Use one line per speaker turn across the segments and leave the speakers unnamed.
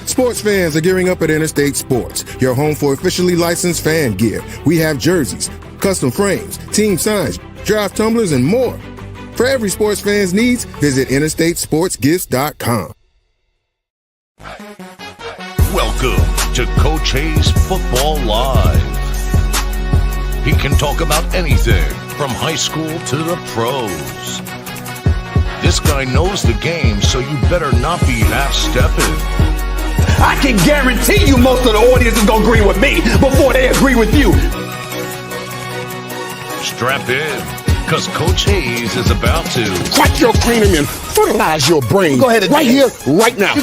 Sports fans are gearing up at Interstate Sports, your home for officially licensed fan gear. We have jerseys, custom frames, team signs, draft tumblers, and more. For every sports fan's needs, visit interstatesportsgifts.com.
Welcome to Coach Hayes Football Live. He can talk about anything from high school to the pros. This guy knows the game, so you better not be half-stepping.
I can guarantee you most of the audience is going to agree with me before they agree with you.
Strap in, because Coach Hayes is about to
crack your cranium and fertilize your brain. Go ahead and right here, right now.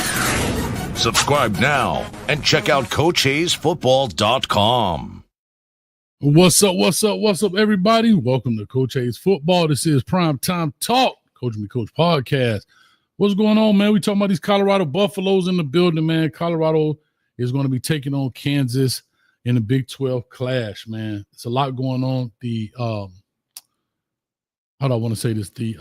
Subscribe now and check out CoachHayesFootball.com.
What's up, everybody? Welcome to Coach Hayes Football. This is Prime Time Talk, Coach Me Coach Podcast. What's going on, man? We talking about these Colorado Buffaloes in the building, man. Colorado is going to be taking on Kansas in the Big 12 clash, man. It's a lot going on. The how do I want to say this? The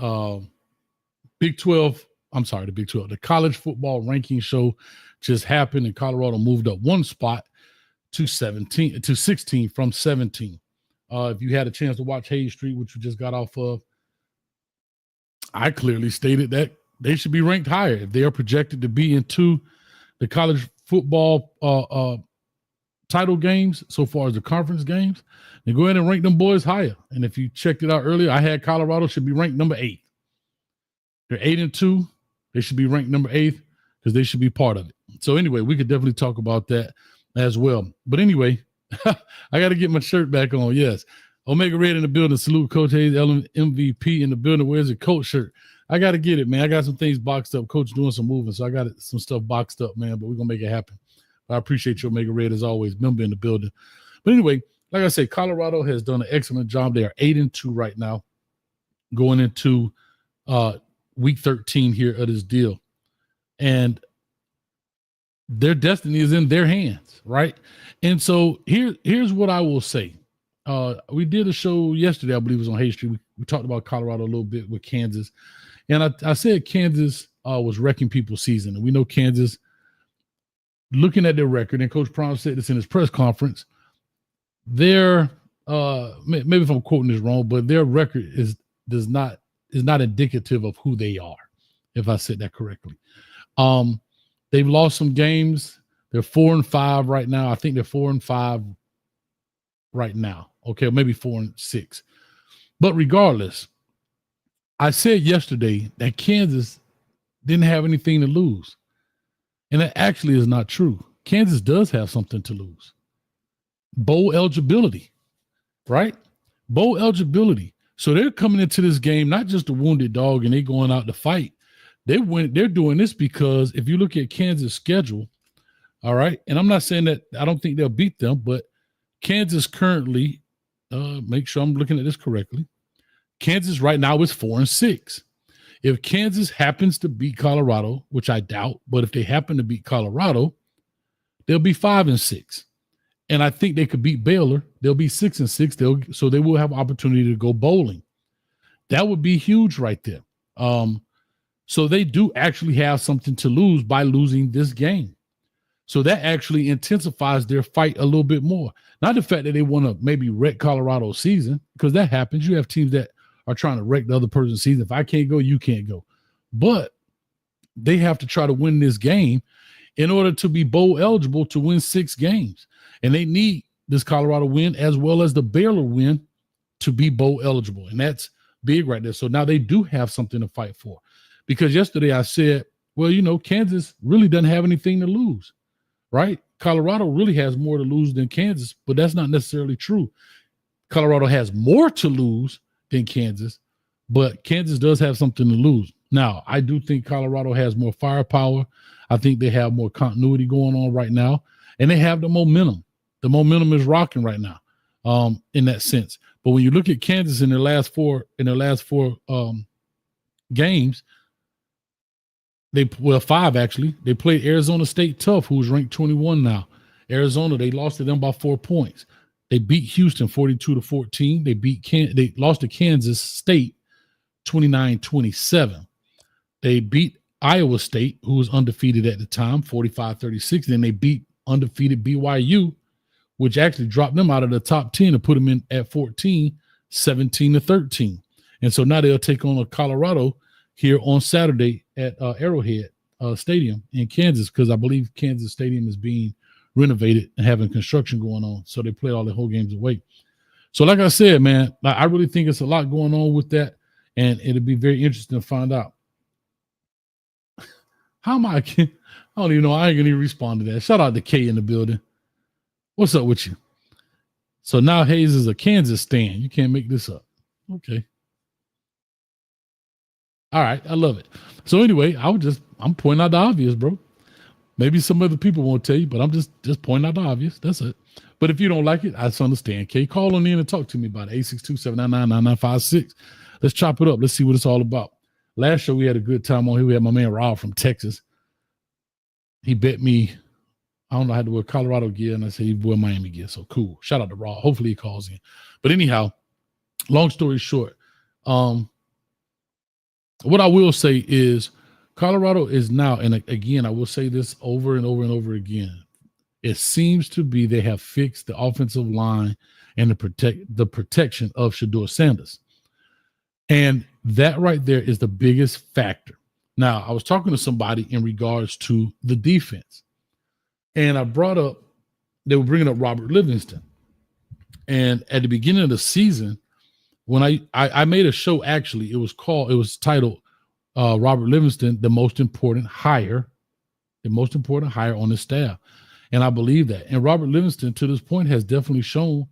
Big 12, the Big 12, the college football ranking show just happened, and Colorado moved up one spot to 16 from 17. If you had a chance to watch Hayes Street, which we just got off of, I clearly stated that they should be ranked higher if they are projected to be into the college football title games so far as the conference games. Then go ahead and rank them boys higher. And if you checked it out earlier, I had Colorado should be ranked number 8. They're 8-2. They should be ranked number 8 because they should be part of it. So anyway, we could definitely talk about that as well. But anyway, I got to get my shirt back on. Yes. Omega Red in the building. Salute Coach Hayes, MVP in the building. Where's the coach shirt? I got to get it, man. I got some things boxed up. Coach doing some moving, so I got some stuff boxed up, man, but we're going to make it happen. I appreciate you, Omega Red, as always. Member in the building. But anyway, like I say, Colorado has done an excellent job. They are 8-2 right now, going into week 13 here of this deal. And their destiny is in their hands, right? And so here's what I will say. We did a show yesterday, I believe it was on Hayes Street. We talked about Colorado a little bit with Kansas. And I said Kansas was wrecking people's season. And we know Kansas, looking at their record, and Coach Prime said this in his press conference, their maybe if I'm quoting this wrong, but their record is not indicative of who they are, if I said that correctly. They've lost some games. They're 4-5 right now. I think they're 4-5 right now. Okay, maybe 4-6. But regardless, I said yesterday that Kansas didn't have anything to lose. And that actually is not true. Kansas does have something to lose. Bowl eligibility, right? Bowl eligibility. So they're coming into this game, not just a wounded dog and they going out to fight. They're doing this because if you look at Kansas' schedule, all right, and I'm not saying that I don't think they'll beat them, but Kansas currently, make sure I'm looking at this correctly, Kansas right now is 4-6. If Kansas happens to beat Colorado, which I doubt, but if they happen to beat Colorado, they'll be 5-6. And I think they could beat Baylor. They'll be 6-6. So they will have opportunity to go bowling. That would be huge right there. So they do actually have something to lose by losing this game. So that actually intensifies their fight a little bit more. Not the fact that they want to maybe wreck Colorado's season, because that happens. You have teams that are trying to wreck the other person's season. If I can't go, you can't go. But they have to try to win this game in order to be bowl eligible to win 6 games. And they need this Colorado win as well as the Baylor win to be bowl eligible. And that's big right there. So now they do have something to fight for. Because yesterday I said, well, you know, Kansas really doesn't have anything to lose, right? Colorado really has more to lose than Kansas, but that's not necessarily true. Colorado has more to lose than Kansas, but Kansas does have something to lose. Now, I do think Colorado has more firepower. I think they have more continuity going on right now, and they have the momentum. The momentum is rocking right now. in that sense. But when you look at Kansas in their last four games, five actually. They played Arizona State tough, who's ranked 21 now. Arizona, they lost to them by 4 points. They beat Houston 42-14. They lost to Kansas State 29-27. They beat Iowa State, who was undefeated at the time, 45-36. Then they beat undefeated BYU, which actually dropped them out of the top 10 and put them in at 14, 17-13. And so now they'll take on Colorado here on Saturday at Arrowhead Stadium in Kansas, because I believe Kansas Stadium is being renovated and having construction going on. So they played all the whole games away. So like I said, man, I really think it's a lot going on with that, and it'll be very interesting to find out. How am I don't even know. I ain't gonna even respond to that. Shout out to K in the building. What's up with you? So now Hayes is a Kansas stan. You can't make this up. Okay. All right. I love it. So anyway, I'm pointing out the obvious, bro. Maybe some other people won't tell you, but I'm just pointing out the obvious. That's it. But if you don't like it, I just understand. K, call on in and talk to me about it. 862-799-9956. Let's chop it up. Let's see what it's all about. Last show, we had a good time on here. We had my man Rob from Texas. He bet me, I don't know, I had to wear Colorado gear, and I said he'd wear Miami gear. So cool. Shout out to Rob. Hopefully he calls in. But anyhow, long story short, what I will say is Colorado is now, and again, I will say this over and over and over again, it seems to be they have fixed the offensive line and the protection of Shedeur Sanders. And that right there is the biggest factor. Now, I was talking to somebody in regards to the defense, and I brought up, they were bringing up Robert Livingston. And at the beginning of the season, when I made a show, actually, it was titled Robert Livingston, the most important hire on the staff. And I believe that. And Robert Livingston, to this point, has definitely shown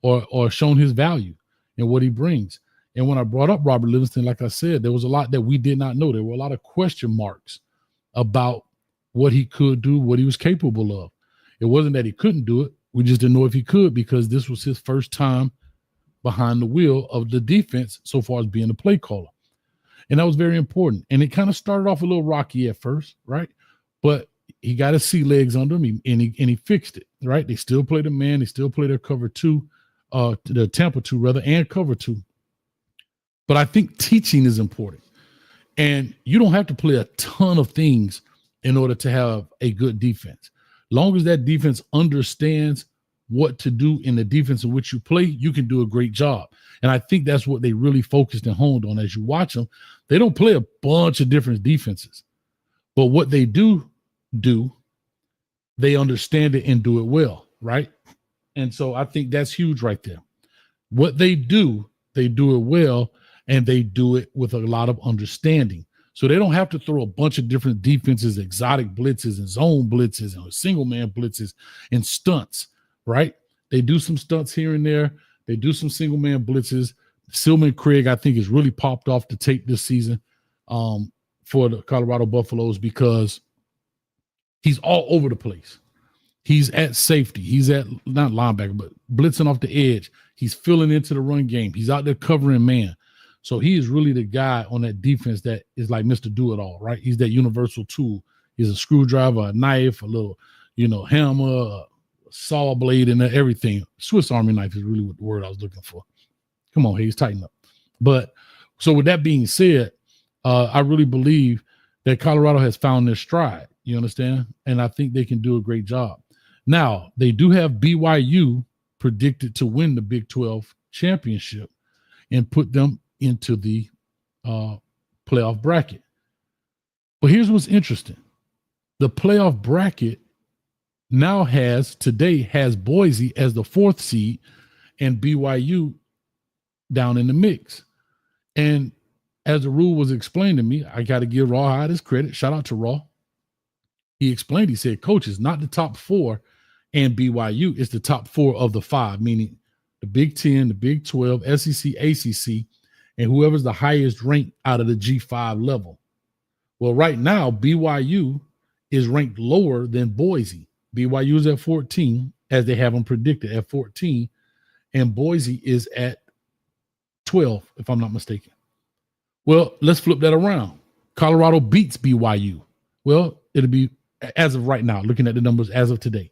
or shown his value and what he brings. And when I brought up Robert Livingston, like I said, there was a lot that we did not know. There were a lot of question marks about what he could do, what he was capable of. It wasn't that he couldn't do it. We just didn't know if he could, because this was his first time behind the wheel of the defense so far as being a play caller. And that was very important. And it kind of started off a little rocky at first, right? But he got his sea legs under him, and he fixed it, right? They still play the man. They still play their cover two, the Tampa 2 rather, and cover 2. But I think teaching is important. And you don't have to play a ton of things in order to have a good defense. Long as that defense understands what to do in the defense in which you play, you can do a great job. And I think that's what they really focused and honed on. As you watch them, they don't play a bunch of different defenses. But what they do, they understand it and do it well, right? And so I think that's huge right there. What they do it well, and they do it with a lot of understanding. So they don't have to throw a bunch of different defenses, exotic blitzes and zone blitzes and single man blitzes and stunts, right? They do some stunts here and there. They do some single man blitzes. Silman Craig, I think, has really popped off the tape this season for the Colorado Buffaloes, because he's all over the place. He's at safety. He's at, not linebacker, but blitzing off the edge. He's filling into the run game. He's out there covering man. So he is really the guy on that defense that is like Mr. Do-It-All, right? He's that universal tool. He's a screwdriver, a knife, a little, hammer, a saw blade, and everything. Swiss Army knife is really what the word I was looking for. Come on, Hayes, tighten up. But so with that being said, I really believe that Colorado has found their stride. You understand? And I think they can do a great job. Now, they do have BYU predicted to win the Big 12 championship and put them into the playoff bracket. But here's what's interesting. The playoff bracket now has Boise as the 4th seed and BYU down in the mix. And as the rule was explained to me, I got to give Rawhide his credit. Shout out to Raw. He explained, he said, coach, it's not the top 4 and BYU, it's the top 4 of the 5, meaning the Big 10, the Big 12, SEC, ACC, and whoever's the highest ranked out of the G5 level. Well, right now, BYU is ranked lower than Boise. BYU is at 14, as they have them predicted at 14, and Boise is at 12, if I'm not mistaken. Well, let's flip that around. Colorado beats BYU. Well, it'll be, as of right now, looking at the numbers as of today,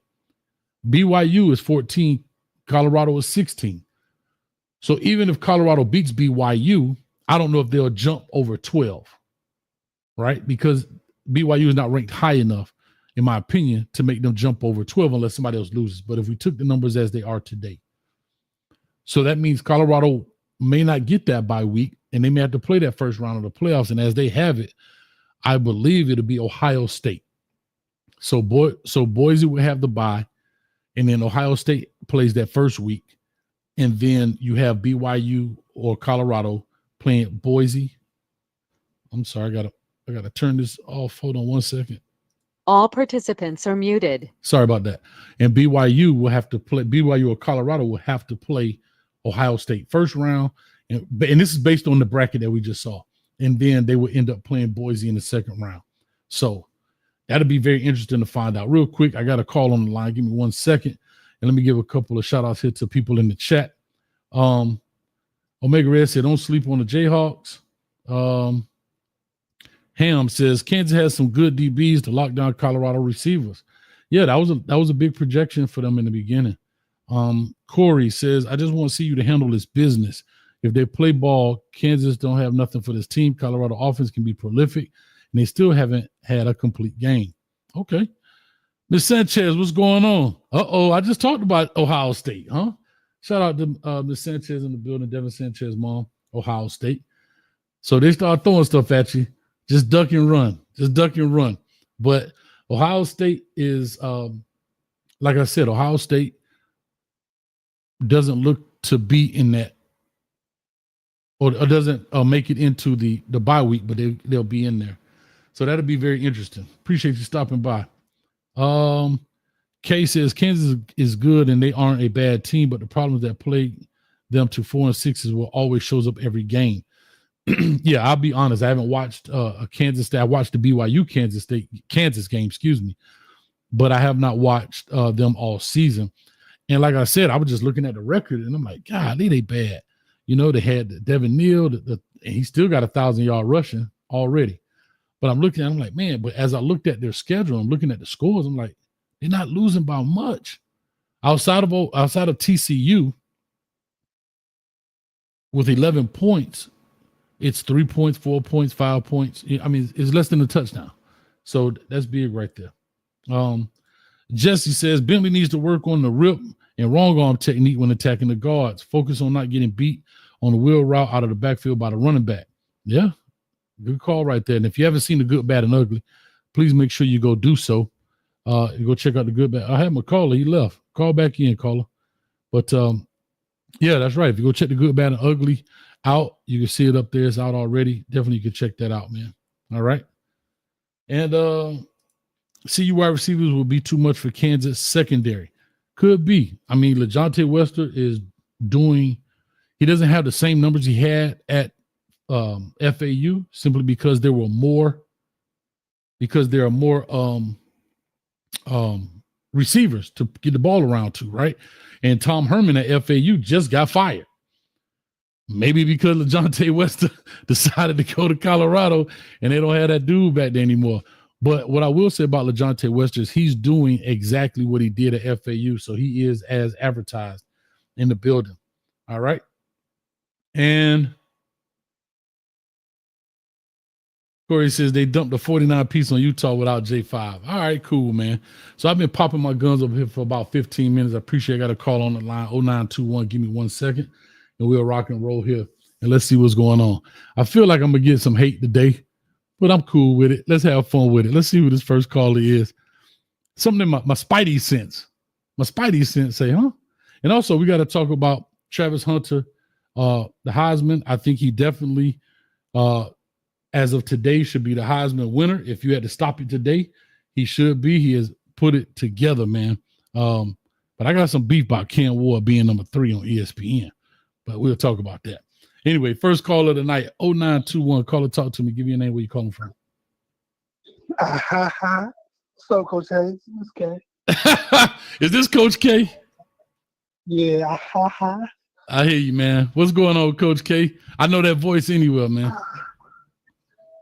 BYU is 14, Colorado is 16. So even if Colorado beats BYU, I don't know if they'll jump over 12, right? Because BYU is not ranked high enough, in my opinion, to make them jump over 12 unless somebody else loses. But if we took the numbers as they are today, so that means Colorado may not get that bye week, and they may have to play that first round of the playoffs. And as they have it, I believe it'll be Ohio State. So Boise will have the bye, and then Ohio State plays that first week, and then you have BYU or Colorado playing Boise. I'm sorry, I gotta turn this off. Hold on one second.
All participants are muted.
Sorry about that. And BYU will have to play. BYU or Colorado will have to play Ohio State first round, and this is based on the bracket that we just saw. And then they will end up playing Boise in the second round. So that'll be very interesting to find out. Real quick, I got a call on the line. Give me 1 second, and let me give a couple of shout outs here to people in the chat. Omega Red said, "Don't sleep on the Jayhawks." Ham says Kansas has some good DBs to lock down Colorado receivers. Yeah, that was a big projection for them in the beginning. Corey says, "I just want to see you to handle this business. If they play ball, Kansas don't have nothing for this team. Colorado offense can be prolific, and they still haven't had a complete game." Okay. Ms. Sanchez, what's going on? I just talked about Ohio State, huh? Shout out to Ms. Sanchez in the building, Devin Sanchez, mom, Ohio State. So they start throwing stuff at you. Just duck and run. Just duck and run. But Ohio State is, like I said, Ohio State doesn't look to be in that, or doesn't make it into the bye week, but they'll be in there. So that'll be very interesting. Appreciate you stopping by. Kay says Kansas is good and they aren't a bad team, but the problems that plague them to 4 and 6 will always shows up every game. Yeah, I'll be honest. I haven't watched a Kansas State. I watched the BYU Kansas game, but I have not watched them all season. And like I said, I was just looking at the record and I'm like, God, they bad. You know, they had Devin Neal, and he still got 1,000-yard rushing already. But I'm looking at, I'm like, man, but as I looked at their schedule, I'm looking at the scores, I'm like, they're not losing by much. Outside of TCU with 11 points, it's 3 points, 4 points, 5 points. I mean, it's less than a touchdown. So that's big right there. Jesse says Bentley needs to work on the rip and wrong arm technique when attacking the guards. Focus on not getting beat on the wheel route out of the backfield by the running back. Yeah, good call right there. And if you haven't seen the Good, Bad, and Ugly, please make sure you go do so. You go check out the Good, Bad. I had my caller. He left. Call back in, caller. But, yeah, that's right. If you go check the Good, Bad, and Ugly out, you can see it up there. It's out already. Definitely you can check that out, man. All right. And CU wide receivers will be too much for Kansas secondary. Could be. I mean, LeJontay Wester is doing – he doesn't have the same numbers he had at FAU simply because there are more receivers to get the ball around to, right? And Tom Herman at FAU just got fired. Maybe because LeJontay Wester decided to go to Colorado and they don't have that dude back there anymore. But what I will say about LeJontay Wester is he's doing exactly what he did at FAU. So he is as advertised in the building. All right. And Corey says they dumped the 49 piece on Utah without J5. All right, cool, man. So I've been popping my guns over here for about 15 minutes. I appreciate I got a call on the line 0921. Give me 1 second and we'll rock and roll here. And let's see what's going on. I feel like I'm going to get some hate today, but I'm cool with it. Let's have fun with it. Let's see who this first caller is. Something in my spidey sense. My spidey sense say, huh? And also we got to talk about Travis Hunter, the Heisman. I think he definitely, as of today, should be the Heisman winner. If you had to stop it today, he should be. He has put it together, man. But I got some beef about Ken Ward being number 3 on ESPN. But we'll talk about that. Anyway, first caller of the night, 0921. Caller, talk to me. Give me your name. Where you calling from?
So, Coach Hayes, this K.
Is this Coach K?
Yeah, ha.
I hear you, man. What's going on, Coach K? I know that voice anywhere, man.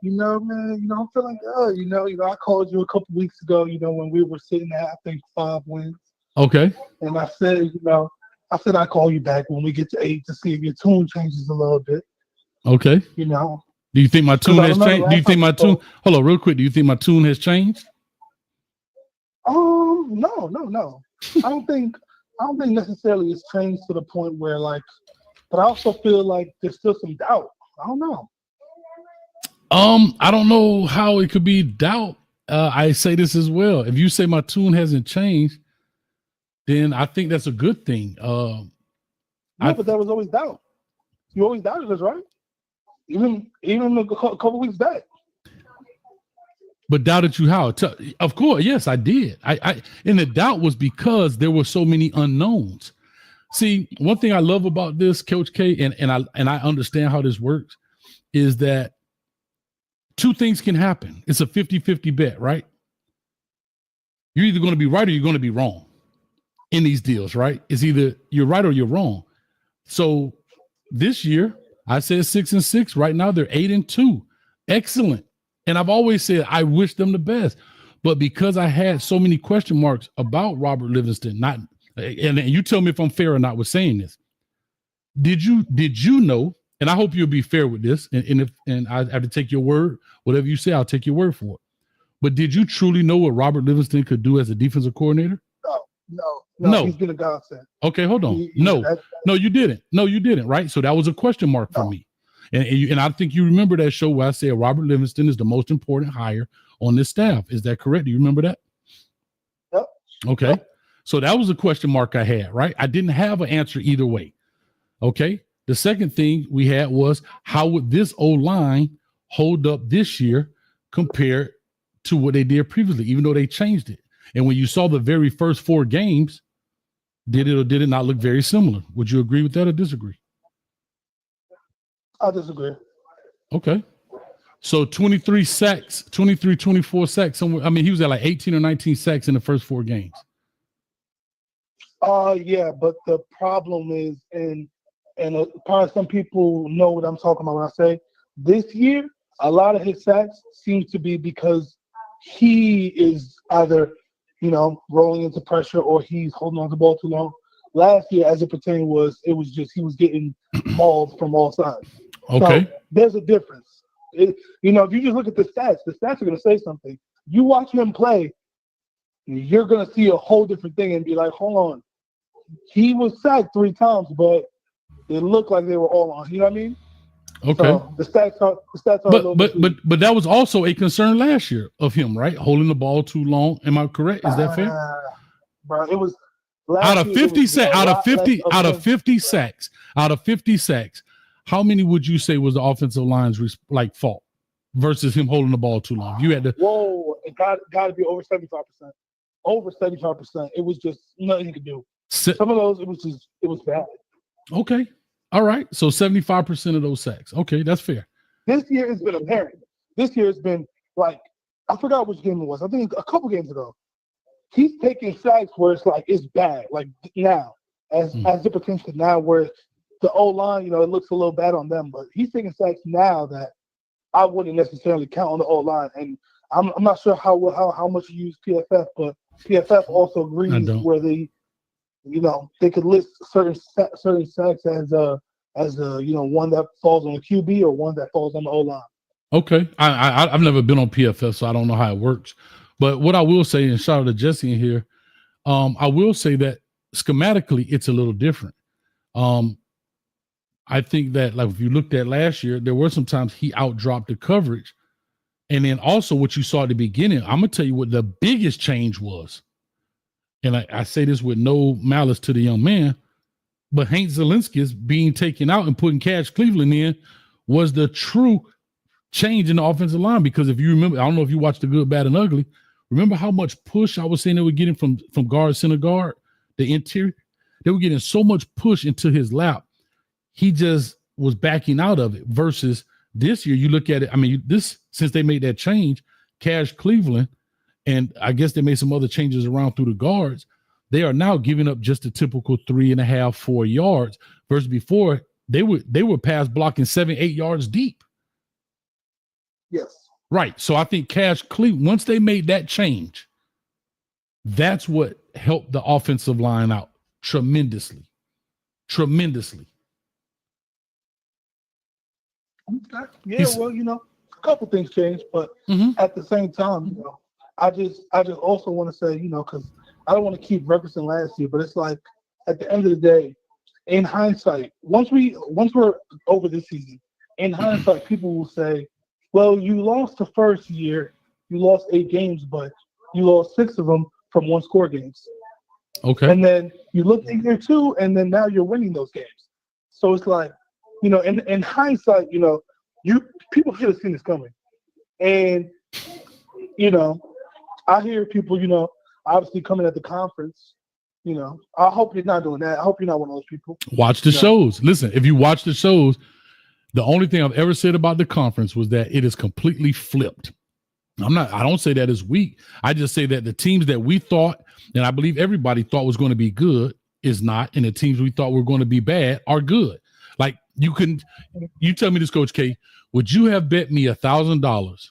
Man, I'm feeling good. I called you a couple weeks ago, when we were sitting at, I think, 5 wins.
Okay.
And I said, I'd call you back when we get to 8 to see if your tune changes a little bit.
Okay.
Do
you think my tune has changed? Do you think my tune? Hold on, real quick. Do you think my tune has changed?
No. I don't think necessarily it's changed to the point where but I also feel like there's still some doubt. I don't know.
I don't know how it could be doubt. I say this as well. If you say my tune hasn't changed, then I think that's a good thing.
But there was always doubt. You always doubted us, right? Even a couple weeks back.
But doubted you how? Of course, yes, I did. And the doubt was because there were so many unknowns. See, one thing I love about this, Coach K, and I understand how this works, is that two things can happen. It's a 50-50 bet, right? You're either going to be right or you're going to be wrong in these deals, right? It's either you're right or you're wrong. So this year, I said 6-6. Right now, they're 8-2. Excellent. And I've always said I wish them the best. But because I had so many question marks about Robert Livingston, and you tell me if I'm fair or not with saying this. Did you know? And I hope you'll be fair with this. And I have to take your word. Whatever you say, I'll take your word for it. But did you truly know what Robert Livingston could do as a defensive coordinator?
No. He's been a godsend.
Okay, hold on. No, you didn't. No, you didn't. Right. So that was a question mark for me. And I think you remember that show where I said Robert Livingston is the most important hire on this staff. Is that correct? Do you remember that?
Yep.
Okay. Yep. So that was a question mark I had, right? I didn't have an answer either way. Okay. The second thing we had was how would this O-line hold up this year compared to what they did previously, even though they changed it? And when you saw the very first 4 games, did it or did it not look very similar? Would you agree with that or disagree?
I disagree.
Okay. So 23 sacks, 24 sacks. Somewhere. I mean, he was at like 18 or 19 sacks in the first 4 games.
Yeah, but the problem is, and probably some people know what I'm talking about when I say this year, a lot of his sacks seems to be because he is either, rolling into pressure or he's holding on to the ball too long. Last year, as it pertained, it was just he was getting mauled from all sides.
Okay.
So there's a difference. If you just look at the stats are going to say something. You watch him play, you're going to see a whole different thing and be like, hold on. He was sacked 3 times, but it looked like they were all on. You know what I mean?
Okay.
So the stats are
but that was also a concern last year of him, right? Holding the ball too long. Am I correct? Is that fair?
Bro, it was
out of 50 sacks, how many would you say was the offensive line's fault versus him holding the ball too long? You had to.
Whoa, it got to be over 75%. Over 75%. It was just nothing you could do. Some of those, it was bad.
Okay. All right. So 75% of those sacks. Okay, that's fair.
This year it's been apparent. This year it's been I forgot which game it was. I think a couple games ago. He's taking sacks where it's bad. Like now, as it pertains to now, where the O-line, it looks a little bad on them, but he's taking sacks now that I wouldn't necessarily count on the O-line. And I'm not sure how much you use PFF, but PFF also agrees where they could list certain sacks as one that falls on the QB or one that falls on the O-line.
Okay, I've never been on PFF, so I don't know how it works. But what I will say, and shout out to Jesse in here, I will say that schematically it's a little different. I think that if you looked at last year, there were some times he outdropped the coverage, and then also what you saw at the beginning. I'm gonna tell you what the biggest change was. And I say this with no malice to the young man, but Hank Zielinski's being taken out and putting Cash Cleveland in was the true change in the offensive line. Because if you remember, I don't know if you watched The Good, Bad, and Ugly, remember how much push I was saying they were getting from guard, center guard, the interior? They were getting so much push into his lap. He just was backing out of it versus this year. You look at it. I mean, since they made that change, Cash Cleveland, and I guess they made some other changes around through the guards. they are now giving up just a typical 3.5, 4 yards versus before they were pass blocking 7, 8 yards deep.
Yes.
Right. So I think Cash Cleveland, once they made that change, that's what helped the offensive line out tremendously. Tremendously.
Okay. Yeah, well, a couple things changed, but at the same time, I just also want to say, because I don't want to keep referencing last year, but it's like at the end of the day, in hindsight, once we're over this season, in hindsight, people will say, well, you lost the first year, you lost 8 games, but you lost 6 of them from 1-score games.
Okay.
And then you look at year 2, and then now you're winning those games. So it's like, in hindsight, people should have seen this coming. And, I hear people, obviously coming at the conference, I hope you're not doing that. I hope you're not one of those people.
Watch the shows. Listen, if you watch the shows, the only thing I've ever said about the conference was that it is completely flipped. I don't say that as weak. I just say that the teams that we thought, and I believe everybody thought was going to be good, is not, and the teams we thought were going to be bad are good. Like you tell me this, Coach K, would you have bet me $1,000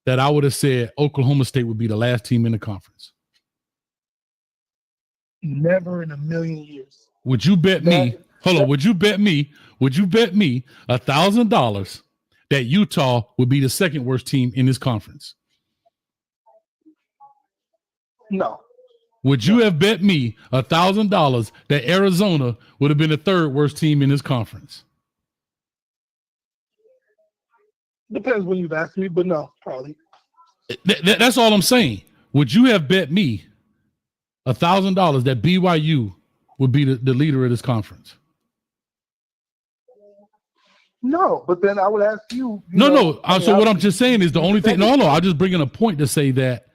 that I would have said Oklahoma State would be the last team in the conference?
Never in a million years.
Would you bet me? Hold on. Would you bet me $1,000 that Utah would be the second worst team in this conference?
No.
Would you have bet me $1,000 that Arizona would have been the third worst team in this conference?
Depends when you've asked me, but no, probably.
That's all I'm saying. Would you have bet me $1,000 that BYU would be the leader of this conference?
No, but then I would ask you.
So what I'm just saying is the only thing. No, I'll just bring in a point to say that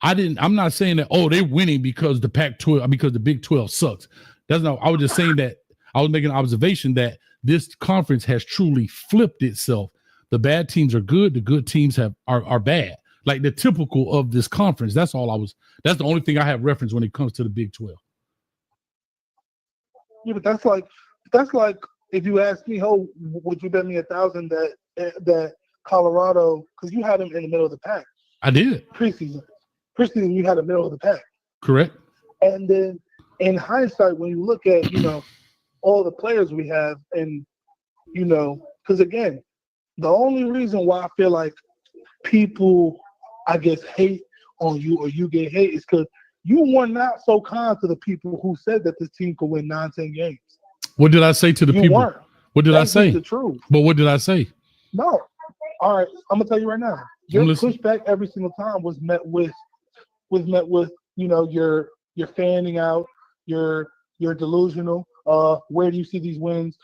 I'm not saying that, they're winning because the Pac-12, because the Big 12 sucks. That's not, I was just saying that I was making an observation that this conference has truly flipped itself. The bad teams are good. The good teams are bad. Like the typical of this conference. That's the only thing I have reference when it comes to the Big 12.
Yeah, but that's like if you ask me, would you bet me $1,000 that Colorado, because you had them in the middle of the pack.
I did.
Preseason, you had the middle of the pack.
Correct.
And then in hindsight, when you look at, all the players we have and, because again, the only reason why I feel like people, I guess, hate on you or you get hate is because you were not so kind to the people who said that this team could win 9-10 games.
What did I say to the people?
Weren't.
What did I say?
The truth.
But what did I say?
No. All right, I'm gonna tell you right now. Your pushback every single time was met with you're fanning out, you're delusional. Where do you see these wins?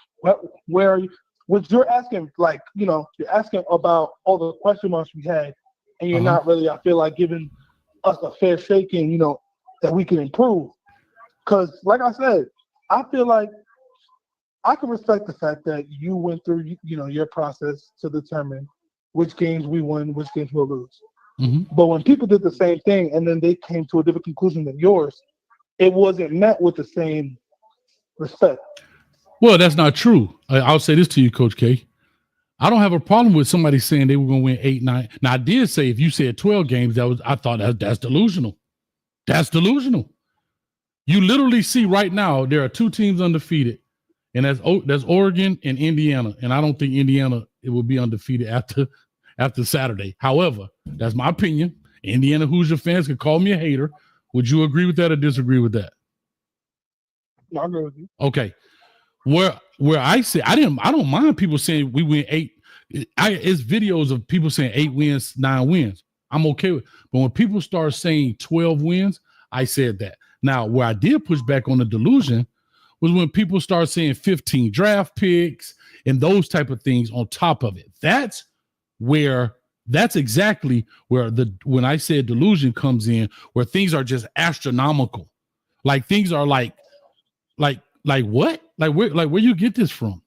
Where are you? What you're asking, you're asking about all the question marks we had, and you're not really, I feel like, giving us a fair shaking, that we can improve. Because, like I said, I feel like I can respect the fact that you went through, your process to determine which games we win, which games we'll lose.
Mm-hmm.
But when people did the same thing and then they came to a different conclusion than yours, it wasn't met with the same respect.
Well, that's not true. I'll say this to you, Coach K. I don't have a problem with somebody saying they were going to win 8, 9. Now, I did say if you said 12 games, I thought that's delusional. That's delusional. You literally see right now there are 2 teams undefeated, and that's Oregon and Indiana. And I don't think Indiana it will be undefeated after Saturday. However, that's my opinion. Indiana Hoosier fans can call me a hater. Would you agree with that or disagree with that?
No, I agree with you.
Okay. Where I say I don't mind people saying we win 8. It's videos of people saying 8 wins, 9 wins. I'm okay with it. But when people start saying 12 wins, I said that. Now, where I did push back on the delusion was when people start saying 15 draft picks and those type of things on top of it. That's exactly where when I said delusion comes in, where things are just astronomical. Like things are like what? Like where you get this from?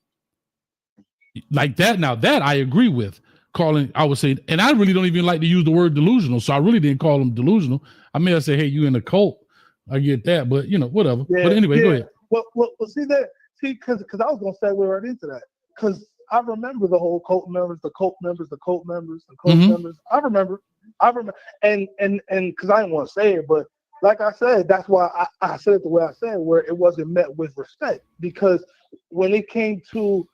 Like that. Now that I agree with calling, I would say, and I really don't even like to use the word delusional. So I really didn't call them delusional. I may have said, hey, you in a cult, I get that, but whatever.
Yeah,
But anyway, go ahead.
Well, because I was gonna segue right into that because I remember the whole cult members. I remember, and because I didn't want to say it, but like I said, that's why I said it the way I said, where it wasn't met with respect. Because when it came to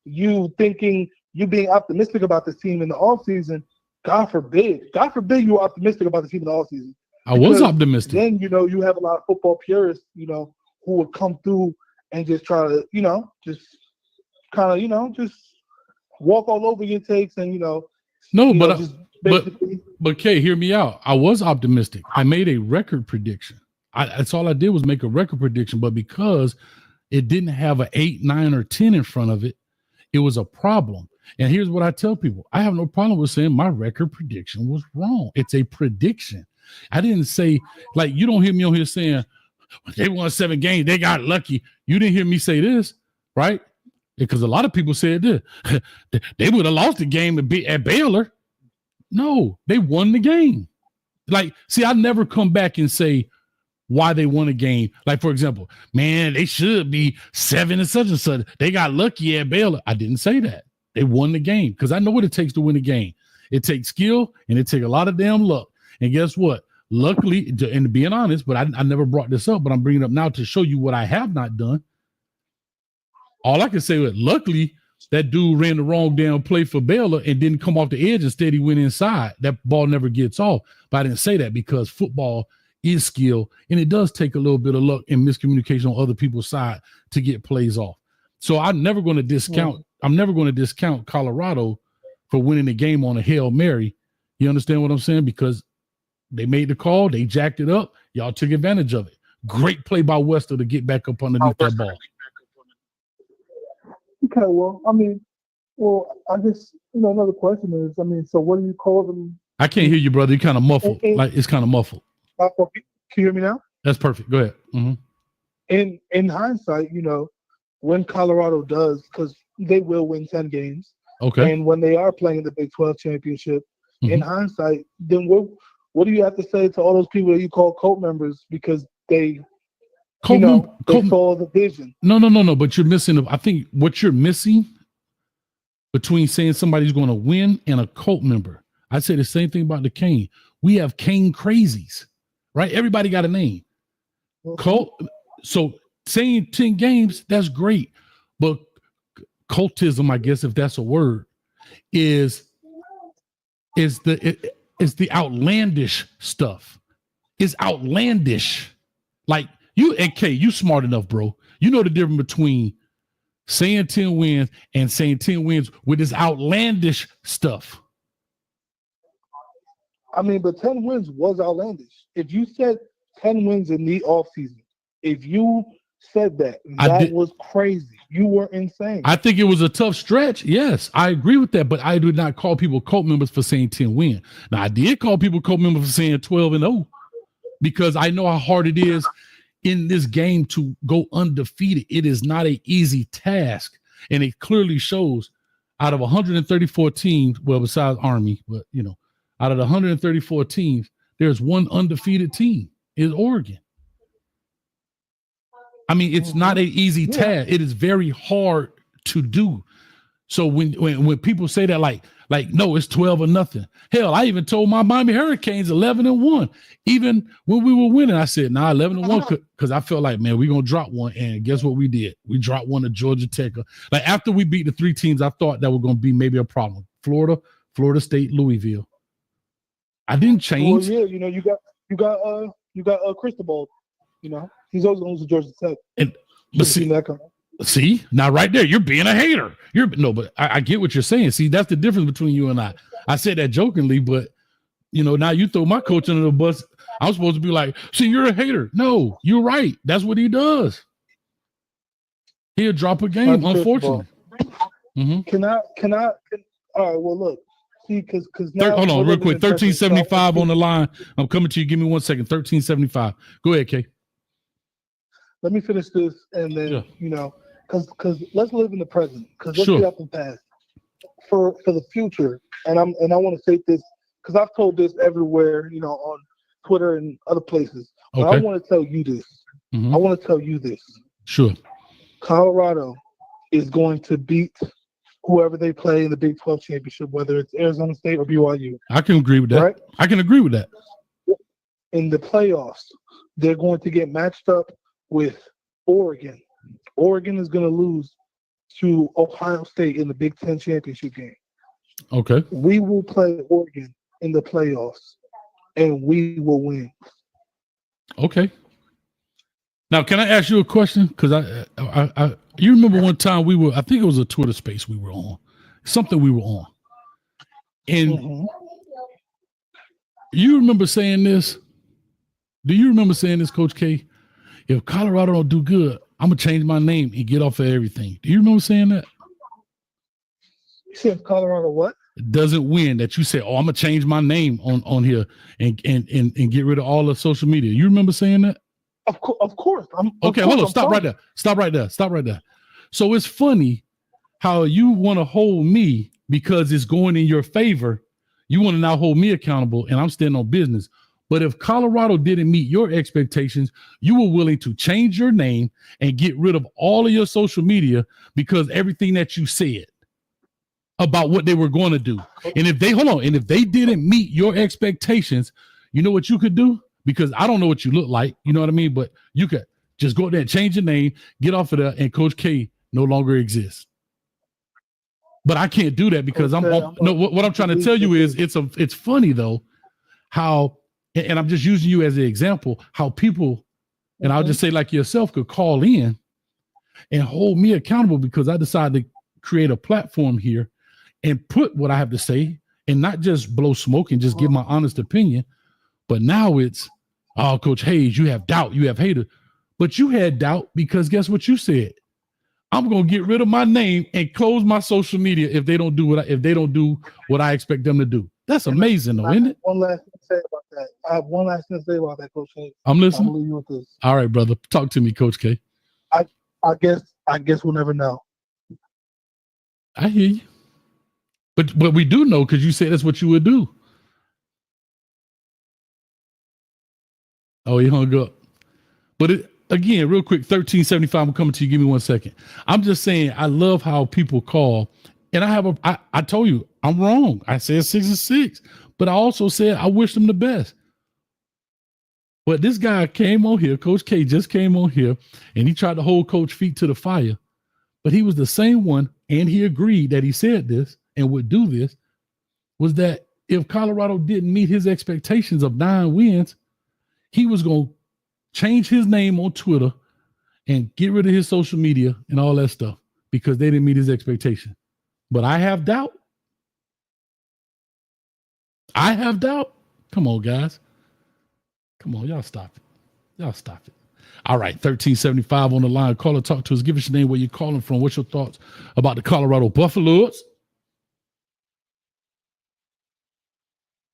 you thinking you being optimistic about this team in the offseason, God forbid you were optimistic about the team in the offseason.
I was optimistic.
Then you have a lot of football purists, who would come through and just try to, just kind of, just walk all over your takes and
But Kay, hear me out. I was optimistic. I made a record prediction. That's all I did was make a record prediction. But because it didn't have an 8, 9, or 10 in front of it, it was a problem. And here's what I tell people: I have no problem with saying my record prediction was wrong. It's a prediction. I didn't say, like, you don't hear me on here saying they won 7 games, they got lucky. You didn't hear me say this, right? Because a lot of people said this. They would have lost the game at Baylor. No, they won the game. Like, see, I never come back and say why they won a game. Like, for example, man, they should be 7 and such and such. They got lucky at Baylor. I didn't say that. They won the game because I know what it takes to win a game. It takes skill and it takes a lot of damn luck. And guess what? Luckily, and being honest, but I never brought this up, but I'm bringing it up now to show you what I have not done. All I can say is, luckily, that dude ran the wrong damn play for Baylor and didn't come off the edge. Instead, he went inside. That ball never gets off. But I didn't say that because football is skill, and it does take a little bit of luck and miscommunication on other people's side to get plays off. So I'm never going to discount. Yeah. I'm never going to discount Colorado for winning the game on a Hail Mary. You understand what I'm saying? Because they made the call, they jacked it up, y'all took advantage of it. Great play by Wester to get back up underneath that ball.
Okay, well, I guess another question is, so what do you call them?
I can't hear you, brother. You're kind of muffled. Like it's kind of muffled.
Can you hear me now?
That's perfect. Go ahead.
Mm-hmm. In hindsight, when Colorado does, because they will win 10 games.
Okay.
And when they are playing in the Big 12 championship, in hindsight, then what do you have to say to all those people that you call cult members because they saw the vision?
No. But you're missing. I think what you're missing between saying somebody's going to win and a cult member. I say the same thing about the Kane. We have Kane crazies, right? Everybody got a name. Cult. So saying 10 games, that's great. But cultism, I guess, if that's a word, is the outlandish stuff. It's outlandish. Like you, and K, you smart enough, bro. You know the difference between saying 10 wins and saying 10 wins with this outlandish stuff.
But 10 wins was outlandish. If you said 10 wins in the offseason, if you said that was crazy. You were insane. I
think it was a tough stretch. Yes, I agree with that, but I did not call people cult members for saying 10 win. Now, I did call people cult members for saying 12-0 because I know how hard it is in this game to go undefeated. It is not an easy task, and it clearly shows out of 134 teams, well, besides Army, but, out of the 134 teams, there's one undefeated team, is Oregon. It's not an easy task. It is very hard to do. So when people say that, like no, it's 12-0. Hell, I even told my Miami Hurricanes 11-1. Even when we were winning, I said, 11-1 because I felt like, man, we're gonna drop one. And guess what we did? We dropped one to Georgia Tech. Like after we beat the 3 teams, I thought that was gonna be maybe a problem. Florida State, Louisville. I didn't change.
Well, yeah, you got Cristobal. He's always going to Georgia Tech.
See, now right there, you're being a hater. But I get what you're saying. See, that's the difference between you and I. I said that jokingly, but now you throw my coach under the bus. I'm supposed to be like, see, you're a hater. No, you're right. That's what he does. He'll drop a game, unfortunately.
Can I? All right. Well, look. See, because
hold on, real quick. 1375 on the line. I'm coming to you. Give me 1 second. 1375. Go ahead, Kay.
Let me finish this, and then because let's live in the present. Because let's get up and past for the future. And I want to say this because I've told this everywhere, on Twitter and other places. But
Okay.
I want to tell you this.
Mhm.
I want to tell you this.
Sure.
Colorado is going to beat whoever they play in the Big 12 championship, whether it's Arizona State or BYU.
I can agree with that.
Right?
I can agree with that.
In the playoffs, they're going to get matched up with Oregon. Oregon is going to lose to Ohio State in the Big 10 championship game.
Okay.
We will play Oregon in the playoffs, and we will win.
Okay. Now, can I ask you a question? Because I you remember one time I think it was a Twitter space we were on, something we were on, and you remember saying this? Do you remember saying this, Coach K? If Colorado don't do good, I'm gonna change my name and get off of everything. Do you remember saying that?
You said if Colorado what?
Doesn't win, that you say, "Oh, I'm gonna change my name on here and get rid of all the social media." You remember saying that?
Of course.
Okay, hold on. Stop right there. So it's funny how you want to hold me because it's going in your favor. You want to now hold me accountable, and I'm standing on business. But if Colorado didn't meet your expectations, you were willing to change your name and get rid of all of your social media because everything that you said about what they were going to do. And if they didn't meet your expectations, you know what you could do? Because I don't know what you look like, you know what I mean? But you could just go there and change your name, get off of there, and Coach K no longer exists. But I can't do that because what I'm trying to tell you is it's funny though how, and I'm just using you as an example, how people, and I'll just say like yourself, could call in and hold me accountable because I decided to create a platform here and put what I have to say and not just blow smoke and just give my honest opinion. But now it's, oh, Coach Hayes, you have doubt, you have haters. But you had doubt because guess what you said? I'm gonna get rid of my name and close my social media if they don't do what I expect them to do. That's amazing, though, isn't it?
One last thing to say about that. I have one last thing to say about that, Coach Hayes.
I'm listening.
I'll leave you with this.
All right, brother. Talk to me, Coach K.
I guess we'll never know.
I hear you. But we do know because you said that's what you would do. Oh, he hung up. But again, real quick, 1375, I'm coming to you. Give me 1 second. I'm just saying, I love how people call. And I told you, I'm wrong. I said 6-6, but I also said I wish them the best. But this guy came on here, Coach K just came on here, and he tried to hold Coach feet to the fire. But he was the same one, and he agreed that he said this and would do this, was that if Colorado didn't meet his expectations of 9 wins, he was going to change his name on Twitter and get rid of his social media and all that stuff because they didn't meet his expectation. But I have doubt. Come on, guys. Come on, y'all stop it. All right, 1375 on the line. Call or talk to us. Give us your name, where you're calling from. What's your thoughts about the Colorado Buffaloes?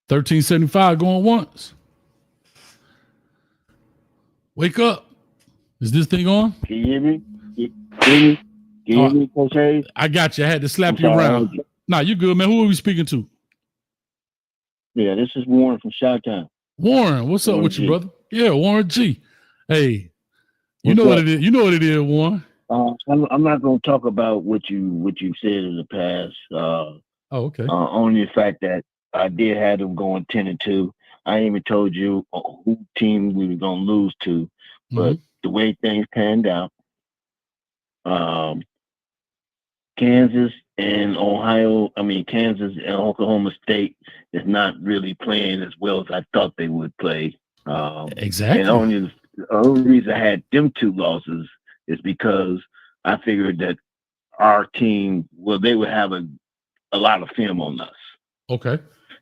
1375 going once. Wake up. Is this thing on?
Can you hear me? Can you hear me, Coach Hayes?
I got you. I had to slap you around. Nah, you good, man. Who are we speaking to?
Yeah, this is Warren from Showdown.
Warren, what's up with you, brother? Yeah, Warren G. Hey, you know what it is. You know what it is, Warren.
I'm not going to talk about what you said in the past.
Okay.
Only the fact that I did have them going 10-2. I ain't even told you who team we were going to lose to, but the way things panned out, Kansas and Oklahoma State is not really playing as well as I thought they would play.
Exactly.
And the only reason I had them 2 losses is because I figured that our team, they would have a lot of film on us.
Okay.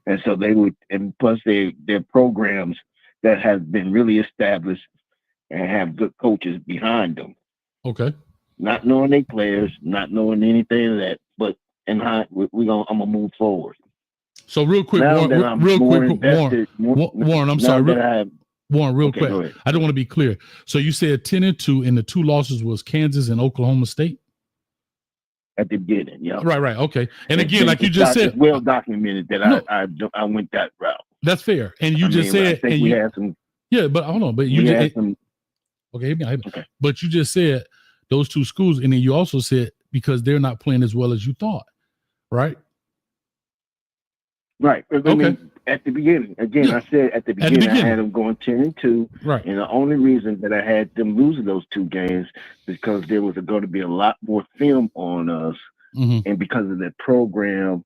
And so they would, and plus their programs that have been really established and have good coaches behind them.
Okay.
Not knowing their players, not knowing anything of that, but I'm gonna move forward.
So real quick, Warren, I'm sorry. Warren, real quick. I don't want to be clear. So you said 10-2, and the 2 losses was Kansas and Oklahoma State?
At the beginning, yeah.
Right. Okay. And again, like you just said,
well documented that I went that route.
That's fair. And you just said,
I think we had some.
Yeah, but hold on. But you
okay,
hit me. Okay. But you just said those two schools, and then you also said because they're not playing as well as you thought, right?
right. I mean, at the beginning, again,
Yeah.
I said at the beginning, I had them going 10-2,
right?
And the only reason that I had them losing those two games is because there was going to be a lot more film on us, and because of that program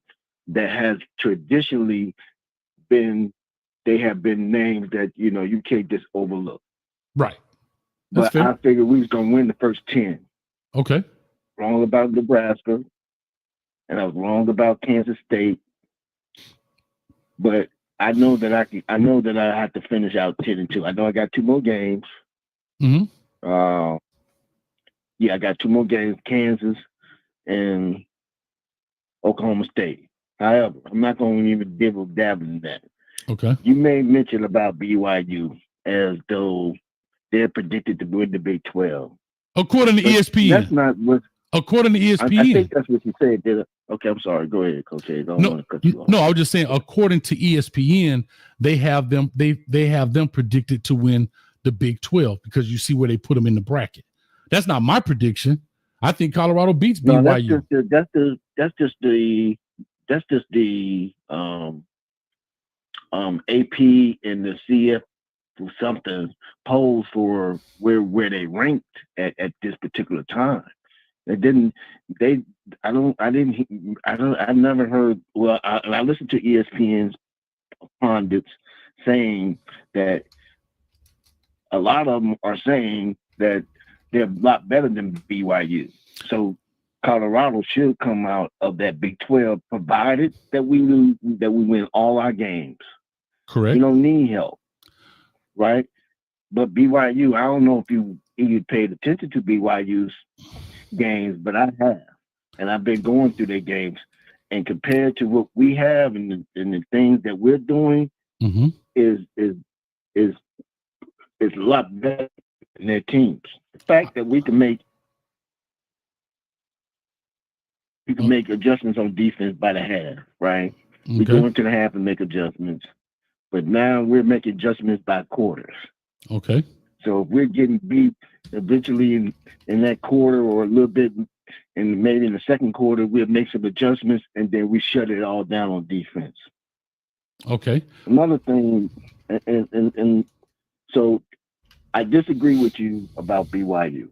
that has traditionally been, they have been names that you can't just overlook.
Right. That's
but
fair.
I figured we was gonna win the first 10.
Okay.
Wrong about Nebraska, and I was wrong about Kansas State. But I know that I know that I have to finish out 10-2. I know I got 2 more games.
Mm-hmm.
Yeah, I got 2 more games: Kansas and Oklahoma State. However, I'm not going to even dibble dabble in that.
Okay.
You made mention about BYU as though they're predicted to win the Big 12.
According to ESPN.
That's not what.
According to ESPN.
I think that's what you said. Okay, I'm sorry. Go ahead, Coach Hayes. I don't want to cut you off.
No, I was just saying, according to ESPN, they have them predicted to win the Big 12 because you see where they put them in the bracket. That's not my prediction. I think Colorado beats BYU.
That's just the AP and the CF something polls for where they ranked at this particular time. I never heard. Well, I listened to ESPN's pundits saying that a lot of them are saying that they're a lot better than BYU. So Colorado should come out of that Big 12, provided that we win all our games.
Correct.
We don't need help, right? But BYU, I don't know if you paid attention to BYU's games, but I have, and I've been going through their games, and compared to what we have and the things that we're doing, is a lot better than their teams. The fact that we can make adjustments on defense by the half, right? Okay. We go into the half and make adjustments, but now we're making adjustments by quarters.
Okay.
So if we're getting beat eventually in that quarter or a little bit, and maybe in the second quarter, we'll make some adjustments, and then we shut it all down on defense.
Okay.
Another thing, and so I disagree with you about BYU.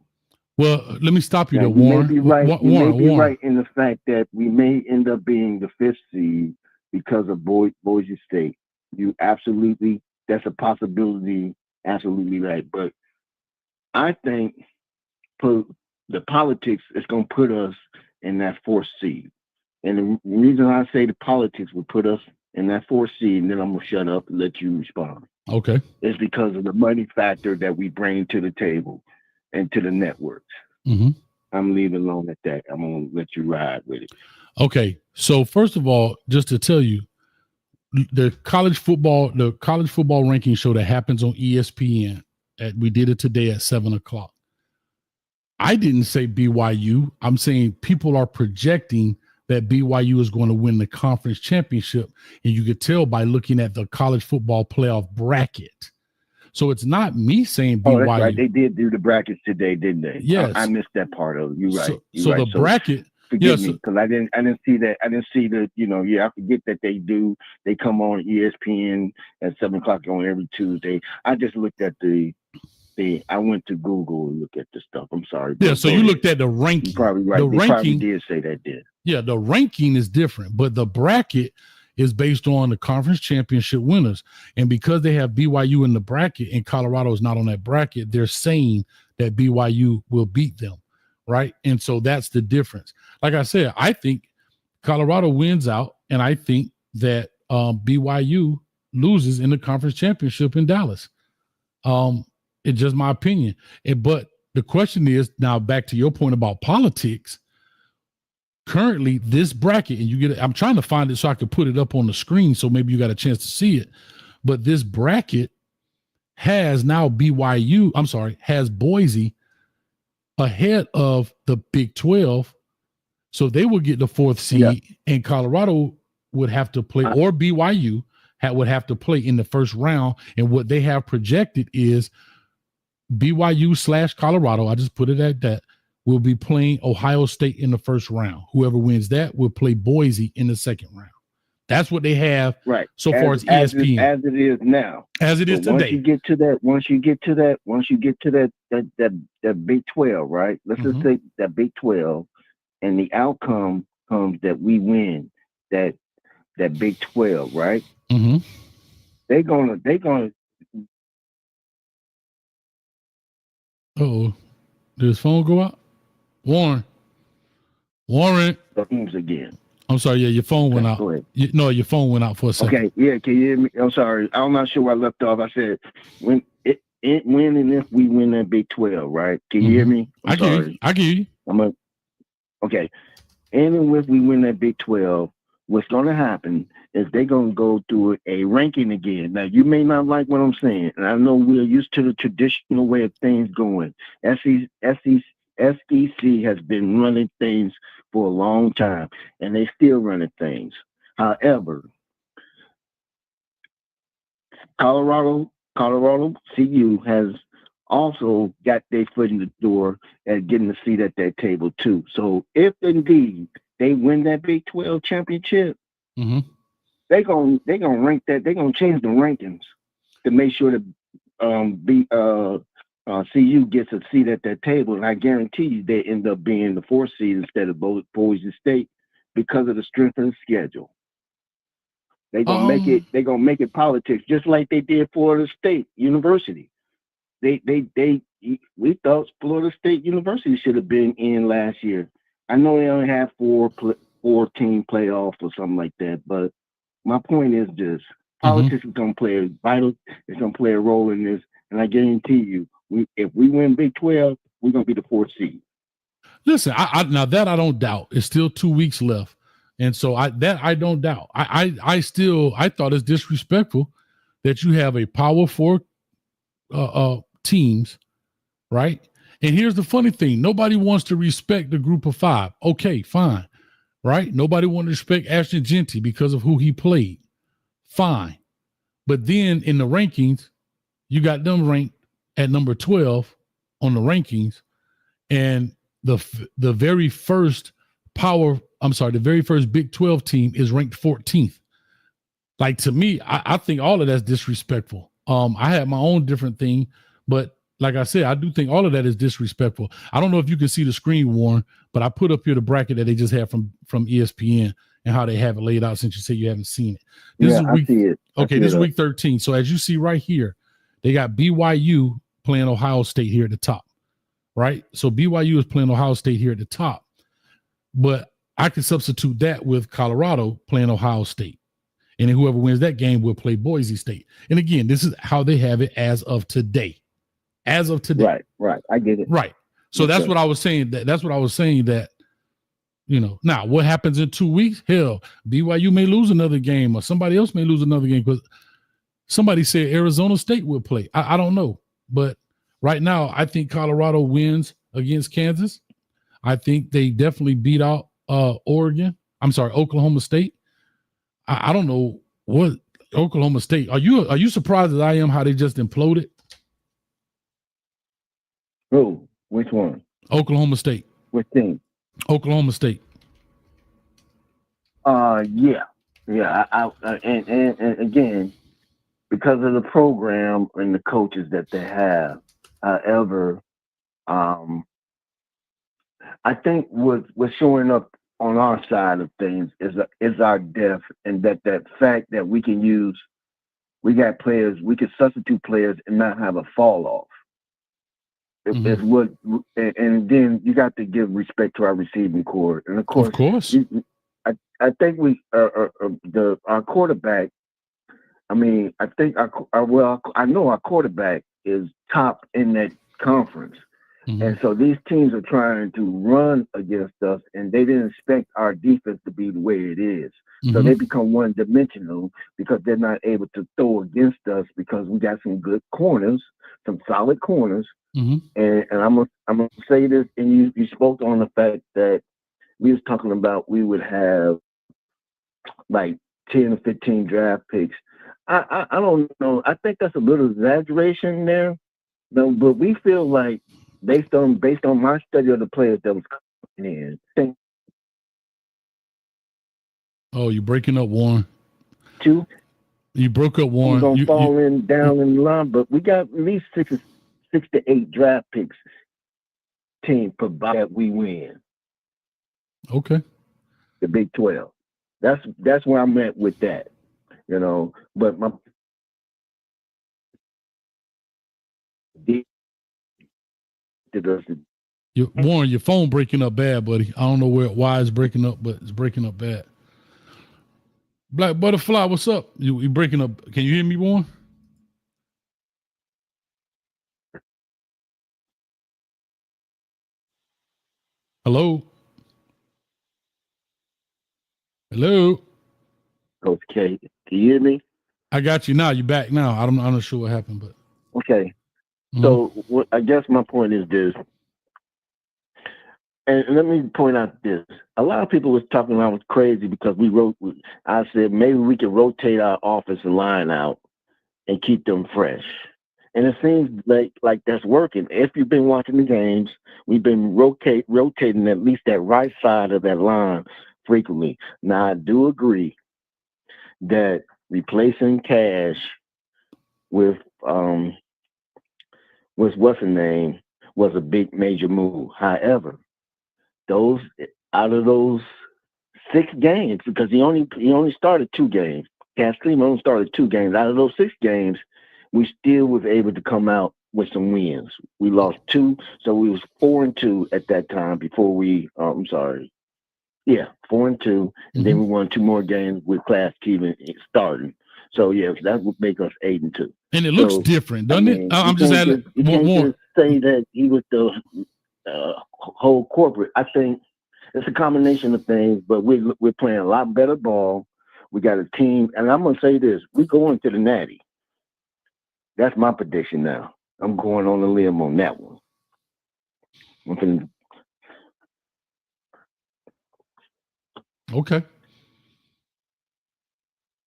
Well, let me stop you there,
Warren. You may be
Warren.
right in the fact that we may end up being the 5th seed because of Boise State. That's a possibility. Absolutely right. But I think the politics is going to put us in that 4th seed. And the reason I say the politics will put us in that 4th seed, and then I'm going to shut up and let you respond.
Okay.
Is because of the money factor that we bring to the table and to the networks. I'm leaving alone at that. I'm going to let you ride with it.
Okay. So first of all, just to tell you, the college football ranking show that happens on ESPN, we did it today at 7:00. I didn't say BYU. I'm saying people are projecting that BYU is going to win the conference championship. And you could tell by looking at the college football playoff bracket. So it's not me saying BYU.
Oh, that's right. They did do the brackets today, didn't they?
Yes.
I missed that part of it. You're right.
So the bracket.
Forgive me, because I didn't see that. I didn't see the, I forget that they do. They come on ESPN at 7:00 on every Tuesday. I just looked at I went to Google and looked at the stuff. I'm sorry.
Yeah, so you looked at the ranking.
You're probably right. They probably did say that did.
Yeah, the ranking is different, but the bracket is based on the conference championship winners. And because they have BYU in the bracket and Colorado is not on that bracket, they're saying that BYU will beat them, right? And so that's the difference. Like I said, I think Colorado wins out, and I think that BYU loses in the conference championship in Dallas. It's just my opinion. But the question is, now back to your point about politics, currently this bracket, and I'm trying to find it so I can put it up on the screen so maybe you got a chance to see it. But this bracket has now has Boise ahead of the Big 12. So they will get the 4th seed, and Colorado would have to play, or BYU would have to play in the first round. And what they have projected is BYU/Colorado, I just put it at that, will be playing Ohio State in the first round. Whoever wins that will play Boise in the second round. That's what they have so far as ESPN.
As it is now.
As it is today.
Once you get to that Big 12, right? Let's just say that Big 12, and the outcome comes that we win that Big 12, right?
Mm-hmm.
They're gonna
Uh-oh. Did his phone go out? Warren.
teams again.
I'm sorry. Yeah, your phone went out.
Go ahead.
Your phone went out for a second.
Okay. Yeah. Can you hear me? I'm sorry. I'm not sure where I left off. I said when and if we win that Big 12, right? Can you hear me?
I can hear you.
Okay. And if we win that Big 12, what's going to happen is they're going to go through a ranking again. Now, you may not like what I'm saying, and I know we're used to the traditional way of things going. SEC has been running things for a long time, and they still running things. However, Colorado CU has also got their foot in the door at getting a seat at that table too. So if indeed they win that Big 12 championship, they're gonna rank that. They're gonna change the rankings to make sure that CU gets a seat at that table, and I guarantee you they end up being the 4th seed instead of Boise State because of the strength of the schedule. They're gonna make it. They're gonna make it politics, just like they did Florida State University. We thought Florida State University should have been in last year. I know they only have 4-team playoff or something like that, but my point is this: politics is gonna play a vital. It's gonna play a role in this, and I guarantee you, if we win Big 12, we're gonna be the 4th seed.
Listen, now that I don't doubt. It's still 2 weeks left, and so I don't doubt. I thought it's disrespectful that you have a Power 4 teams, right? And here's the funny thing: nobody wants to respect the group of 5. Okay, fine, right? Nobody wants to respect Ashton Jeanty because of who he played. Fine, but then in the rankings, you got them ranked at number 12 on the rankings, and the very first Big 12 team is ranked 14th. Like, to me, I think all of that's disrespectful. I had my own different thing, but like I said, I do think all of that is disrespectful. I don't know if you can see the screen, Warren, but I put up here the bracket that they just had from ESPN and how they have it laid out, since you say you haven't seen it.
I see it.
Okay, this is week 13. So as you see right here, they got BYU playing Ohio State here at the top, right? So BYU is playing Ohio State here at the top, but I can substitute that with Colorado playing Ohio State. And then whoever wins that game will play Boise State. And again, this is how they have it as of today. As of today.
Right. I get it.
Right. So that's what I was saying. That's what I was saying that, now what happens in 2 weeks? Hell, BYU may lose another game, or somebody else may lose another game, because somebody said Arizona State will play. I don't know. But right now, I think Colorado wins against Kansas. I think they definitely beat out Oklahoma State. I don't know what Oklahoma State. Are you surprised as I am how they just imploded?
Who? Which one?
Oklahoma State.
Which team?
Oklahoma State.
Yeah. And again, because of the program and the coaches that they have. However, I think what's showing up on our side of things is our depth, and that fact that we got players, we can substitute players and not have a fall off. It's what, and then you got to give respect to our receiving core, and of course. I think our quarterback. I mean, I think I know our quarterback is top in that conference. And so these teams are trying to run against us, and they didn't expect our defense to be the way it is. So they become one-dimensional because they're not able to throw against us, because we got some good corners, some solid corners. And I'm gonna say this, and you spoke on the fact that we was talking about we would have like 10 or 15 draft picks. I don't know. I think that's a little exaggeration there. No, but we feel like based on my study of the players that was coming in, I think
Oh, you breaking up, Warren.
two
You broke up,
we're
Warren.
gonna fall in down in the line, but we got at least six to eight draft picks team provided that we win
Okay.
the Big 12. That's where I'm at with that, you know. But my
Warren, your phone breaking up bad, buddy. I don't know why it's breaking up, but it's breaking up bad. Black Butterfly, what's up? You breaking up? Can you hear me, Warren? Hello? Hello?
Coach K, can you hear me?
I got you now. You back now. I'm not sure what happened, but
okay. So I guess my point is this, and let me point out this: a lot of people was talking around was crazy because I said maybe we could rotate our offensive line out and keep them fresh. And it seems like that's working. If you've been watching the games, we've been rotating at least that right side of that line frequently. Now, I do agree that replacing Cash with what's her name was a big major move. However, out of those 6 games, because he only started 2 games. Cash Cleveland only started 2 games. Out of those 6 games, we still was able to come out with some wins. We lost 2, so we was 4-2 at that time before we. 4-2, and then we won 2 more games with Class Cleveland starting. So yeah, that would make us 8-2.
And it looks different, doesn't it? I'm just adding
you can't just say that he was the whole corporate. I think it's a combination of things, but we're playing a lot better ball. We got a team, and I'm gonna say this: we going to the Natty. That's my prediction now. I'm going on a limb on that one.
Okay.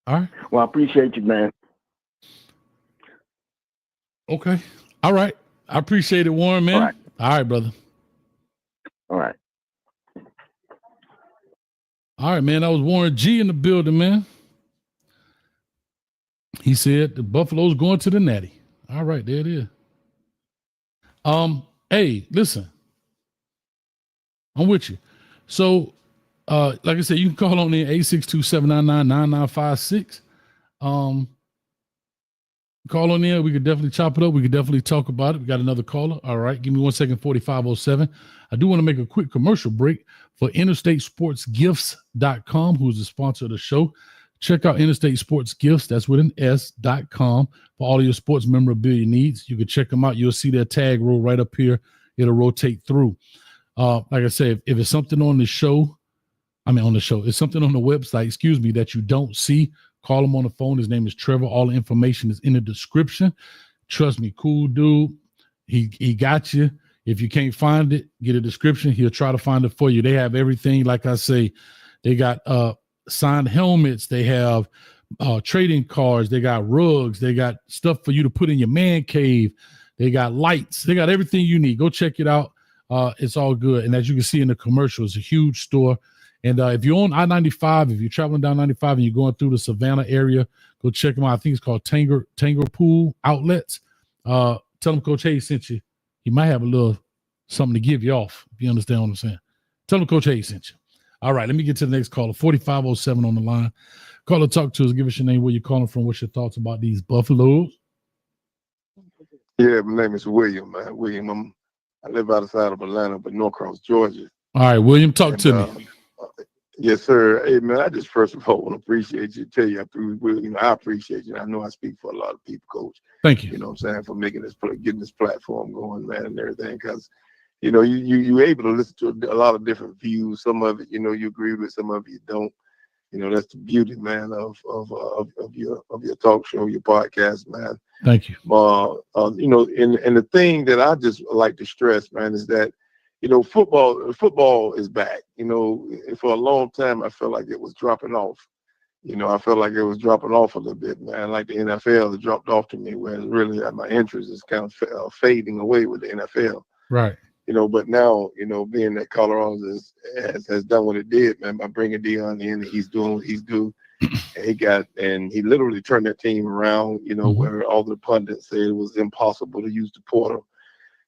All right.
Well, I appreciate you, man.
Okay. All right. I appreciate it, Warren, man. All right, brother.
All right.
All right, man. That was Warren G in the building, man. He said the Buffalo's going to the Natty. All right, there it is. Hey, listen. I'm with you. So, like I said, you can call on in 862-799-9956. Call on in. We could definitely chop it up. We could definitely talk about it. We got another caller. All right. Give me 1 second, 4507. I do want to make a quick commercial break for InterstateSportsGifts.com, who's the sponsor of the show. Check out Interstate Sports Gifts. That's with an S.com for all of your sports memorabilia needs. You can check them out. You'll see their tag roll right up here. It'll rotate through. Like I said, if it's something on the show, it's something on the website, that you don't see, call him on the phone. His name is Trevor. All the information is in the description. Trust me, cool dude. He got you. If you can't find it, get a description. He'll try to find it for you. They have everything. Like I say, they got signed helmets. They have trading cards. They got rugs. They got stuff for you to put in your man cave. They got lights. They got everything you need. Go check it out. It's all good. And as you can see in the commercial, it's a huge store. And if you're on I-95, if you're traveling down 95 and you're going through the Savannah area, go check them out. I think it's called Tanger Pool Outlets. Tell them Coach Hayes sent you. He might have a little something to give you off, if you understand what I'm saying. Tell them Coach Hayes sent you. All right, let me get to the next caller. 4507 on the line. Caller, talk to us. Give us your name, where you're calling from, what's your thoughts about these Buffaloes.
Yeah, my name is William, man. William, I live outside of Atlanta, but Norcross, Georgia.
All right, William, talk to me.
Yes, sir. Hey, man, I just first of all want to appreciate you. Tell you, I appreciate you. I know I speak for a lot of people, Coach.
Thank you.
You know what I'm saying, for getting this platform going, man, and everything. Because, you're able to listen to a lot of different views. Some of it, you agree with, some of it you don't. That's the beauty, man, of your talk show, your podcast, man.
Thank you.
And the thing that I just like to stress, man, is that, football is back. For a long time, I felt like it was dropping off. I felt like it was dropping off a little bit, man. Like the NFL, it dropped off to me, whereas really my interest is kind of fading away with the NFL.
Right.
But now, being that Colorado has done what it did, man, by bringing Dion in, he's doing what he's due. And he literally turned that team around, where all the pundits said it was impossible to use the portal.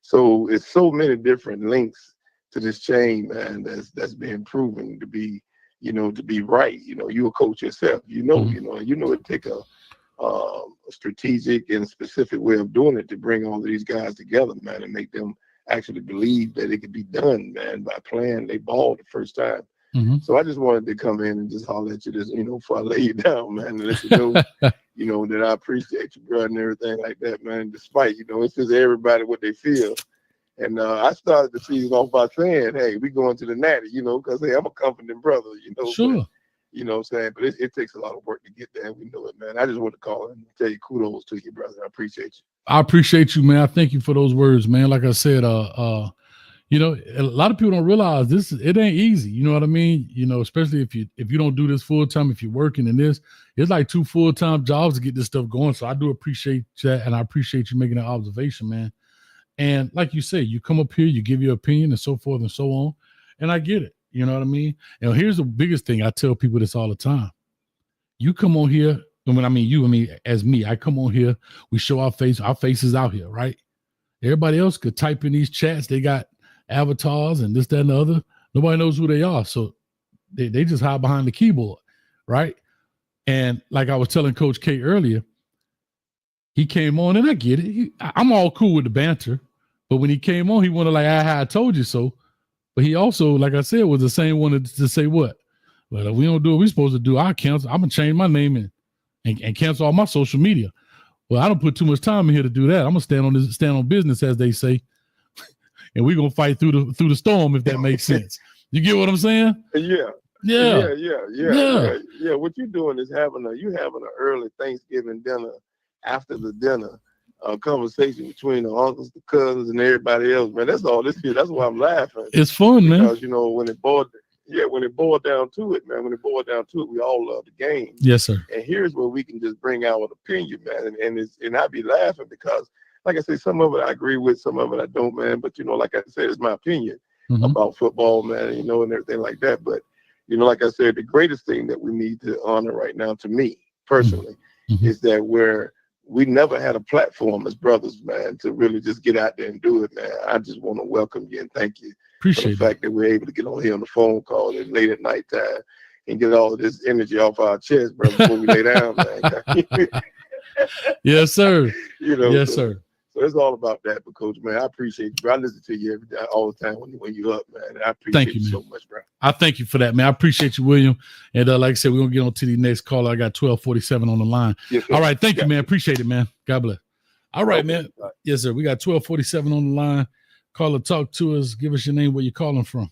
So it's so many different links to this chain, man, that's being proven to be, to be right. You're a coach yourself, it take a strategic and specific way of doing it to bring all of these guys together, man, and make them actually believe that it could be done, man, by playing they ball the first time. So I just wanted to come in and just holler at you this, before I lay you down, man, and let you know, that I appreciate you, bro, and everything like that, man. Despite, it's just everybody what they feel. And I started the season off by saying, hey, we going to the Natty, because, hey, I'm a comforting brother,
Sure.
But, what I'm saying? But it takes a lot of work to get there. We know it, man. I just want to call and tell you kudos to you, brother. I appreciate you.
I appreciate you, man. I thank you for those words, man. Like I said, a lot of people don't realize it ain't easy. You know what I mean? Especially if you don't do this full time, if you're working in this, it's like 2 full-time jobs to get this stuff going. So I do appreciate that, and I appreciate you making that observation, man. And like you say, you come up here, you give your opinion and so forth and so on. And I get it. You know what I mean? And here's the biggest thing. I tell people this all the time. You come on here, and when I mean as me, I come on here, we show our faces out here, right? Everybody else could type in these chats. They got avatars and this, that, and the other. Nobody knows who they are. So they just hide behind the keyboard, right? And like I was telling Coach K earlier, he came on, and I get it. I'm all cool with the banter. But when he came on, he wanted like, I told you so. But he also, like I said, was the same one to say what? Well, if we don't do what we're supposed to do, I'll cancel. I'm going to change my name and cancel all my social media. Well, I don't put too much time in here to do that. I'm going to stand on business, as they say. And we're going to fight through the storm, if that makes sense. You get what I'm saying?
Yeah. What you're doing is having an early Thanksgiving dinner after the dinner conversation between the uncles, the cousins, and everybody else, man. That's all this here. That's why I'm laughing.
It's fun, man.
Because when it boiled down to it, man. When it boiled down to it, we all love the game.
Yes, sir.
And here's where we can just bring out an opinion, man. And I'd be laughing because, like I say, some of it I agree with, some of it I don't, man. But like I said, it's my opinion about football, man. And everything like that. But like I said, the greatest thing that we need to honor right now, to me personally, is that we never had a platform as brothers, man, to really just get out there and do it, man. I just want to welcome you and thank you for the fact that we're able to get on here on the phone call and late at night time and get all of this energy off our chest, brother, before we lay down, man.
Yes, sir. Yes, sir.
So it's all about that, but Coach, man, I appreciate you, bro. I listen to you every day, all the time when you're up, man. I appreciate you so much, bro.
I thank you for that, man. I appreciate you, William. And like I said, we're going to get on to the next call. I got 1247 on the line. Yes, all right. Thank you, man. Appreciate it, man. God bless. All right, man. Yes, sir. We got 1247 on the line. Call or talk to us. Give us your name, where you're calling from.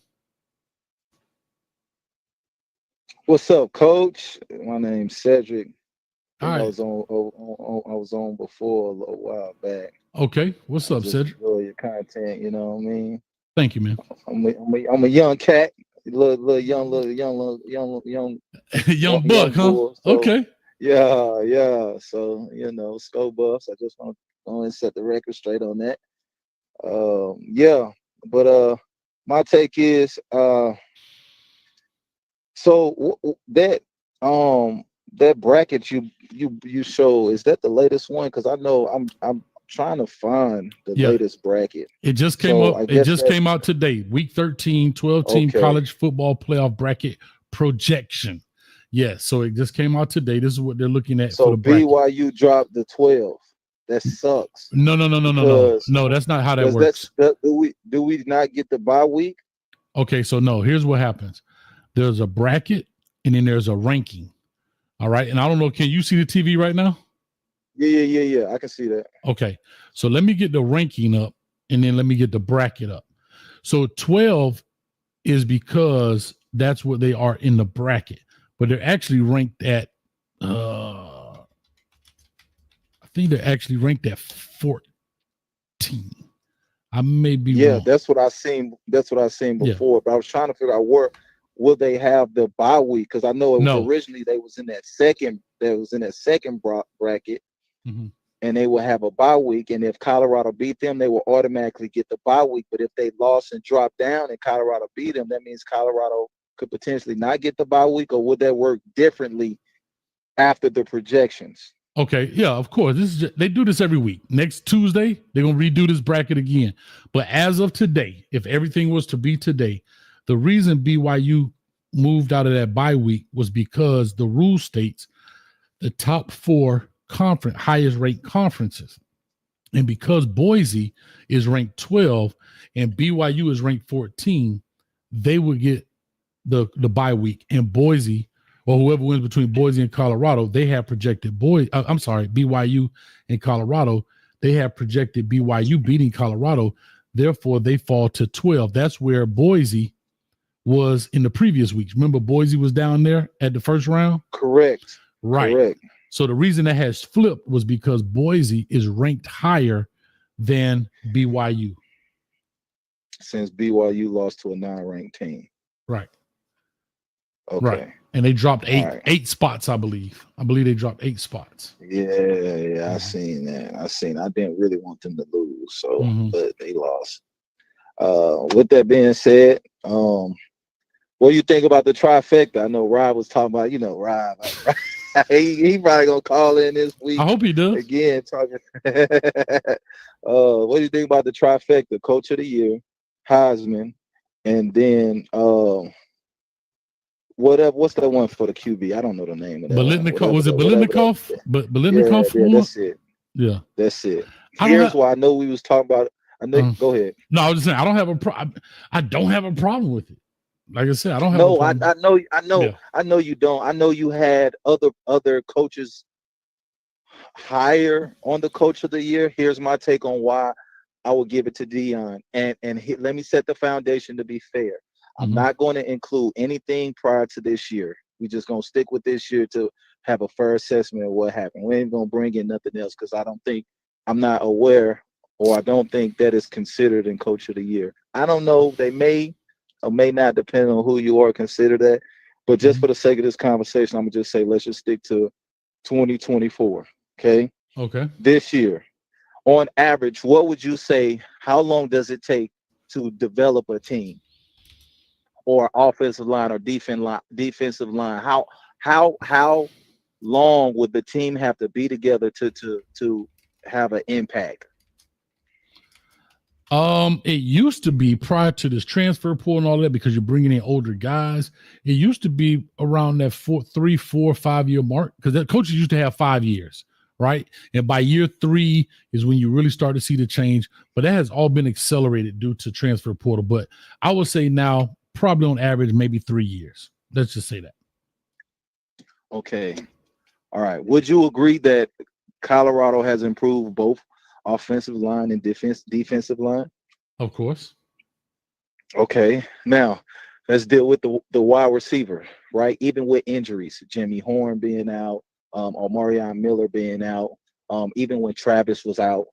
What's up, Coach? My name's Cedric.
All right.
I was on before a little while back.
Okay. What's up, Cedric?
Enjoy your content, you know what I mean?
Thank you, man.
I'm a young cat, little young
young buck, huh?
Boy, so, okay. Yeah. So, Sco Buffs. I just want to set the record straight on that. But my take is so that bracket you show, is that the latest one? Because I know I'm trying to find the latest bracket.
It just came up. It just came out today. Week 13, 12-team college football playoff bracket projection. Yes, so it just came out today. This is what they're looking at.
So
for the bracket.
BYU dropped the 12. That sucks.
No. That's not how that works.
Do we not get the bye week?
Okay, so no. Here's what happens. There's a bracket and then there's a ranking. All right, and I don't know. Can you see the TV right now?
Yeah. I can see that.
Okay, so let me get the ranking up, and then let me get the bracket up. So 12 is because that's what they are in the bracket, but they're actually ranked at. I think they're actually ranked at 14. I may be wrong.
That's what I seen before. But I was trying to figure out will they have the bye week? Because I know it was
No.
originally they was in that second bracket,
Mm-hmm.
and they will have a bye week. And if Colorado beat them, they will automatically get the bye week. But if they lost and dropped down and Colorado beat them, that means Colorado could potentially not get the bye week, or would that work differently after the projections?
Okay, yeah, of course. They do this every week. Next Tuesday, they're gonna redo this bracket again. But as of today, if everything was to be today, the reason BYU moved out of that bye week was because the rule states the top 4 highest ranked conferences, and because Boise is ranked 12 and BYU is ranked 14, they would get the bye week, and Boise, or whoever wins between Boise and Colorado, they have projected BYU and Colorado, they have projected BYU beating Colorado. Therefore, they fall to 12. That's where Boise was in the previous weeks. Remember, Boise was down there at the first round?
Correct.
Right.
Correct.
So the reason that has flipped was because Boise is ranked higher than BYU.
Since BYU lost to a non-ranked team.
Right.
Okay.
Right. And they dropped
right.
8 spots, I believe. I believe they dropped 8 spots.
Yeah, I seen that. I didn't really want them to lose, so but they lost. With that being said, what do you think about the trifecta? I know Rob was talking about, Rob. he probably gonna call in this week.
I hope he does.
Again, talking. What do you think about the trifecta? Coach of the Year, Heisman, and then what's that one for the QB? I don't know the name of that.
Biletnikoff. Was it Biletnikoff? But Biletnikoff.
Yeah, that's it.
Yeah,
that's it. Here's why I know we was talking about. I know. Go ahead.
No, I was just saying I don't have a problem with it. Like I said, I don't have.
No,
a problem.
I know you don't. I know you had other coaches higher on the Coach of the Year. Here's my take on why I will give it to Deion. And let me set the foundation to be fair. I'm not going to include anything prior to this year. We're just going to stick with this year to have a fair assessment of what happened. We ain't going to bring in nothing else because I'm not aware, or I don't think that is considered in Coach of the Year. I don't know. They may or may not, depend on who you are, consider that. But just for the sake of this conversation, I'm going to just say let's just stick to 2024, okay?
Okay.
This year, on average, what would you say, how long does it take to develop a team? Or offensive line or defensive line? How long would the team have to be together to have an impact?
It used to be, prior to this transfer pool and all that, because you're bringing in older guys, it used to be around that 3, 4, 5 year mark, because the coaches used to have 5 years, right? And by year 3 is when you really start to see the change. But that has all been accelerated due to transfer portal. But I would say now, probably on average, maybe 3 years. Let's just say that.
Okay. All right. Would you agree that Colorado has improved both offensive line and defensive line?
Of course.
Okay. Now, let's deal with the wide receiver, right? Even with injuries, Jimmy Horn being out, Omarion Miller being out, even when Travis was out,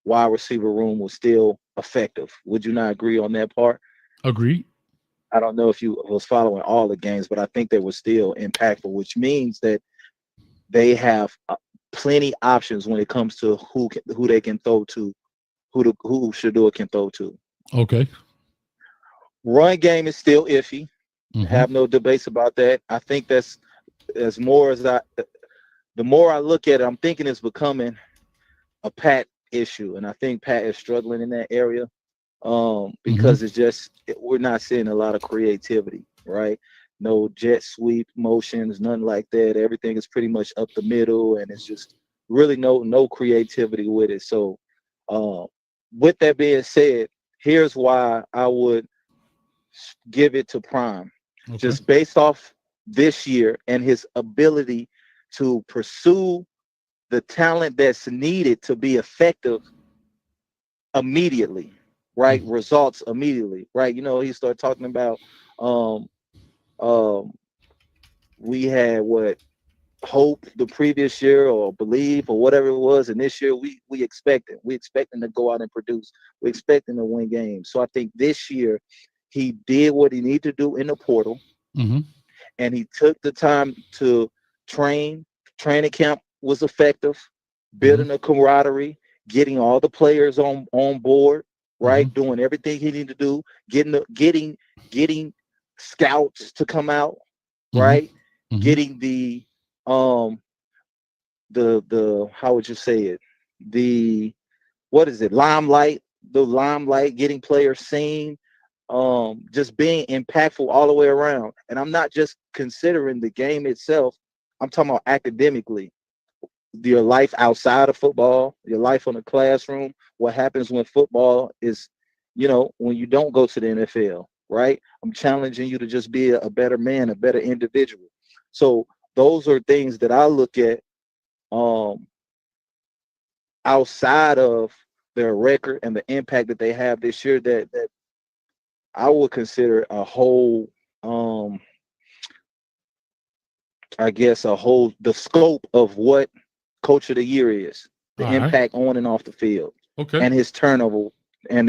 wide receiver room was still effective. Would you not agree on that part?
Agreed.
I don't know if you was following all the games, but I think they were still impactful, which means that they have plenty options when it comes to who they can throw to, who Shedeur can throw to.
Okay.
Run game is still iffy. Have no debates about that. I think that's the more I look at it, I'm thinking it's becoming a Pat issue, and I think Pat is struggling in that area. Because it's just, we're not seeing a lot of creativity, right? No jet sweep motions, nothing like that. Everything is pretty much up the middle, and it's just really no creativity with it. So with that being said, here's why I would give it to Prime. Okay. Just based off this year and his ability to pursue the talent that's needed to be effective immediately. Right, results immediately. Right, he started talking about we had hope the previous year, or believe, or whatever it was, and this year we expecting to go out and produce. We expecting to win games. So I think this year he did what he needed to do in the portal.
Mm-hmm.
And he took the time to train. Training camp was effective, building a camaraderie, getting all the players on board, right? Doing everything he needed to do, getting scouts to come out, right? Getting the how would you say it? The limelight, getting players seen, just being impactful all the way around. And I'm not just considering the game itself, I'm talking about academically, your life outside of football, your life in the classroom, what happens when football is, when you don't go to the NFL, right? I'm challenging you to just be a better man, a better individual. So those are things that I look at outside of their record and the impact that they have this year that I would consider a whole, the scope of what Coach of the Year is, the impact on and off the field, and his turnover, and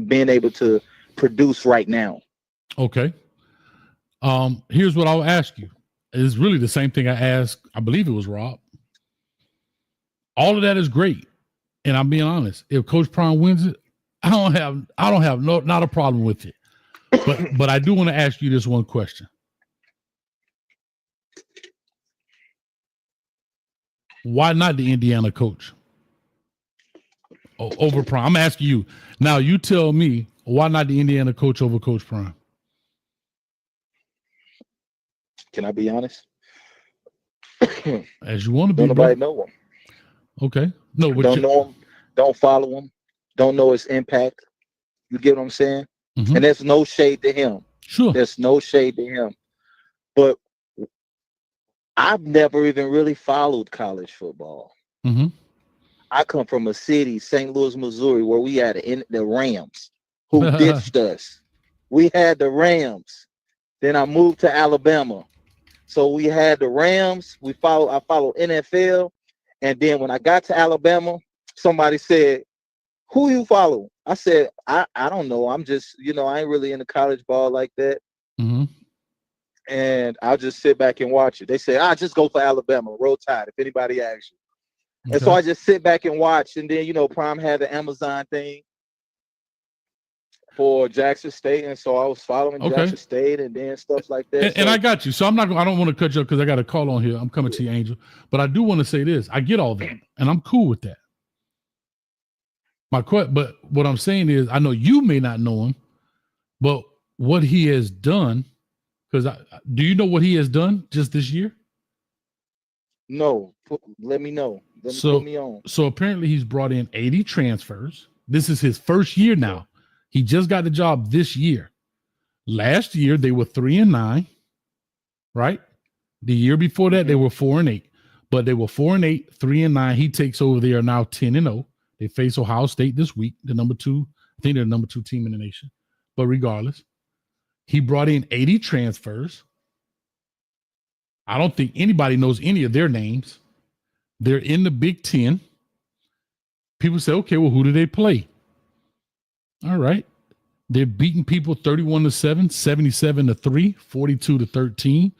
being able to produce right now.
Okay. Here's what I'll ask you. It's really the same thing I asked, I believe it was Rob. All of that is great. And I'm being honest, if Coach Prime wins it, I don't have not a problem with it. But I do want to ask you this one question. Why not the Indiana coach over Prime? I'm asking you. Now you tell me, why not the Indiana coach over Coach Prime?
Can I be honest?
As you want to be.
Don't nobody know him.
Okay. No, but
don't know him. Don't follow him. Don't know his impact. You get what I'm saying?
Mm-hmm.
And there's no shade to him.
Sure.
There's no shade to him. But I've never even really followed college football.
Mm-hmm.
I come from a city, St. Louis, Missouri, where we had the Rams who ditched us. We had the Rams. Then I moved to Alabama. So we had the Rams. I followed NFL. And then when I got to Alabama, somebody said, "Who you follow?" I said, I don't know. I'm just, I ain't really into college ball like that.
Mm-hmm.
And I'll just sit back and watch it. They say, just go for Alabama, Roll Tide, if anybody asks you. Okay. And so I just sit back and watch. And then, Prime had the Amazon thing for Jackson State. And so I was following Jackson State and then stuff like that.
And I got you. So I don't want to cut you up because I got a call on here. I'm coming to you, Angel. But I do want to say this. I get all that. And I'm cool with that. But what I'm saying is, I know you may not know him, but what he has done, because do you know what he has done just this year?
No, let me know. Put me on.
So apparently he's brought in 80 transfers. This is his first year now. He just got the job this year. Last year they were 3-9, right? The year before that they were 4-8, but they were 4-8, 3-9. He takes over. They are now 10-0. They face Ohio State this week, the number 2. I think they're the number 2 team in the nation. But regardless, he brought in 80 transfers. I don't think anybody knows any of their names. They're in the Big Ten. People say, okay, well, who do they play? All right. They're beating people 31-7, 77-3, 42-13,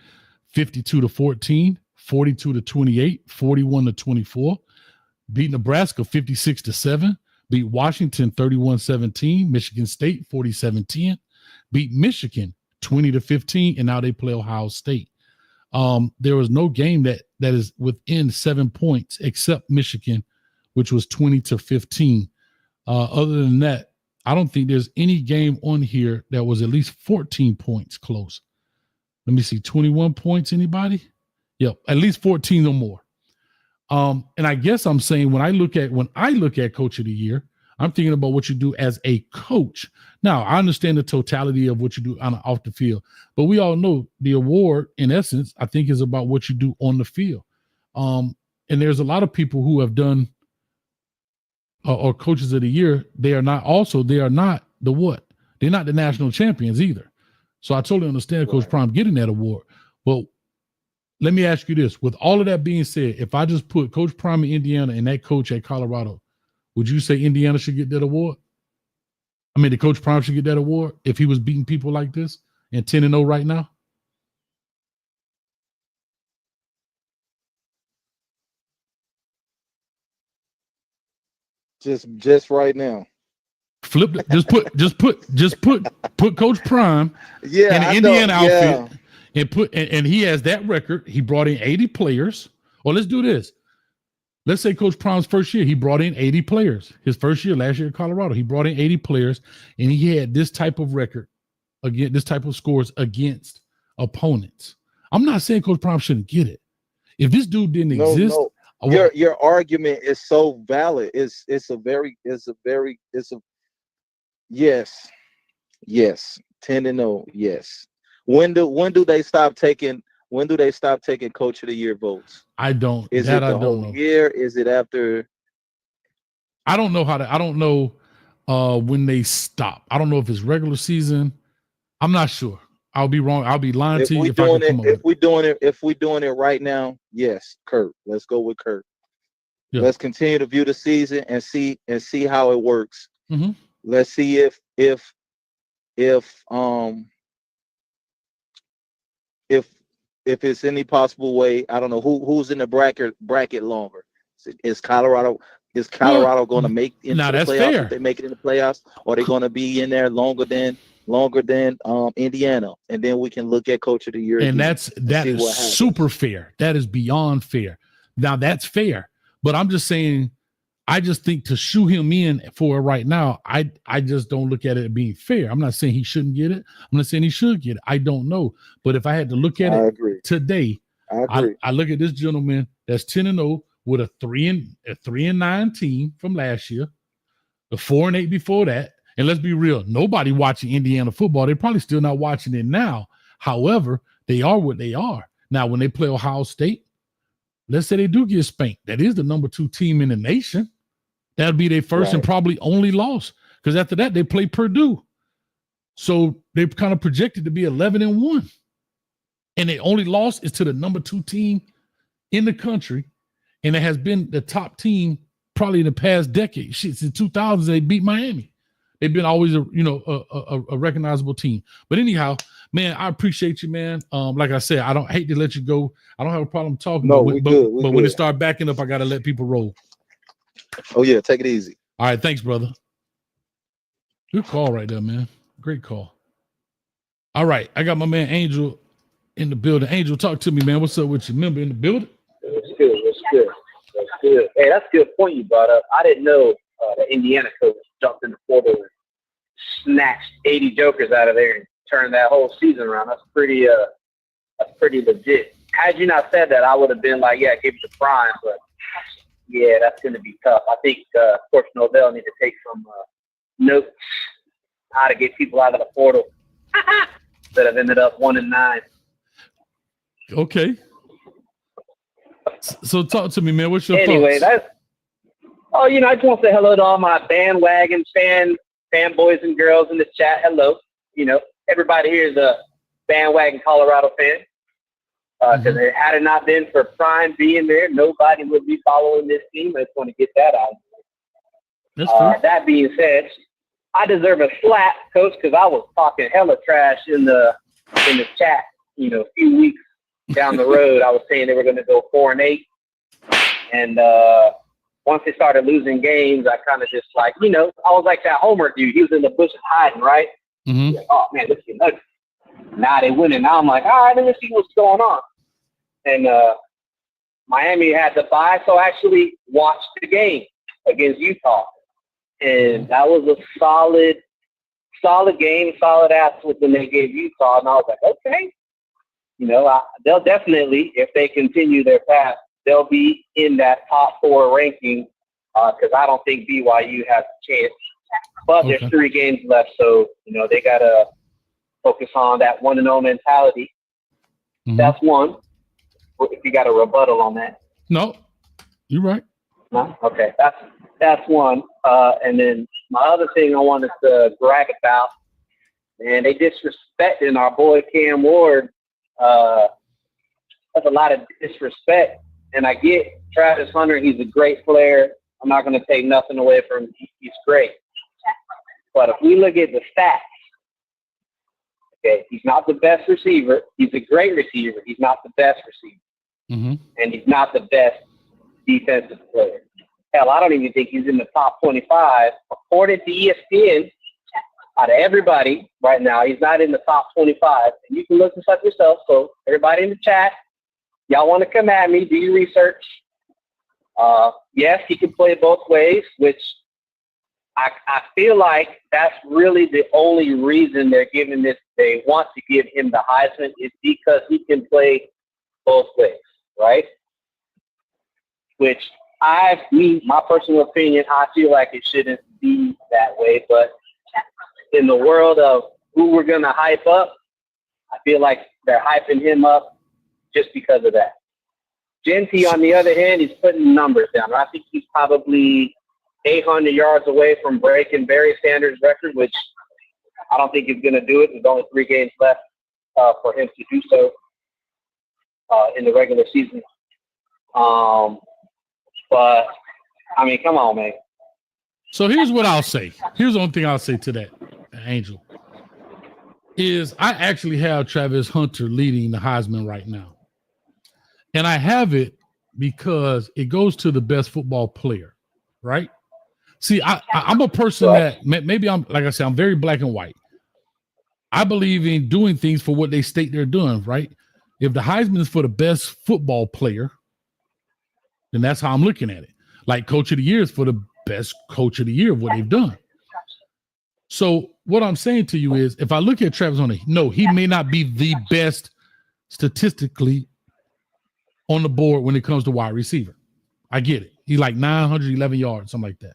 52-14, 42-28, 41-24. Beat Nebraska 56-7, beat Washington 31-17, Michigan State 47-10, beat Michigan 20-15, and now they play Ohio State. There was no game that is within 7 points except Michigan, which was 20-15. Other than that, I don't think there's any game on here that was at least 14 points close. Let me see, 21 points, anybody? Yep, at least 14 or more. And I guess I'm saying when I look at Coach of the Year, I'm thinking about what you do as a coach. Now, I understand the totality of what you do off the field, but we all know the award, in essence, I think is about what you do on the field. And there's a lot of people who have done or coaches of the year. They are not the what? They're not the national champions either. So I totally understand Coach Prime getting that award. Well, let me ask you this. With all of that being said, if I just put Coach Prime in Indiana and that coach at Colorado, would you say Indiana should get that award? I mean, the Coach Prime should get that award if he was beating people like this and 10-0 right now?
Just right now.
Flip it. Just put Coach Prime
Yeah,
in the Indiana outfit and he has that record. He brought in 80 players. Or let's do this. Let's say Coach Prime's first year, he brought in 80 players. His first year, last year in Colorado, he brought in 80 players, and he had this type of record, again, this type of scores against opponents. I'm not saying Coach Prime shouldn't get it. If this dude didn't exist,
your argument is so valid. It's yes. 10-0, yes. When do they stop taking Coach of the Year votes?
I don't.
Is it the whole year? Is it after?
I don't know I don't know when they stop. I don't know if it's regular season. I'm not sure. I'll be wrong. I'll be lying to you if I can come up.
If we're doing it right now, yes, Kurt. Let's go with Kurt. Yeah. Let's continue to view the season and see how it works.
Mm-hmm.
Let's see if it's any possible way. I don't know who's in the bracket longer. Is Colorado going to make into the playoffs?
Fair.
If they make it in the playoffs, or are they going to be in there longer than Indiana? And then we can look at Coach of the Year.
And that is super fair. That is beyond fair. Now that's fair. But I'm just saying, I just think to shoe him in for it right now, I just don't look at it being fair. I'm not saying he shouldn't get it. I'm not saying he should get it. I don't know. But if I had to look at it today, I look at this gentleman that's 10-0 with a 3-9 team from last year, the 4-8 before that. And let's be real, nobody watching Indiana football. They're probably still not watching it now. However, they are what they are. Now, when they play Ohio State, let's say they do get spanked. That is the number 2 team in the nation. That'll be their first and probably only loss. Because after that, they play Purdue. So they're kind of projected to be 11-1. And their only loss is to the number 2 team in the country. And it has been the top team probably in the past decade. Shit, since 2000s, they beat Miami. They've been always a recognizable team. But anyhow, man, I appreciate you, man. Like I said, I don't hate to let you go. I don't have a problem talking.
No,
but when it start backing up, I got to let people roll.
Oh, yeah. Take it easy.
All right. Thanks, brother. Good call right there, man. Great call. All right. I got my man Angel in the building. Angel, talk to me, man. What's up with you? Member in the building?
That's good. Hey, that's a good point you brought up. I didn't know the Indiana coach jumped in the portal and snatched 80 jokers out of there and turned that whole season around. That's pretty legit. Had you not said that, I would have been like, yeah, give it to Prime, but yeah, that's going to be tough. I think Coach Norvell need to take some notes how to get people out of the portal that have ended up 1-9.
Okay. So talk to me, man. What's your
anyway,
thoughts?
I just want to say hello to all my bandwagon fanboys and girls in the chat. Hello. Everybody here is a bandwagon Colorado fan. Because had it not been for Prime being there, nobody would be following this team. I just want to get that out. That being said, I deserve a slap, Coach, because I was talking hella trash in the chat. A few weeks down the road, I was saying they were going to go 4-8, and once they started losing games, I kind of just I was like that Homer dude. He was in the bushes hiding, right?
Mm-hmm.
Like, oh man, this is nuts. Now they winning. Now I'm like, all right, let me see what's going on. And Miami had the bye, so I actually watched the game against Utah. And that was a solid game, solid ass when they gave Utah. And I was like, okay. They'll definitely, if they continue their path, they'll be in that top 4 ranking because I don't think BYU has a chance. But there's 3 games left, so, they got to focus on that 1-0 mentality. Mm-hmm. That's one. If you got a rebuttal on that.
No, you're right.
No? Okay, that's one. And then my other thing I wanted to brag about, man, they disrespecting our boy Cam Ward. That's a lot of disrespect. And I get Travis Hunter, he's a great player. I'm not going to take nothing away from him. He's great. But if we look at the stats, okay, he's not the best receiver. He's a great receiver. He's not the best receiver.
Mm-hmm.
And he's not the best defensive player. Hell, I don't even think he's in the top 25. According to ESPN, out of everybody right now, he's not in the top 25. And you can look this up yourself. So everybody in the chat, y'all want to come at me, do your research. Yes, he can play both ways, which I feel like that's really the only reason they're giving this. They want to give him the Heisman is because he can play both ways, right? Which my personal opinion, I feel like it shouldn't be that way. But in the world of who we're going to hype up, I feel like they're hyping him up just because of that. Genty, on the other hand, he's putting numbers down. I think he's probably 800 yards away from breaking Barry Sanders' record, which I don't think he's going to do it. There's only 3 games left for him to do so in the regular season. But, I mean, come on, man.
So here's what I'll say. Here's the only thing I'll say to that, Angel, is I actually have Travis Hunter leading the Heisman right now. And I have it because it goes to the best football player, right? See, I'm a person that maybe I'm, like I said, I'm very black and white. I believe in doing things for what they state they're doing, right? If the Heisman is for the best football player, then that's how I'm looking at it. Like Coach of the Year is for the best Coach of the Year of what they've done. So what I'm saying to you is, if I look at Travis Hunter, no, he may not be the best statistically on the board when it comes to wide receiver. I get it. He's like 911 yards, something like that.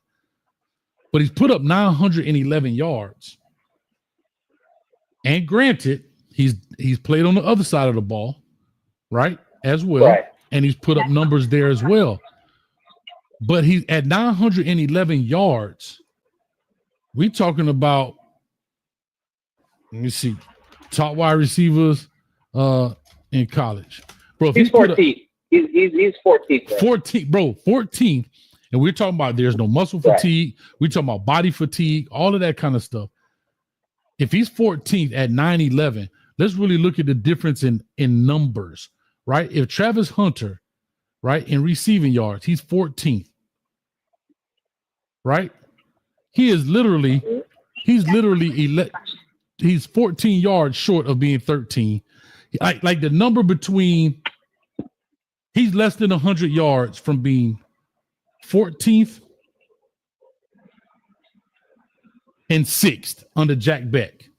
But he's put up 911 yards. And granted, he's played on the other side of the ball, right? As well. Right. And he's put up numbers there as well. But he's at 911 yards. We're talking about, let me see, top wide receivers in college. Bro,
he's 14th. He's 14th.
14th, bro, 14th. And we're talking about there's no muscle fatigue. Right. We're talking about body fatigue, all of that kind of stuff. If he's 14th at 911, let's really look at the difference in numbers, right? If Travis Hunter, right, in receiving yards, he's 14th, right? He's 14 yards short of being 13. Like the number between, he's less than 100 yards from being 14th and 6th under Jack Beck,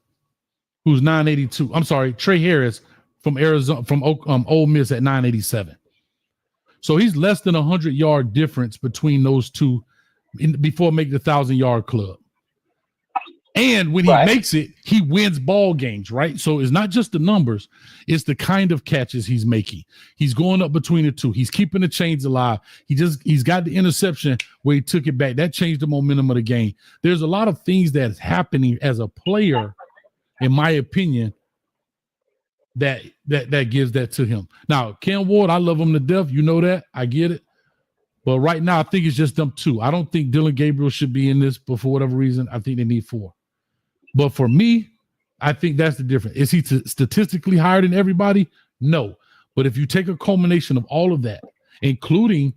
who's 982. I'm sorry, Trey Harris from Arizona, from Ole Miss at 987. So he's less than 100-yard difference between those two before making the 1,000-yard club. And when he makes it, he wins ball games, right? So it's not just the numbers, it's the kind of catches he's making. He's going up between the two. He's keeping the chains alive. He's got the interception where he took it back. That changed the momentum of the game. There's a lot of things that's happening as a player, in my opinion, that gives that to him. Now, Cam Ward, I love him to death. You know that. I get it. But right now, I think it's just them two. I don't think Dylan Gabriel should be in this, but for whatever reason, I think they need 4. But for me, I think that's the difference. Is he statistically higher than everybody? No. But if you take a culmination of all of that, including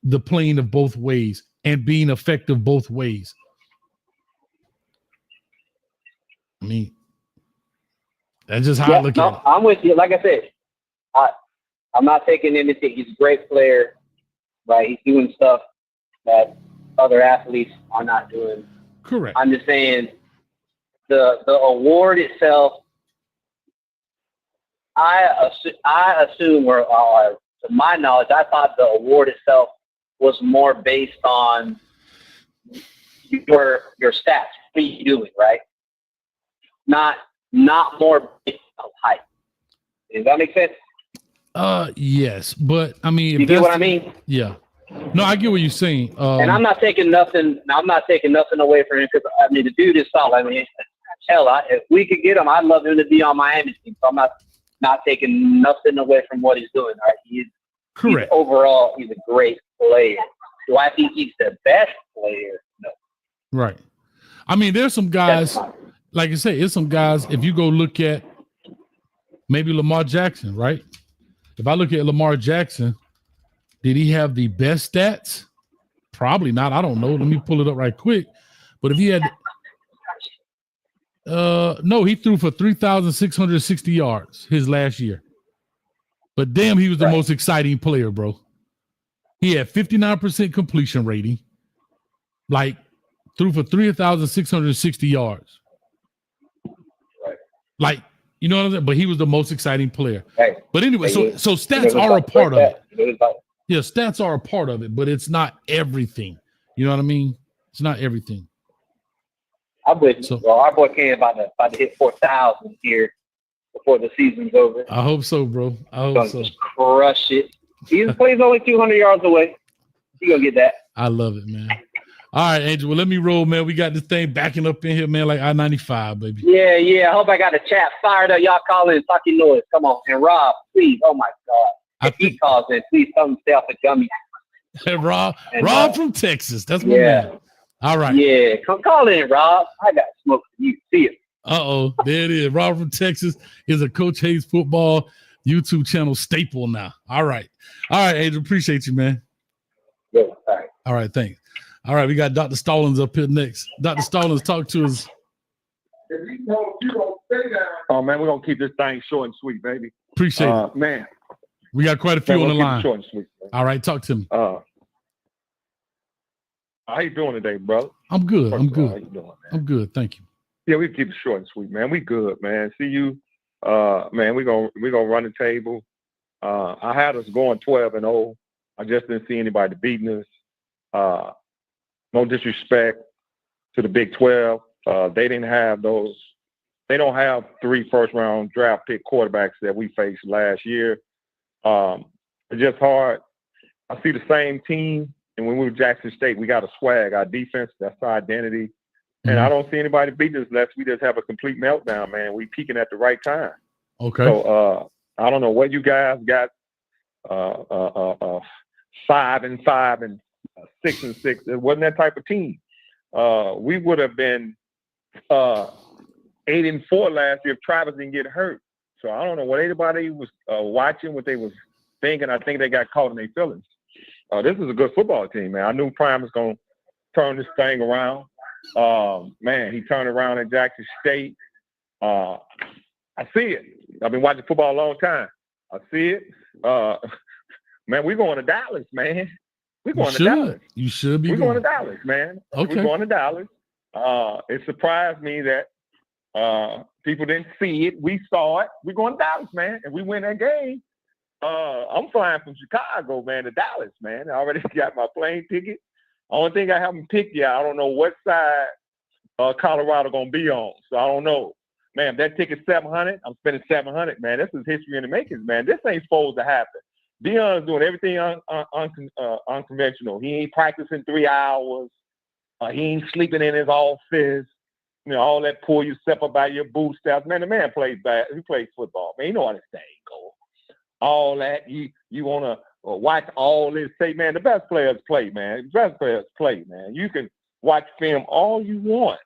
the playing of both ways and being effective both ways, I mean, that's just how I look at it.
I'm with you. Like I said, I'm not taking anything. He's a great player, right? He's doing stuff that other athletes are not doing.
Correct.
I'm just saying, the award itself, I assume, or to my knowledge, I thought the award itself was more based on your stats, what you doing, right? Not more based on height. Does that make sense?
Yes, but I mean,
you get what I mean?
Yeah. No, I get what you're saying.
And I'm not taking nothing away from him, because I mean, the dude is solid. I mean, hell, if we could get him, I'd love him to be on Miami's team. So I'm not taking nothing away from what he's doing. Right?
Correct.
Overall, he's a great player. Do I think he's the best player? No.
Right. I mean, there's some guys, like I say, there's some guys, if you go look at maybe Lamar Jackson, right? If I look at Lamar Jackson, did he have the best stats? Probably not. I don't know. Let me pull it up right quick. But if he had, no, he threw for 3,660 yards his last year. But damn, he was the most exciting player, bro. He had 59% completion rating. Like, threw for 3,660 yards.
Right.
Like, you know what I'm saying? But he was the most exciting player.
Hey,
but anyway, so stats are a part of it. Yeah, stats are a part of it, but it's not everything. You know what I mean? It's not everything.
I'm with you. So, well, our boy Ken about to hit 4,000 here before the season's over.
I hope so, bro. I hope so.
Just crush it. He's only 200 yards away. He gonna get that.
I love it, man. All right, Angel. Well, let me roll, man. We got this thing backing up in here, man, like I-95, baby.
Yeah. I hope I got the chat fired up. Y'all call in, talk your noise. Come on. And Rob, please. Oh my God. If he calls in, please tell him to stay off the gummy.
Rob from Texas. That's my man. All right.
Yeah. Come call in, Rob. I got smoke for you. See it.
Uh-oh. There it is. Rob from Texas is a Coach Hayes football YouTube channel staple now. All right. Angel. Appreciate you, man.
Yeah. All
right. Thanks. All right. We got Dr. Stallings up here next. Dr. Stallings, talk to us.
Oh, man, we're going to keep this thing short and sweet, baby.
Appreciate it.
Man.
We got quite a few on the line.
Short and sweet,
all right. Talk to me.
How you doing today, brother?
I'm good. I'm good.
How you doing, man?
I'm good. Thank you.
Yeah, we keep it short and sweet, man. We good, man. See you. Man, we're gonna run the table. I had us going 12-0. I just didn't see anybody beating us. No disrespect to the Big 12. They didn't have those. They don't have 3 first-round draft pick quarterbacks that we faced last year. It's just hard. I see the same team, and when we were Jackson State, we got a swag. Our defense, that's our identity. And I don't see anybody beat us unless we just have a complete meltdown, man. We peaking at the right time.
Okay.
So I don't know what you guys got. 5-5 and 6-6. It wasn't that type of team. We would have been 8-4 last year if Travis didn't get hurt. So I don't know what anybody was watching, what they was thinking. I think they got caught in their feelings. This is a good football team, man. I knew Prime was going to turn this thing around. Man, he turned around at Jackson State. I see it. I've been watching football a long time. I see it. Man, we're going to Dallas, man. We're going to Dallas.
You should be.
We're going to Dallas, man.
Okay.
We're going to Dallas. It surprised me that people didn't see it. We saw it. We're going to Dallas, man. And we win that game. I'm flying from Chicago, man, to Dallas, man. I already got my plane ticket. Only thing I haven't picked yet, I don't know what side Colorado going to be on. So I don't know. Man, if that ticket's $700, I'm spending $700, man. This is history in the makings, man. This ain't supposed to happen. Deion's doing everything unconventional. He ain't practicing 3 hours. He ain't sleeping in his office. You know, all that pull yourself up by your bootstraps. Man, the man plays bad. He plays football. Man, you know how this thing goes. All that. You want to watch all this. Say, man, the best players play, man. The best players play, man. You can watch film all you want.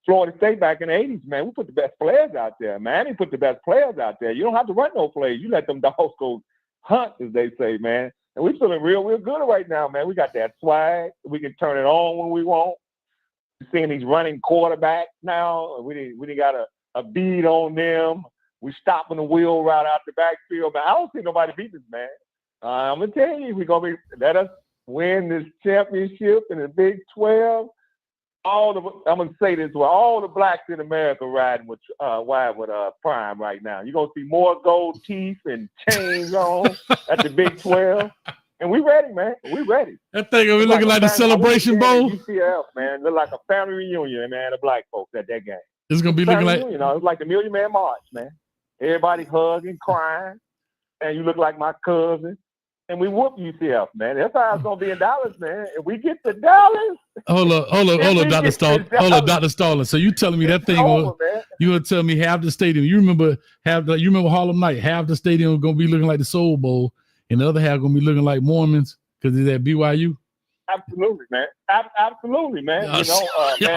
Florida State back in the 80s, man, we put the best players out there, man. They put the best players out there. You don't have to run no plays. You let them dogs go hunt, as they say, man. And we're feeling real good right now, man. We got that swag. We can turn it on when we want. We're seeing these running quarterbacks now. We didn't got a bead on them. We stopping the wheel right out the backfield, man. I don't see nobody beat us, man. I'm going to tell you, we're going to let us win this championship in the Big 12. I'm going to say this, all the blacks in America ride with Prime right now. You're going to see more gold teeth and chains on at the Big 12. And we ready, man. We ready.
That thing will be looking like the Celebration Bowl.
UCF, man. Look like a family reunion, man, of black folks at that game.
It's going to be looking like...
You know, it's like the Million Man March, man. Everybody hugging, crying. And you look like my cousin. And we whoop UCF, man. That's how it's going to be in Dallas, man. If we get to Dallas.
Hold up, Dr. Stallings. Hold up, Dr. Stallings. So you telling me that thing you going to tell me half the stadium. You remember Harlem Night, half the stadium going to be looking like the Soul Bowl, and the other half going to be looking like Mormons because it's at BYU?
Absolutely, man. Absolutely, man. Man, we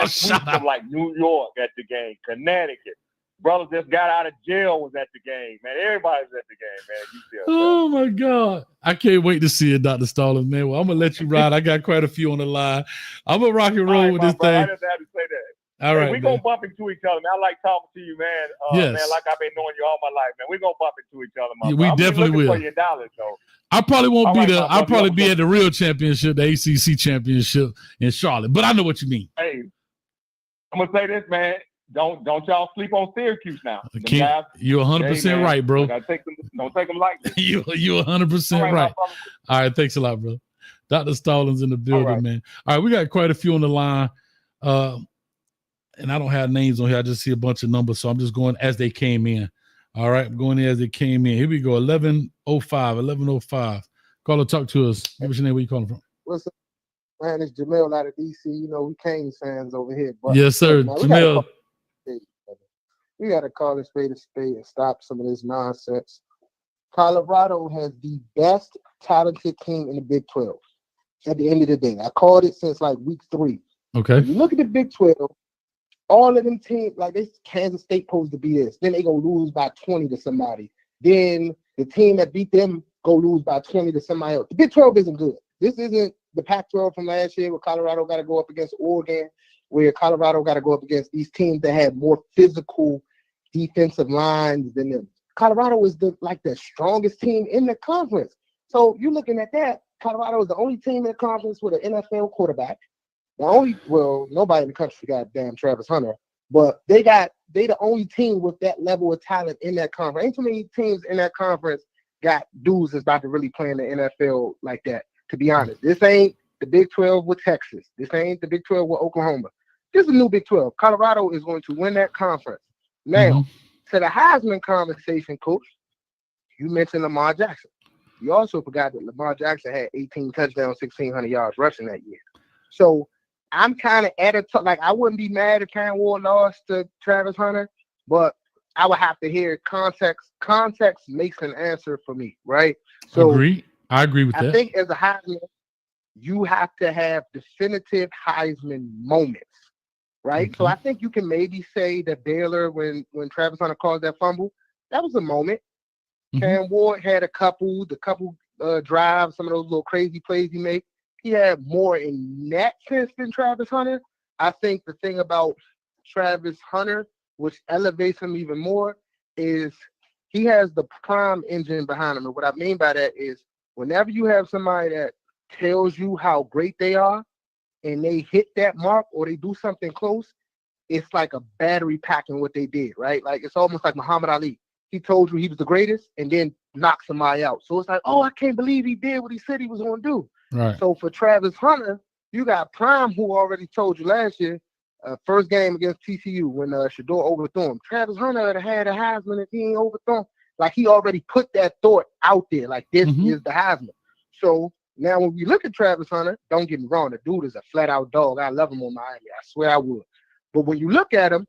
from like New York at the game, Connecticut, brother just got out of jail was at the game, man. Everybody's at the game, man.
Oh my God. I can't wait to see it, Dr. Stallings, man. Well, I'm gonna let you ride. I got quite a few on the line. I'm gonna rock and roll with this thing.
I just had to say that.
All right,
we gonna bump into each other, man. I like talking to you, man.
Yes.
Man, like I've been knowing you all my life, man. We're gonna bump into each other, my
Yeah,
brother.
we definitely will.
For your dollars, though.
I probably won't be there. I'll probably be
brother.
at the real championship, the ACC championship in Charlotte. But I know what you mean.
Hey, I'm gonna say this, man. Don't y'all sleep on Syracuse now.
You're 100% right, bro.
Don't take them lightly.
You're 100% right. All right, thanks a lot, bro. Dr. Stallings in the building, man. All right, we got quite a few on the line. And I don't have names on here. I just see a bunch of numbers, so I'm just going as they came in. All right, I'm going in as they came in. Here we go, 11:05. Caller, talk to us. Give us your name. Where you calling from?
What's up, man? It's Jamel out of DC. You know, we Canes fans over here. But,
yes, sir.
man,
Jamel.
We got to call a spade and stop some of this nonsense. Colorado has the best talented team in the Big 12 at the end of the day. I called it since like week 3.
Okay.
If you look at the Big 12, all of them teams, like this Kansas State supposed to be this. Then they going to lose by 20 to somebody. Then the team that beat them go lose by 20 to somebody else. The Big 12 isn't good. This isn't the Pac-12 from last year where Colorado got to go up against Oregon, where Colorado got to go up against these teams that have more physical defensive lines than them. Colorado is the strongest team in the conference. So you're looking at that. Colorado is the only team in the conference with an NFL quarterback. Nobody in the country got damn Travis Hunter, but they the only team with that level of talent in that conference. Ain't too many teams in that conference got dudes that's about to really play in the NFL like that, to be honest. This ain't the Big 12 with Texas. This ain't the Big 12 with Oklahoma. This is a new Big 12. Colorado is going to win that conference. Now, to the Heisman conversation, Coach, you mentioned Lamar Jackson. You also forgot that Lamar Jackson had 18 touchdowns, 1,600 yards rushing that year. So I'm kind of at I wouldn't be mad if Cam Ward lost to Travis Hunter, but I would have to hear context. Context makes an answer for me, right? So
I agree with that. I
think as a Heisman, you have to have definitive Heisman moments. Right. So I think you can maybe say that Baylor, when Travis Hunter caused that fumble, that was a moment. Cam Ward had the couple drives, some of those little crazy plays he made. He had more in that sense than Travis Hunter. I think the thing about Travis Hunter, which elevates him even more, is he has the prime engine behind him. And what I mean by that is whenever you have somebody that tells you how great they are, and they hit that mark or they do something close, it's like a battery packing what they did, right? Like it's almost like Muhammad Ali. He told you he was the greatest and then knocked somebody out. So it's like, oh, I can't believe he did what he said he was going to do.
Right.
So for Travis Hunter, you got Prime, who already told you last year, first game against TCU when Shador overthrew him. Travis Hunter had a Heisman if he ain't overthrown. Like he already put that thought out there, like this is the Heisman. So now, when we look at Travis Hunter, don't get me wrong, the dude is a flat-out dog. I love him on Miami. I swear I would. But when you look at him,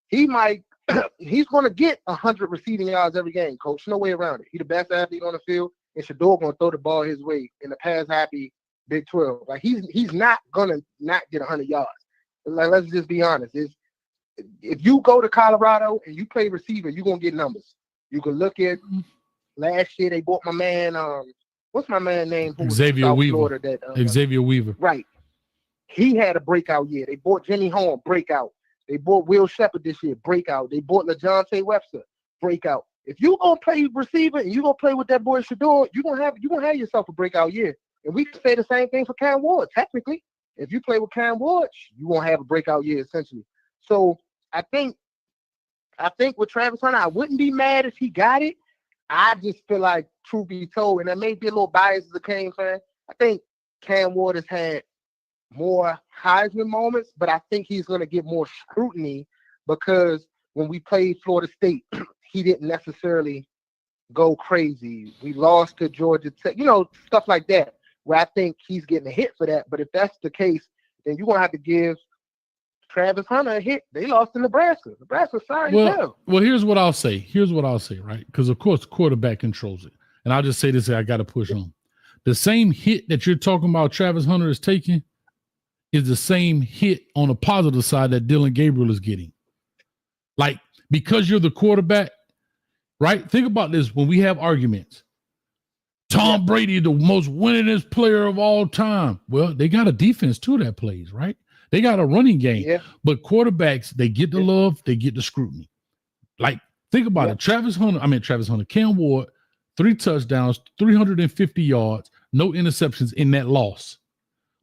he's going to get 100 receiving yards every game, Coach. No way around it. He's the best athlete on the field, and Shador going to throw the ball his way in the pass-happy Big 12. Like, he's not going to not get 100 yards. Like, let's just be honest. If you go to Colorado and you play receiver, you're going to get numbers. You can look at last year they bought my man what's my man name?
Xavier Weaver. Xavier Weaver.
Right. He had a breakout year. They bought Jimmy Horn, breakout. They bought Will Shepard this year, breakout. They bought LaJohntay Webster, breakout. If you gonna play receiver and you gonna play with that boy Shador, you gonna have yourself a breakout year. And we can say the same thing for Cam Ward. Technically, if you play with Cam Ward, you gonna have a breakout year essentially. So I think with Travis Hunter, I wouldn't be mad if he got it. I just feel like, truth be told, and I may be a little biased as a Kane fan, I think Cam Ward has had more Heisman moments, but I think he's going to get more scrutiny because when we played Florida State, he didn't necessarily go crazy. We lost to Georgia Tech, stuff like that, where I think he's getting a hit for that. But if that's the case, then you're going to have to give Travis Hunter a hit. They lost to Nebraska. Nebraska's sorry as hell.
Well, here's what I'll say, right? Because, of course, the quarterback controls it. And I'll just say this, I got to push on. The same hit that you're talking about Travis Hunter is taking is the same hit on the positive side that Dylan Gabriel is getting. Like, because you're the quarterback, right? Think about this when we have arguments. Tom Brady, the most winningest player of all time. Well, they got a defense too that plays, right? They got a running game.
Yeah.
But quarterbacks, they get the love, they get the scrutiny. Like, think about it. Cam Ward, 3 touchdowns, 350 yards, no interceptions in that loss.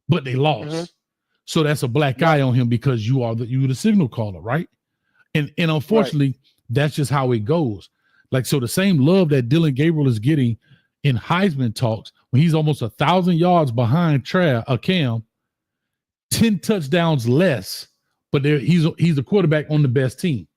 But they lost. So that's a black eye on him because you were the signal caller, right? And unfortunately, that's just how it goes. Like, so the same love that Dylan Gabriel is getting in Heisman talks when he's almost 1,000 yards behind Cam, 10 touchdowns less, but he's the quarterback on the best team.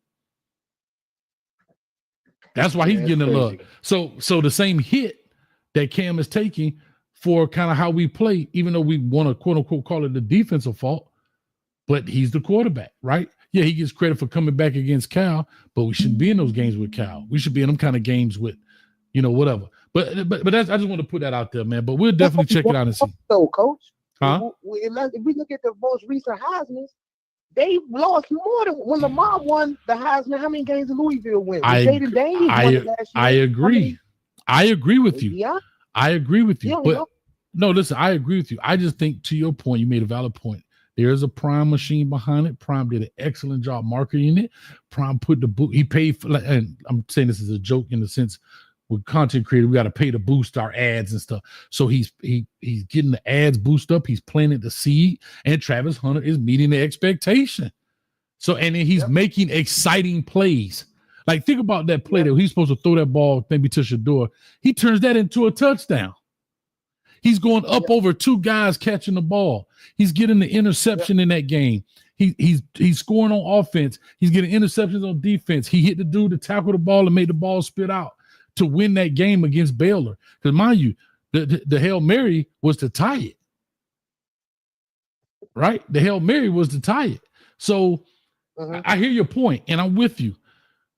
That's why he's getting the love. So the same hit that Cam is taking for kind of how we play, even though we want to quote unquote call it the defensive fault, but he's the quarterback, right? Yeah, he gets credit for coming back against Cal, but we shouldn't be in those games with Cal. We should be in them kind of games with, whatever. But that's, I just want to put that out there, man. But we'll definitely check it out and see.
So, Coach,
huh?
If we look at the most recent Heisman, they lost more than when Lamar won the Heisman. How many games did Louisville win? I agree
with you.
Yeah.
I agree with you. But no, listen, I agree with you. I just think, to your point, you made a valid point. There is a Prime machine behind it. Prime did an excellent job marketing it. Prime put the boot. He paid for, and I'm saying this is a joke in the sense, with content creator, we got to pay to boost our ads and stuff. So he's getting the ads boost up. He's planted the seed, and Travis Hunter is meeting the expectation. So, and then he's making exciting plays. Like, think about that play that he's supposed to throw that ball maybe to Shador. He turns that into a touchdown. He's going up over 2 guys catching the ball. He's getting the interception in that game. He's scoring on offense. He's getting interceptions on defense. He hit the dude to tackle the ball and made the ball spit out to win that game against Baylor. Because mind you, the Hail Mary was to tie it. Right? The Hail Mary was to tie it. So I hear your point, and I'm with you.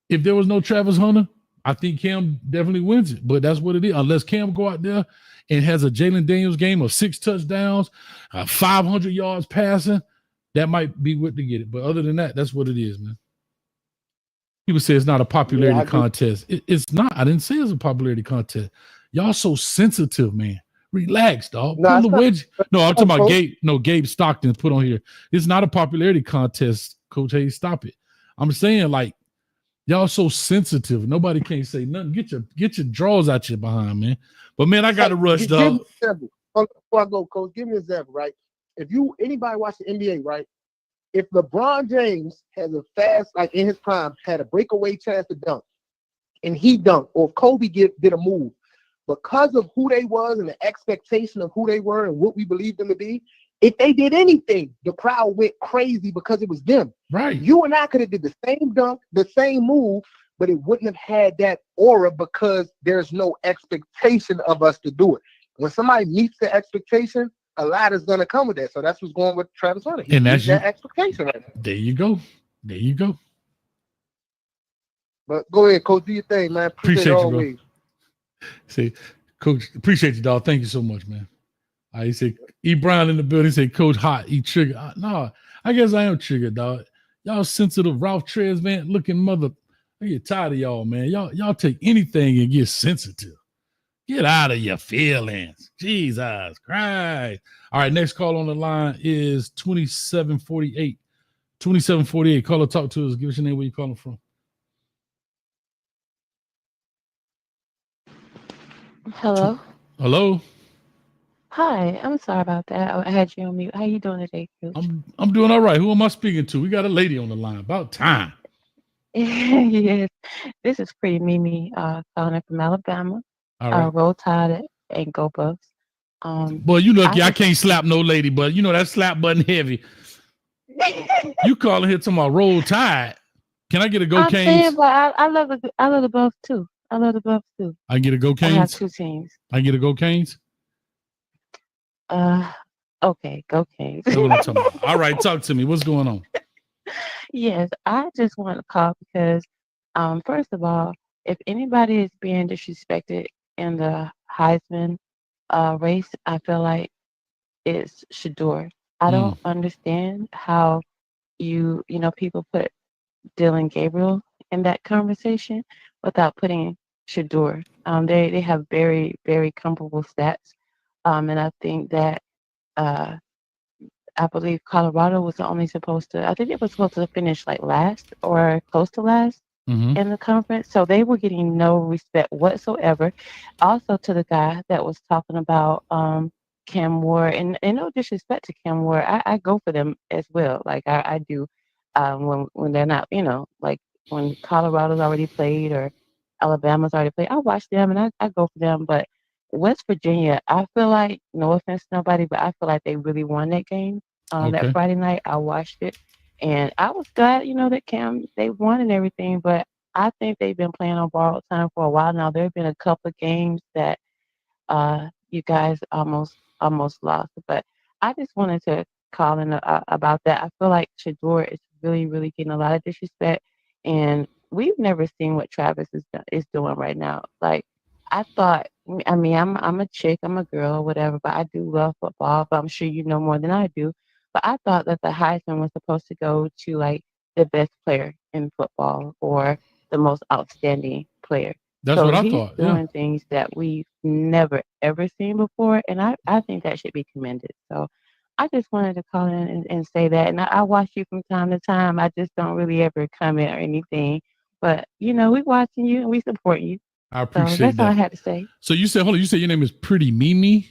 If there was no Travis Hunter, I think Cam definitely wins it. But that's what it is. Unless Cam go out there and has a Jalen Daniels game of 6 touchdowns, 500 yards passing, that might be what to get it. But other than that, that's what it is, man. People say it's not a popularity contest. It's not. I didn't say it's a popularity contest. Y'all so sensitive, man. Relax, dog. No, I'm talking about Gabe. No, Gabe Stockton put on here. It's not a popularity contest, Coach Hayes. Stop it. I'm saying, like, y'all so sensitive. Nobody can't say nothing. Get your drawers out your behind, man. But man, I got to rush, dog.
Before I go, Coach, give me an example, right? If anybody watch the NBA, right? If LeBron James has a fast, like in his prime, had a breakaway chance to dunk, and he dunked, or Kobe did a move, because of who they was and the expectation of who they were and what we believed them to be, if they did anything, the crowd went crazy because it was them.
Right.
You and I could have did the same dunk, the same move, but it wouldn't have had that aura because there's no expectation of us to do it. When somebody meets the expectation, a lot is going to come with that. So that's what's going with Travis Hunter.
And that's
that expectation right now.
There you go.
But go ahead, Coach. Do your thing, man.
Appreciate you, bro. See, Coach, appreciate you, dog. Thank you so much, man. He said, E. Brown in the building. He said, Coach Hot, he triggered. No, I guess I am triggered, dog. Y'all sensitive Ralph Trez, man, looking mother. I get tired of y'all, man. Y'all take anything and get sensitive. Get out of your feelings. Jesus Christ. All right, next call on the line is 2748. 2748. Call or talk to us. Give us your name, where you calling from.
Hello.
Hello.
Hi. I'm sorry about that. I had you on mute. How you doing today, Coach?
I'm doing all right. Who am I speaking to? We got a lady on the line. About time.
Yes. This is Pretty Mimi calling from Alabama.
All right.
Roll Tide and Go Bucks.
Boy, you lucky I can't slap no lady, but you know that slap button heavy. You calling here talking about Roll Tide. Can I get a Go Canes?
I love the Bucks too. I love the Bucks too.
I can get a Go Canes?
I have 2 teams.
I can get a Go Canes?
Okay, Go Canes.
That's what I'm talking about. All right, talk to me. What's going on?
Yes, I just want to call because, first of all, if anybody is being disrespected in the Heisman race, I feel like it's Shador. I don't understand how people put Dylan Gabriel in that conversation without putting Shador. They have very, very comparable stats. And I think that uh, I believe Colorado was only supposed to, I think it was supposed to finish like last or close to last
Mm-hmm.
in the conference. So they were getting no respect whatsoever. Also, to the guy that was talking about Cam Ward, and no disrespect to Cam Ward, I go for them as well. Like I do when they're not, like when Colorado's already played or Alabama's already played, I watch them and I go for them. But West Virginia, I feel like, no offense to nobody, but I feel like they really won that game. That
Okay.
Friday night, I watched it. And I was glad, that Cam, they won and everything, but I think they've been playing on borrowed time for a while now. There have been a couple of games that you guys almost lost. But I just wanted to call in about that. I feel like Shador is really, really getting a lot of disrespect, and we've never seen what Travis is doing right now. Like I thought. I mean, I'm a chick, I'm a girl, or whatever, but I do love football. But I'm sure you know more than I do. But I thought that the Heisman was supposed to go to like the best player in football or the most outstanding player.
That's
So
what I
he's
thought. Yeah.
doing things that we've never ever seen before, and I think that should be commended. So I just wanted to call in and say that. And I watch you from time to time. I just don't really ever comment or anything. But we watching you and we support you.
I
So
appreciate
that's all I
that.
had to say.
So you said, hold on, you said your name is Pretty Mimi?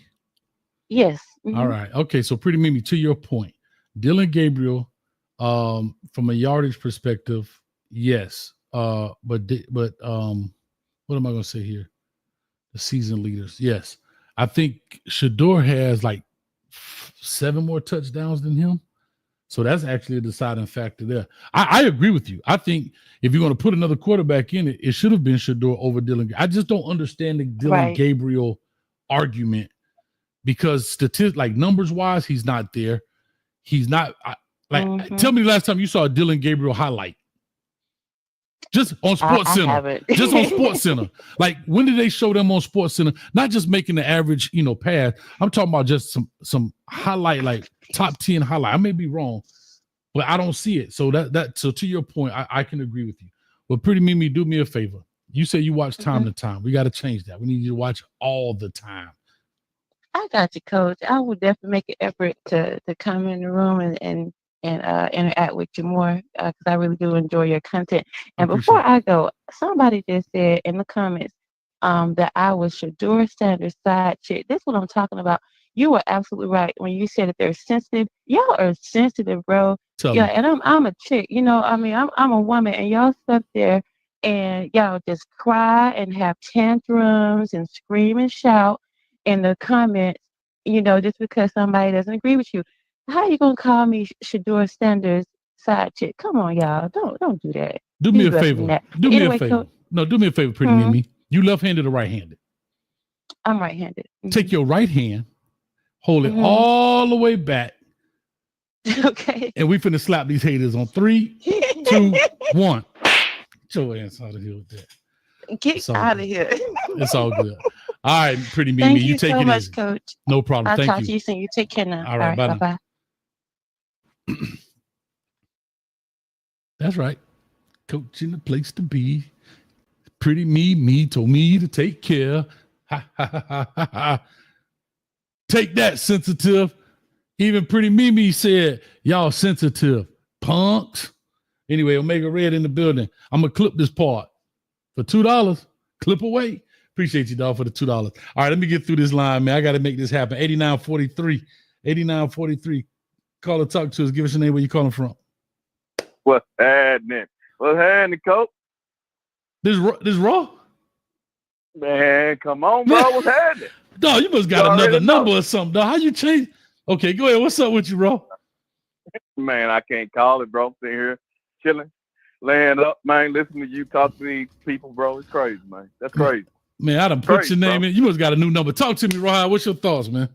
Yes.
All right. Okay. So Pretty Mimi, to your point, Dylan Gabriel, from a yardage perspective, yes. But what am I going to say here? The season leaders. Yes. I think Shador has like 7 more touchdowns than him. So that's actually a deciding factor there. I agree with you. I think if you're going to put another quarterback in it, it should have been Shador over Dylan. I just don't understand the Dylan Gabriel argument because like numbers wise, he's not there. He's not Tell me the last time you saw a Dylan Gabriel highlight. Just on Sports Center.
Haven't.
Just on Sports Center. Like when did they show them on Sports Center? Not just making the average, pass. I'm talking about just some highlight, like top 10 highlight. I may be wrong, but I don't see it. So so to your point, I can agree with you. But Pretty Mimi, do me a favor. You say you watch time to time. We got to change that. We need you to watch all the time.
I got you, Coach. I will definitely make an effort to come in the room and interact with you more because I really do enjoy your content. And before I go, somebody just said in the comments that I was Shador Sanders' side chick. This is what I'm talking about. You were absolutely right when you said that they're sensitive. Y'all are sensitive, bro. And I'm a chick. I'm a woman, and y'all sit there and y'all just cry and have tantrums and scream and shout in the comments. Just because somebody doesn't agree with you. How you gonna call me Shador Sanders' side chick? Come on, y'all. Don't do that.
Do me a favor. Do me a favor.
Coach,
No, do me a favor, Pretty Mimi. You left-handed or right-handed?
I'm right-handed.
Take your right hand, hold it all the way back.
Okay.
And we finna slap these haters on 3, 2, 1. Get your ass out of here with that.
Get out of here.
It's all good. All right, Pretty Mimi.
Thank
you take
so
it
much,
easy.
Coach.
No problem.
I'll
Thank
talk
you.
to you soon. You take care now.
All right,
bye-bye.
That's right. Coach in the place to be. Pretty Mimi told me to take care. Ha, ha, ha, ha, ha, ha. Take that, sensitive. Even Pretty Mimi said, y'all sensitive. Punks. Anyway, Omega Red in the building. I'm going to clip this part for $2. Clip away. Appreciate you, dog, for the $2. All right, let me get through this line, man. I got to make this happen. 8943. 8943. Call or talk to us. Give us your name, where you calling from.
What's happening? What's happening, Coach?
This raw?
Man, come on, bro. What's happening?
Dog, you must got another number or something, dog. How you change? Okay, go ahead. What's up with you, Raw?
Man, I can't call it, bro. I'm sitting here chilling, laying up, man, listening to you talk to these people, bro. It's crazy, man. That's crazy.
Man, I done put your name in. You must got a new number. Talk to me, Raw. What's your thoughts, man?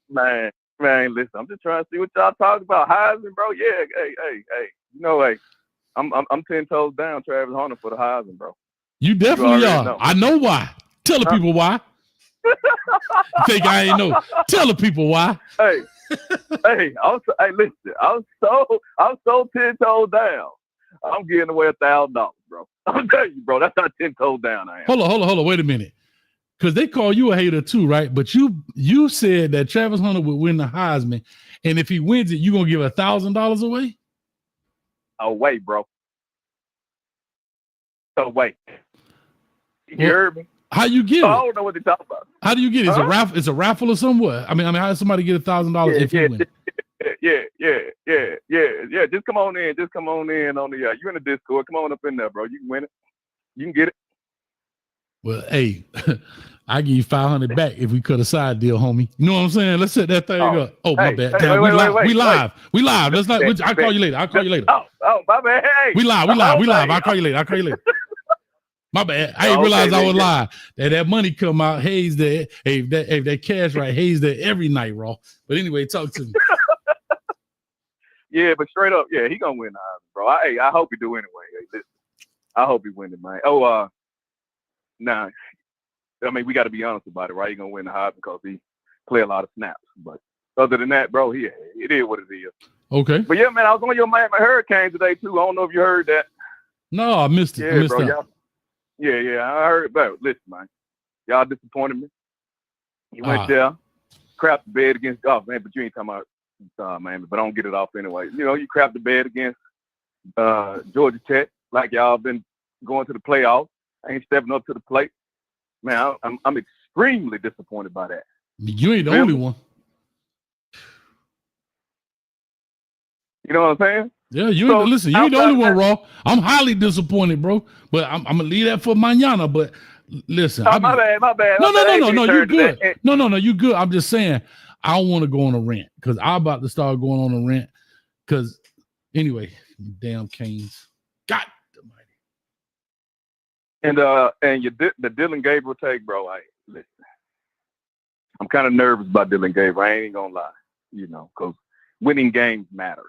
Man, listen, I'm just trying to see what y'all talking about. Heisman, bro. Yeah, hey. I'm 10 toes down Travis Hunter for the Heisman, bro.
You definitely are. Know. I know why. Tell the people why. You think I ain't know? Tell the people why.
Hey, listen. I'm so 10 toes down I'm giving away $1,000, bro. I'm telling you, bro. That's how 10 toes down I am.
Hold on. Wait a minute. Because they call you a hater too, right? But you said that Travis Hunter would win the Heisman, and if he wins it, you gonna give $1,000 away?
Away, bro. Away. You heard me?
How you get it?
I don't know what they're talking about.
How do you get it? It's a raffle or somewhat. I mean, how does somebody get $1,000 if you win?
Yeah. Just come on in. On the you in the Discord. Come on up in there, bro. You can win it. You can get it.
Well, hey, I give you $500 back if we cut a side deal, homie. You know what I'm saying? Let's set that thing up. Oh, my bad. Damn, we live. Let's not. I'll call you later.
Oh, my bad. Hey,
we live. I'll call you later. My bad. I didn't realize I was live. That money come out. Hayes there. Hey, that cash right. Hayes there every night, Raw. But anyway, talk to me.
Yeah, but straight up, yeah, he gonna win the Heisman, bro. I hope he do anyway. Hey, listen, I hope he win it, man. Nah. I mean, we got to be honest about it, right? He gonna win the Heisman because he play a lot of snaps. But other than that, bro, it is what it is.
Okay.
But yeah, man, I was on your Miami Hurricanes today too. I don't know if you heard that.
No, I missed it.
Yeah, bro. Yeah, I heard about it. Listen, man, y'all disappointed me. You went there, crapped the bed against. Oh man, but you ain't talking about Miami. But I don't get it off anyway. You know, you crapped the bed against Georgia Tech, like y'all been going to the playoffs. I ain't stepping up to the plate. Man, I'm extremely disappointed by that.
You ain't the only one.
You know what I'm saying?
Yeah, you ain't the only one, Raw. I'm highly disappointed, bro. But I'm gonna leave that for mañana. But listen,
my bad.
No, you good. No, you good. I'm just saying I don't want to go on a rant because I'm about to start going on a rant. Because anyway, damn Canes. God.
And the Dylan Gabriel take, bro. Listen, I'm kind of nervous about Dylan Gabriel. I ain't gonna lie, you know, because winning games matter.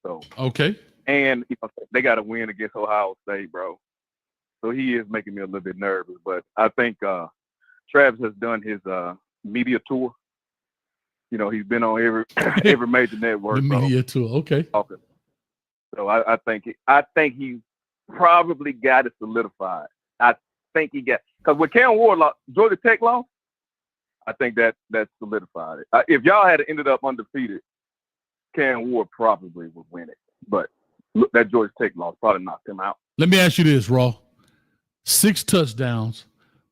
So
okay,
and they got to win against Ohio State, bro. So he is making me a little bit nervous. But I think Travis has done his media tour. You know, he's been on every major network.
The media tour, okay.
So I think he probably got it solidified. I think he got, because with Cam Ward lost, Georgia Tech lost, I think that solidified it. If y'all had ended up undefeated, Cam Ward probably would win it. But look, that Georgia Tech loss probably knocked him out.
Let me ask you this, Raw. 6 touchdowns,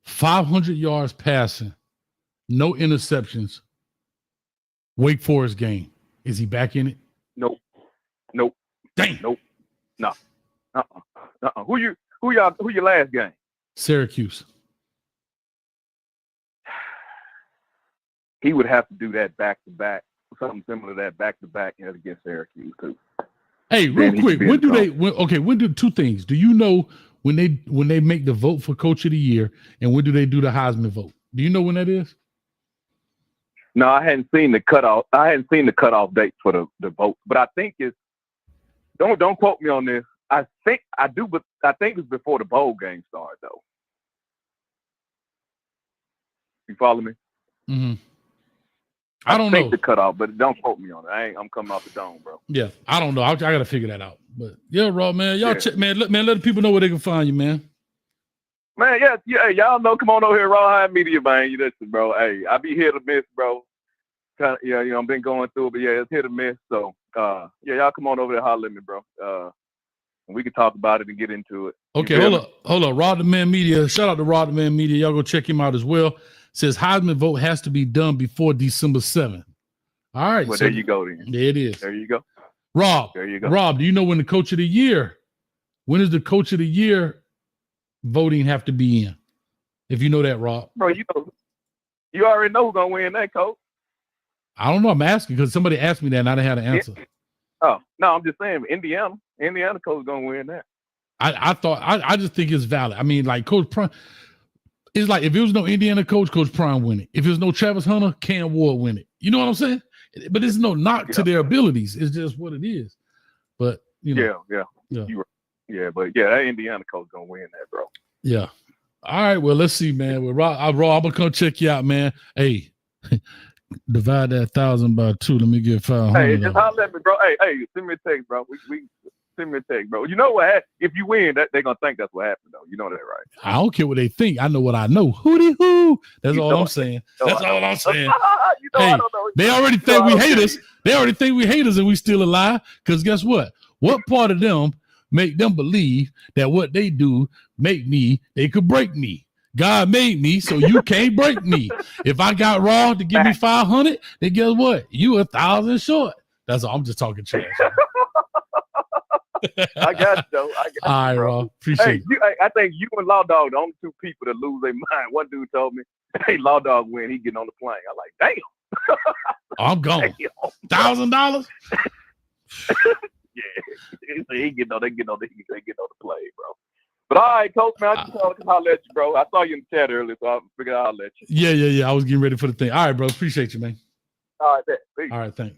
500 yards passing, no interceptions. Wake Forest game. Is he back in it?
Nope.
Dang.
Nope. No. Who your last game?
Syracuse.
He would have to do that back to back, something similar to that back to back against Syracuse too.
Hey, real quick, when do two things? Do you know when they make the vote for Coach of the Year, and when do they do the Heisman vote? Do you know when that is?
No, I hadn't seen the cutoff. I hadn't seen the cutoff date for the vote, but I think it's. Don't quote me on this. I think I do, but I think it's before the bowl game starts, though. You follow me?
Mm-hmm. I don't know
the cutoff, but don't quote me on it. I'm coming off the dome, bro.
Yeah, I don't know. I got to figure that out. But yeah, Raw, man, y'all check, man. Let the people know where they can find you, man.
Man, yeah, y'all know. Come on over here, Raw High Media, man. You listen, bro. Hey, I be hit or miss, bro. Kind of, I've been going through it, but yeah, it's hit or miss. So, y'all come on over there, holler at me, bro. And we can talk about it and get into it.
Okay, hold up. Rod the Man Media. Shout out to Rod the Man Media. Y'all go check him out as well. Says Heisman vote has to be done before December 7th. All right.
Well, there you go then.
There it is.
There you go.
Rob.
There you go.
Rob, do you know when the Coach of the Year? When does the Coach of the Year voting have to be in? If you know that, Rob.
Bro, you already know who's gonna win that, Coach.
I don't know. I'm asking because somebody asked me that and I didn't have an answer.
Oh, no, I'm just saying Indiana coach is gonna win that.
I just think it's valid. I mean, like Coach Prime, it's like if there was no Indiana coach, Coach Prime win it. If there's no Travis Hunter, Cam Ward win it. You know what I'm saying? But it's no knock to their abilities. It's just what it is. But you know,
yeah. But that Indiana coach gonna win that, bro.
Yeah. All right. Well, let's see, man. Well, Rob, I'm gonna come check you out, man. Hey. Divide that 1,000 by 2. Let me get 500.
Hey, just holler at me, bro. Hey, send me a text, bro. Send me a text, bro. You know what? If you win, they're gonna think that's what happened, though. You know that, right?
I don't care what they think. I know what I know. Hootie hoo. That's all I'm saying. That's all I'm saying. Hey, they already think we hate us. They already think we hate us and we still alive. Because guess what? What part of them make them believe that what they do make me, they could break me? God made me, so you can't break me. If I got Raw to give me 500, then guess what? You 1,000 short. That's all. I'm just talking trash.
I got you, though.
All right, Raw. Appreciate it.
I think you and Law Dog, the only two people that lose their mind. One dude told me, hey, Law Dog win, he getting on the plane. I'm like, damn.
I'm gone. $1,000?
Yeah. They getting on the plane, bro. But all right, Coach, man, I just wanted to holler at you, bro. I saw you in the chat earlier, so I figured I'll let you.
Yeah. I was getting ready for the thing. All right, bro. Appreciate you, man.
All right, peace.
All right, thanks.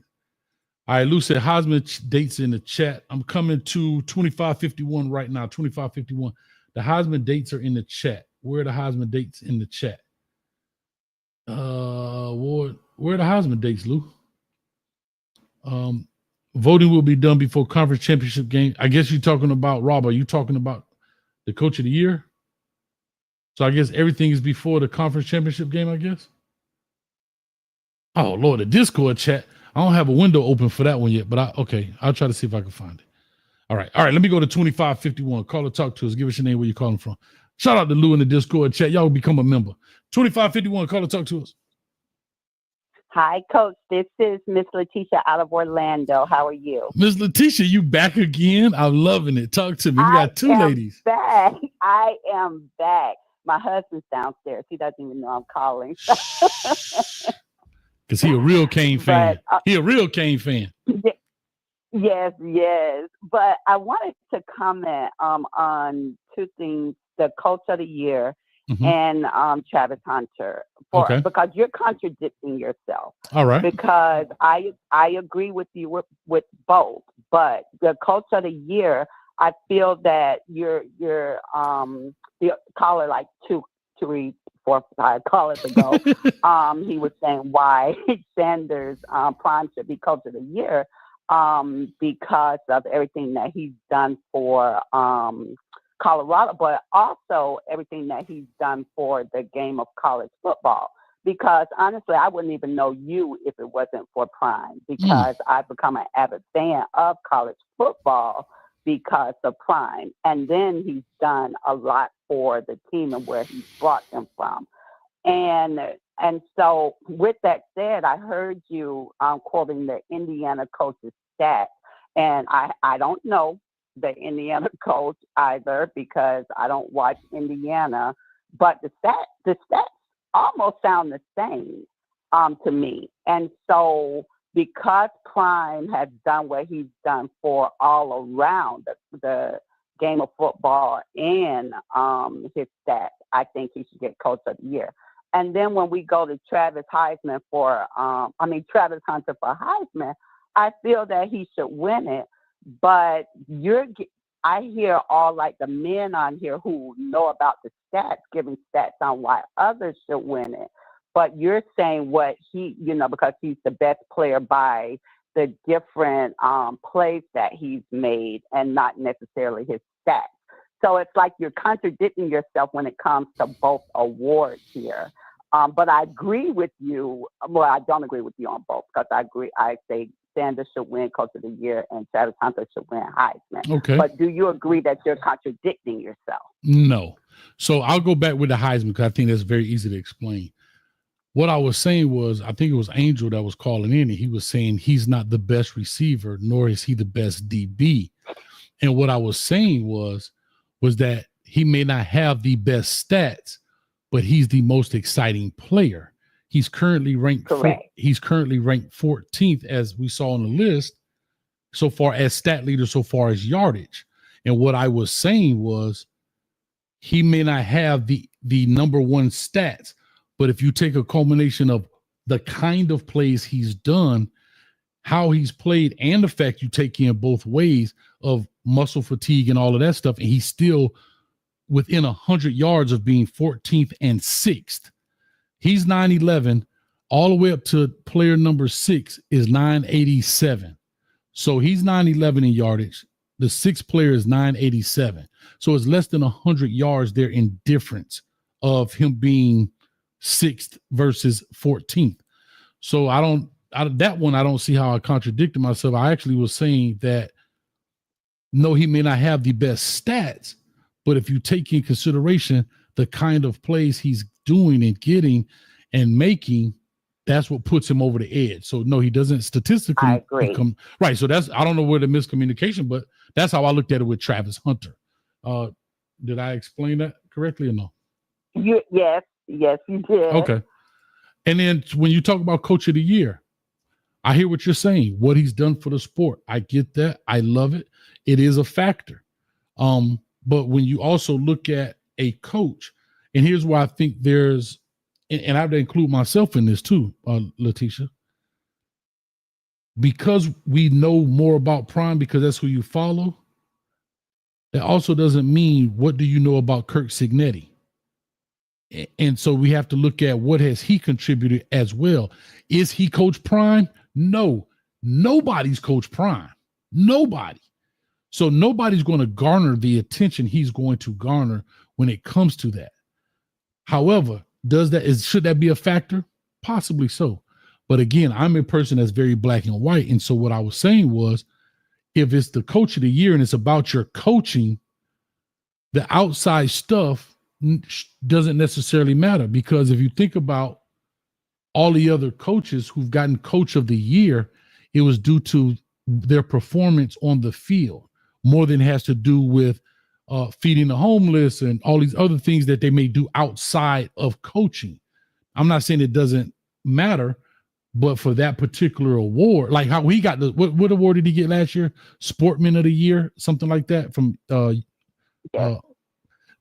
All right, Lou said Heisman dates in the chat. I'm coming to 2551 right now. 2551. The Heisman dates are in the chat. Where are the Heisman dates in the chat? Where are the Heisman dates, Lou? Voting will be done before conference championship game. I guess you're talking about, Rob, are you talking about the coach of the year? So I guess everything is before the conference championship game, I guess. Oh, Lord, the Discord chat. I don't have a window open for that one yet, but I'll try to see if I can find it. All right. Let me go to 2551. Call or talk to us. Give us your name, where you're calling from. Shout out to Lou in the Discord chat. Y'all become a member. 2551. Call or talk to us.
Hi, Coach. This is Miss Letitia out of Orlando. How are you?
Miss Letitia, you back again? I'm loving it. Talk to me. We got two ladies.
Back. I am back. My husband's downstairs. He doesn't even know I'm calling.
Because he a real Kane fan. He a real Kane fan.
Yes. But I wanted to comment on two things: the Coach of the Year and Travis Hunter, because you're contradicting yourself.
All right.
Because I agree with you with both, but the Coach of the Year, I feel that you're the caller like 2, 3, 4, 5 callers ago. He was saying why Sanders Prime should be Coach of the Year because of everything that he's done for Colorado, but also everything that he's done for the game of college football. Because honestly, I wouldn't even know you if it wasn't for Prime, because I've become an avid fan of college football because of Prime. And then he's done a lot for the team and where he's brought them from. And so with that said, I heard you quoting the Indiana coach's stats, and I don't know the Indiana coach either because I don't watch Indiana, but the stats almost sound the same to me. And so because Prime has done what he's done for all around the game of football and his stats, I think he should get Coach of the Year. And then when we go to Travis Hunter for Heisman, I feel that he should win it. But I hear all like the men on here who know about the stats, giving stats on why others should win it. But you're saying what he, because he's the best player by the different plays that he's made and not necessarily his stats. So it's like you're contradicting yourself when it comes to both awards here. But I agree with you. Well, I don't agree with you on both because I say Sanders should win Coach of the Year and Travis Hunter should win Heisman.
Okay.
But do you agree that you're contradicting yourself?
No. So I'll go back with the Heisman because I think that's very easy to explain. What I was saying was, I think it was Angel that was calling in, and he was saying he's not the best receiver, nor is he the best DB. And what I was saying was that he may not have the best stats, but he's the most exciting player. He's currently ranked 14th, as we saw on the list, so far as stat leader, so far as yardage. And what I was saying was he may not have the number one stats, but if you take a culmination of the kind of plays he's done, how he's played, and the fact you take in both ways of muscle fatigue and all of that stuff, and he's still within 100 yards of being 14th and 6th. He's 911. All the way up to player number 6 is 987. So he's 911 in yardage. the sixth player is 987. So it's less than 100 yards there in difference of him being sixth versus 14th. So I don't see how I contradicted myself. I actually was saying that no, he may not have the best stats, but if you take in consideration the kind of plays he's doing and getting and making, that's what puts him over the edge. So no, he doesn't statistically become right. So I don't know where the miscommunication, but that's how I looked at it with Travis Hunter. Did I explain that correctly or no?
Yes, you did.
Okay. And then when you talk about coach of the year, I hear what you're saying, what he's done for the sport. I get that. I love it. It is a factor. But when you also look at a coach, and here's why I think there's, and I have to include myself in this too, Letitia, because we know more about Prime because that's who you follow. That also doesn't mean what do you know about Kirk Cignetti? And so we have to look at what has he contributed as well. Is he Coach Prime? No, nobody's Coach Prime. Nobody. So nobody's going to garner the attention he's going to garner when it comes to that. However, should that be a factor? Possibly so. But again, I'm a person that's very black and white. And so what I was saying was, if it's the coach of the year and it's about your coaching, the outside stuff doesn't necessarily matter, because if you think about all the other coaches who've gotten coach of the year, it was due to their performance on the field more than it has to do with feeding the homeless and all these other things that they may do outside of coaching. I'm not saying it doesn't matter, but for that particular award, like how he got what award did he get last year? Sportman of the Year, something like that from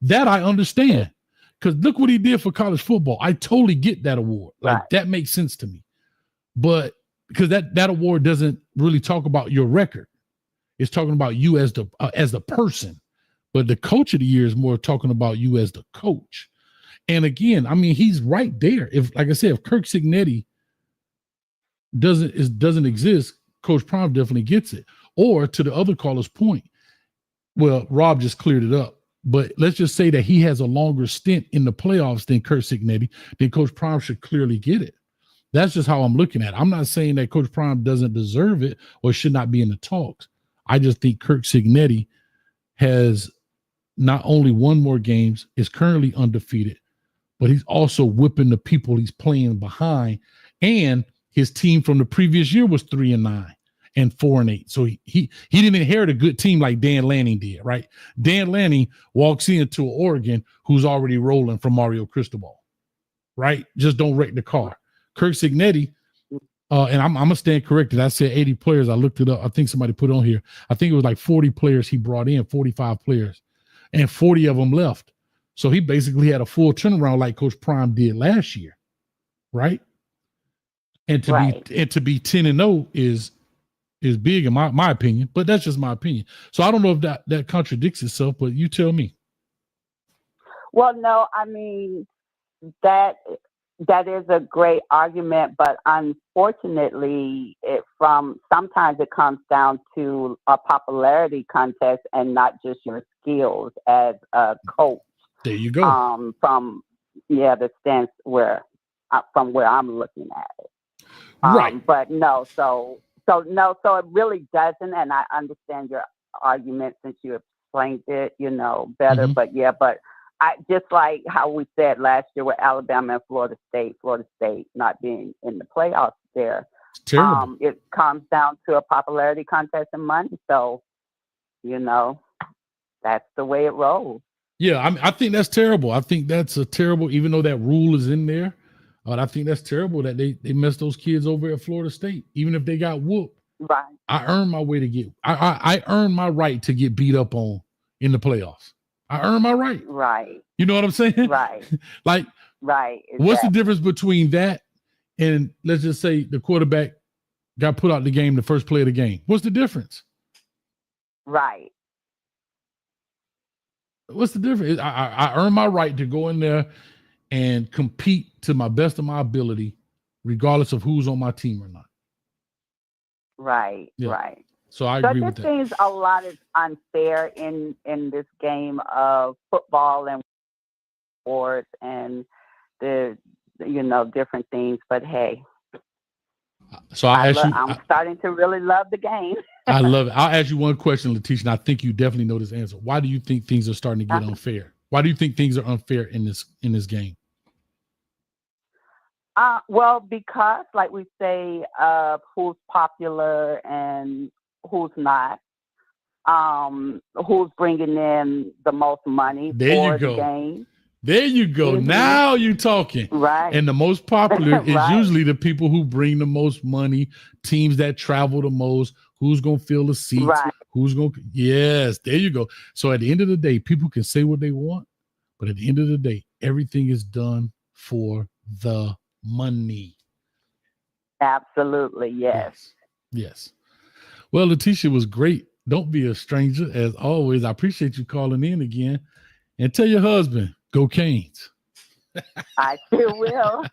that I understand, because look what he did for college football. I totally get that award. Like that makes sense to me. But because that award doesn't really talk about your record. It's talking about you as the person. But the coach of the year is more talking about you as the coach. And again, I mean, he's right there. If, like I said, if Kirk Cignetti doesn't exist, Coach Prime definitely gets it. Or to the other caller's point, well, Rob just cleared it up. But let's just say that he has a longer stint in the playoffs than Kirk Cignetti, then Coach Prime should clearly get it. That's just how I'm looking at it. I'm not saying that Coach Prime doesn't deserve it or should not be in the talks. I just think Kirk Cignetti has not only won more games, is currently undefeated, but he's also whipping the people he's playing behind. And his team from the previous year was 3-9 and 4-8. So he didn't inherit a good team like Dan Lanning did, right? Dan Lanning walks into Oregon who's already rolling from Mario Cristobal, right? Just don't wreck the car. Kirk Cignetti, and I'm going to stand corrected. I said 80 players. I looked it up. I think somebody put on here. I think it was like 40 players he brought in, 45 players, and 40 of them left. So he basically had a full turnaround like Coach Prime did last year, right? And to be 10-0 is big in my opinion, but that's just my opinion. So I don't know if that contradicts itself, but you tell me.
Well, no, I mean, that is a great argument, but unfortunately, sometimes it comes down to a popularity contest and not just your skills as a coach.
There you go.
From the stance from where I'm looking at it.
Right.
But no, so it really doesn't, and I understand your argument since you explained it, better.
Mm-hmm.
But I just like how we said last year with Alabama and Florida State not being in the playoffs there.
It's terrible.
It comes down to a popularity contest and money. So, that's the way it rolls.
Yeah, I think that's terrible. I think that's a terrible, even though that rule is in there. I think that's terrible that they messed those kids over at Florida State, even if they got whooped.
Right.
I earned my way to get. I earned my right to get beat up on in the playoffs. I earned my right.
Right.
You know what I'm saying?
Right.
Like,
right. Exactly.
What's the difference between that and let's just say the quarterback got put out of the game the first play of the game? What's the difference?
Right.
What's the difference? I earned my right to go in there and compete to my best of my ability, regardless of who's on my team or not.
Right.
Yeah.
Right.
So I agree with
that.
that.
Seems a lot is unfair in this game of football and sports and the different things. But hey,
so I'll ask you.
I'm starting to really love the game.
I love it. I'll ask you one question, Letitia, and I think you definitely know this answer. Why do you think things are starting to get unfair? Why do you think things are unfair in this game?
Well, because like we say, who's popular and who's not, who's bringing in the most money for the game.
There you go. Mm-hmm. Now you're talking.
Right.
And the most popular is usually the people who bring the most money, teams that travel the most, who's going to fill the seats, yes, there you go. So at the end of the day, people can say what they want, but at the end of the day, everything is done for the money.
Absolutely,
yes. Well, Letitia, was great. Don't be a stranger, as always. I appreciate you calling in again. And tell your husband, go Canes.
I sure will.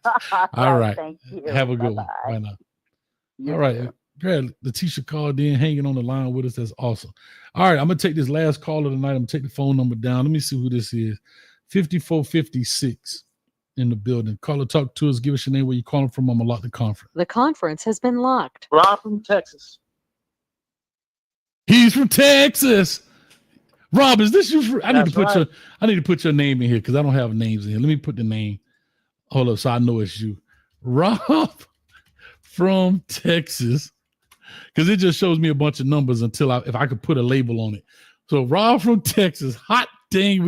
All right.
Thank you.
Have a good one. Bye now. All right. Glad Letitia called in, hanging on the line with us. That's awesome. All right. I'm going to take this last caller tonight. I'm going to take the phone number down. Let me see who this is. 5456 in the building. Caller, talk to us. Give us your name, where you're calling from. I'm going to lock the conference.
The conference has been locked.
Rob from Texas.
He's from Texas. Rob, is this you? I need to put your name in here because I don't have names in here. Let me put the name. Hold up, so I know it's you. Rob from Texas. Because it just shows me a bunch of numbers if I could put a label on it. So Rob from Texas, hot dang,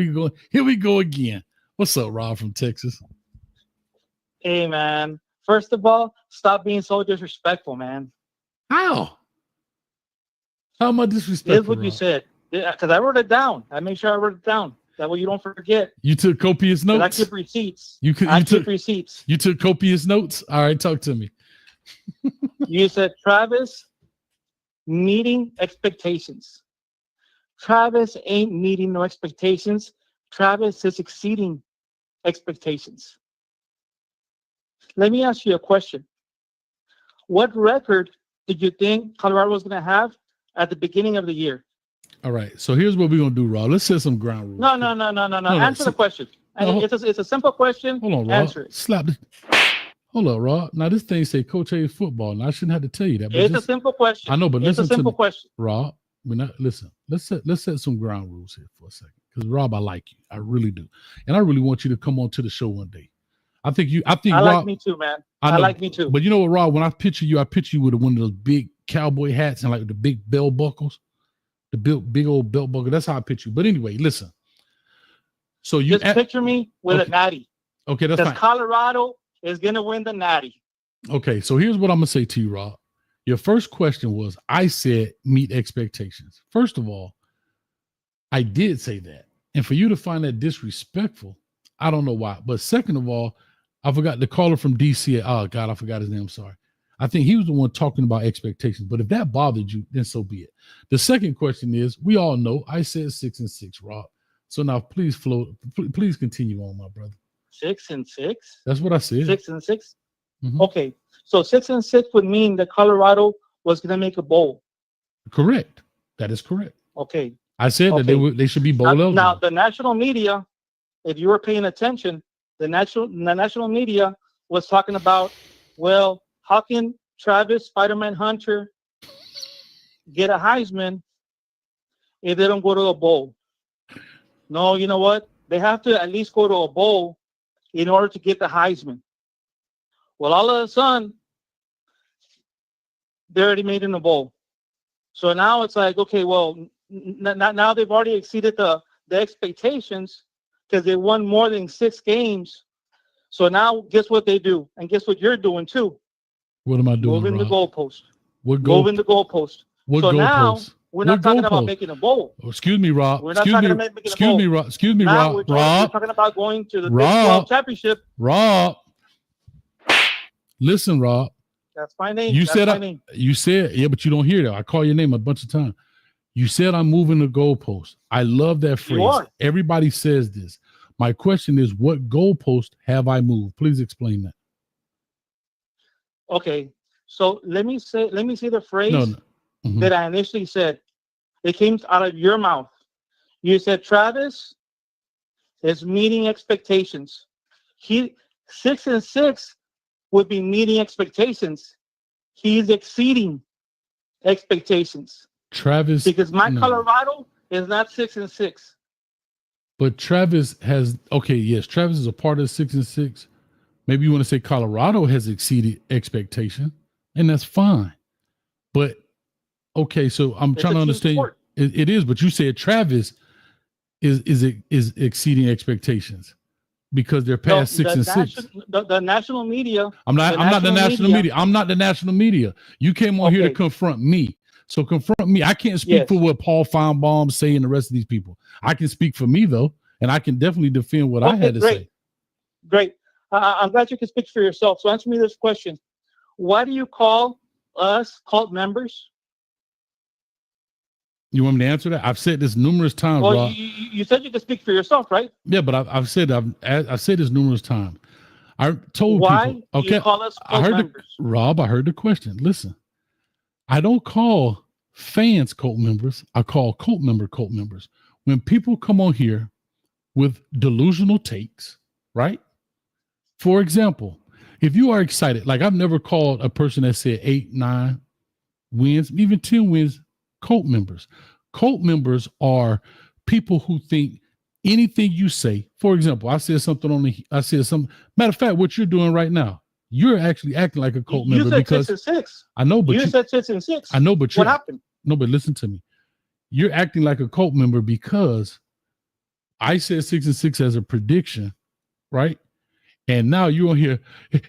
here we go again. What's up, Rob from Texas?
Hey, man. First of all, stop being so disrespectful, man.
How am I disrespectful?
Here's what you said. Because I wrote it down. I made sure I wrote it down. That way you don't forget.
You took copious notes?
I keep receipts.
I
keep receipts.
You took copious notes? All right, talk to me.
You said Travis meeting expectations. Travis ain't meeting no expectations. Travis is exceeding expectations. Let me ask you a question. What record did you think Colorado was going to have at the beginning of the year?
All right, so here's what we're going to do, Rob. Let's set some ground rules.
No. Answer the question. It's a simple question.
Hold on, Rob.
Answer it.
Hold on, Rob. Now, this thing say Coach Hayes football. Now, I shouldn't have to tell you that. But
It's a simple question.
I know, but
it's
listen
a simple question.
Rob. Listen. Let's set some ground rules here for a second. Because Rob, I like you. I really do, and I really want you to come on to the show one day. I think Rob,
like me too, man. I like me too.
But you know what, Rob? When I picture you with one of those big cowboy hats and like the big bell buckles, the big old belt buckle. That's how I picture you. But anyway, listen. So you
just picture me with a natty.
Okay, that's fine.
Colorado is gonna win the natty.
Okay, so here's what I'm gonna say to you, Rob. Your first question was, I said meet expectations. First of all, I did say that. And for you to find that disrespectful, I don't know why. But second of all, I forgot the caller from DC. Oh, God, I forgot his name. I'm sorry. I think he was the one talking about expectations. But if that bothered you, then so be it. The second question is, we all know I said 6-6, Rob. So now please continue on, my brother.
6-6?
That's what I said.
6-6?
Mm-hmm.
Okay. So 6-6 would mean that Colorado was going to make a bowl.
Correct. That is correct.
Okay.
I said that they should be bowl eligible.
Now, the national media, if you were paying attention, the national media was talking about, well, how can Travis Spider-Man Hunter get a Heisman if they don't go to a bowl? No, you know what? They have to at least go to a bowl in order to get the Heisman. Well, all of a sudden, they already made it in a bowl. So now it's like, okay, well, now they've already exceeded the expectations because they won more than 6 games. So now guess what they do? And guess what you're doing too?
What am I doing,
Moving the goalpost.
Moving
the goalpost.
What
so
goalpost?
Now we're not talking about making a bowl.
Oh, excuse me, Rob.
We're not talking about making a bowl.
Excuse me, Rob.
We're talking about going to the Big 12 championship.
Rob. Listen, Rob.
That's my name.
You said, yeah, but you don't hear that. I call your name a bunch of times. You said I'm moving the goalpost. I love that phrase.
You are. Everybody
says this. My question is, what goalpost have I moved? Please explain that.
Okay, so let me say the phrase.
No.
that I initially said. It came out of your mouth. You said Travis is meeting expectations. 6-6 would be meeting expectations. He's exceeding expectations.
Travis,
because my Colorado is not 6-6.
But Travis has Travis is a part of 6-6. Maybe you want to say Colorado has exceeded expectation, and that's fine. But okay, so I'm trying to understand. It is, but you said Travis is exceeding expectations because they're past 6-6.
The national media.
I'm not the national media. I'm not the national media. You came on here to confront me. So confront me. I can't speak for what Paul Feinbaum say and the rest of these people. I can speak for me though, and I can definitely defend what I had to say.
Great. I'm glad you can speak for yourself. So answer me this question: why do you call us cult members?
You want me to answer that? I've said this numerous times.
Well,
Rob.
You said you could speak for yourself, right?
Yeah, but I've said this numerous times. I told
why
people. Okay,
do you call us cult members?
Rob, I heard the question. Listen, I don't call fans cult members. I call cult members. When people come on here with delusional takes, right? For example, if you are excited, like I've never called a person that said 8, 9 wins, even 10 wins, cult members. Cult members are people who think anything you say. For example, I said something matter of fact, what you're doing right now, you're actually acting like a cult member because
6-6.
I know, but
you said 6-6.
I know, but
what happened?
No, but listen to me. You're acting like a cult member because I said 6-6 as a prediction, right? And now you're on here.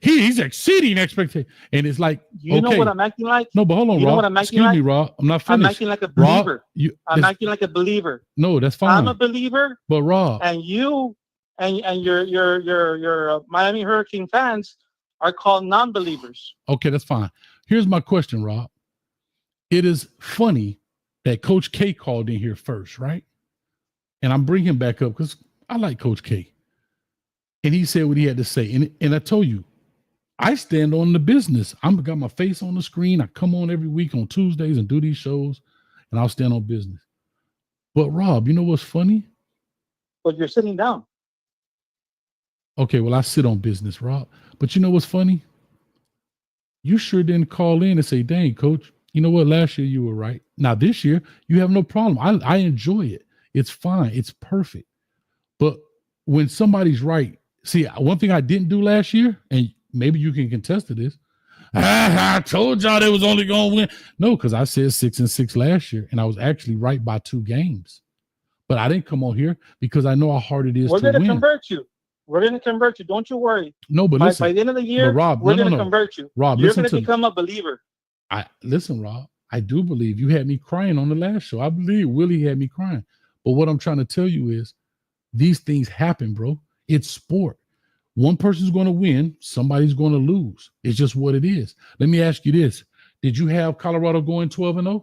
He's exceeding expectations, and it's like
you know what I'm acting like.
No, but hold on,
you
Rob.
Know what I'm acting
Excuse
like?
me, Rob. I'm not finished.
I'm acting like a believer.
Rob,
I'm acting like a believer.
No, that's fine.
I'm a believer.
But Rob,
and you and your Miami Hurricane fans are called non-believers.
Okay, that's fine. Here's my question, Rob. It is funny that Coach K called in here first, right? And I'm bringing him back up because I like Coach K. And he said what he had to say. And I told you, I stand on the business. I've got my face on the screen. I come on every week on Tuesdays and do these shows, and I'll stand on business. But Rob, you know what's funny?
But you're sitting down.
Okay, well, I sit on business, Rob. But you know what's funny? You sure didn't call in and say, dang, Coach, you know what? Last year you were right. Now this year, you have no problem. I enjoy it. It's fine. It's perfect. But when somebody's right, see, one thing I didn't do last year, and maybe you can contest to this, I told y'all they was only going to win. No, because I said 6-6 last year, and I was actually right by 2 games. But I didn't come on here because I know how hard it is to win.
We're going to convert you. We're going to convert you. Don't you worry.
No, but listen.
By the end of the year,
Rob,
we're going to convert you.
Rob,
you're going to become a believer.
Listen, Rob, I do believe you had me crying on the last show. I believe Willie had me crying. But what I'm trying to tell you is these things happen, bro. It's sport. One person's going to win. Somebody's going to lose. It's just what it is. Let me ask you this. Did you have Colorado going 12-0?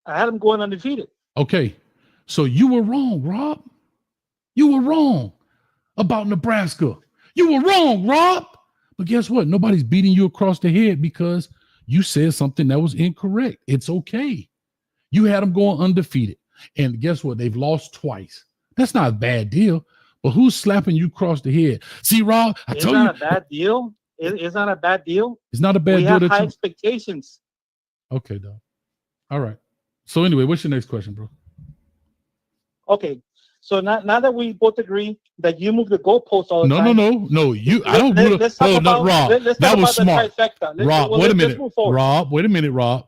I had them going undefeated.
Okay. So you were wrong, Rob. You were wrong about Nebraska. You were wrong, Rob. But guess what? Nobody's beating you across the head because you said something that was incorrect. It's okay. You had them going undefeated. And guess what? They've lost twice. That's not a bad deal. But who's slapping you across the head? See, Rob, I told you.
It's not a bad deal. It's not a bad deal.
It's not a bad deal.
We have high expectations.
Okay, dog. All right. So anyway, what's your next question, bro?
Okay. So now that we both agree that you move the goalposts all the time.
No. I don't move the. Oh, no, Rob. That was smart. Rob, wait a minute. Rob, wait a minute, Rob.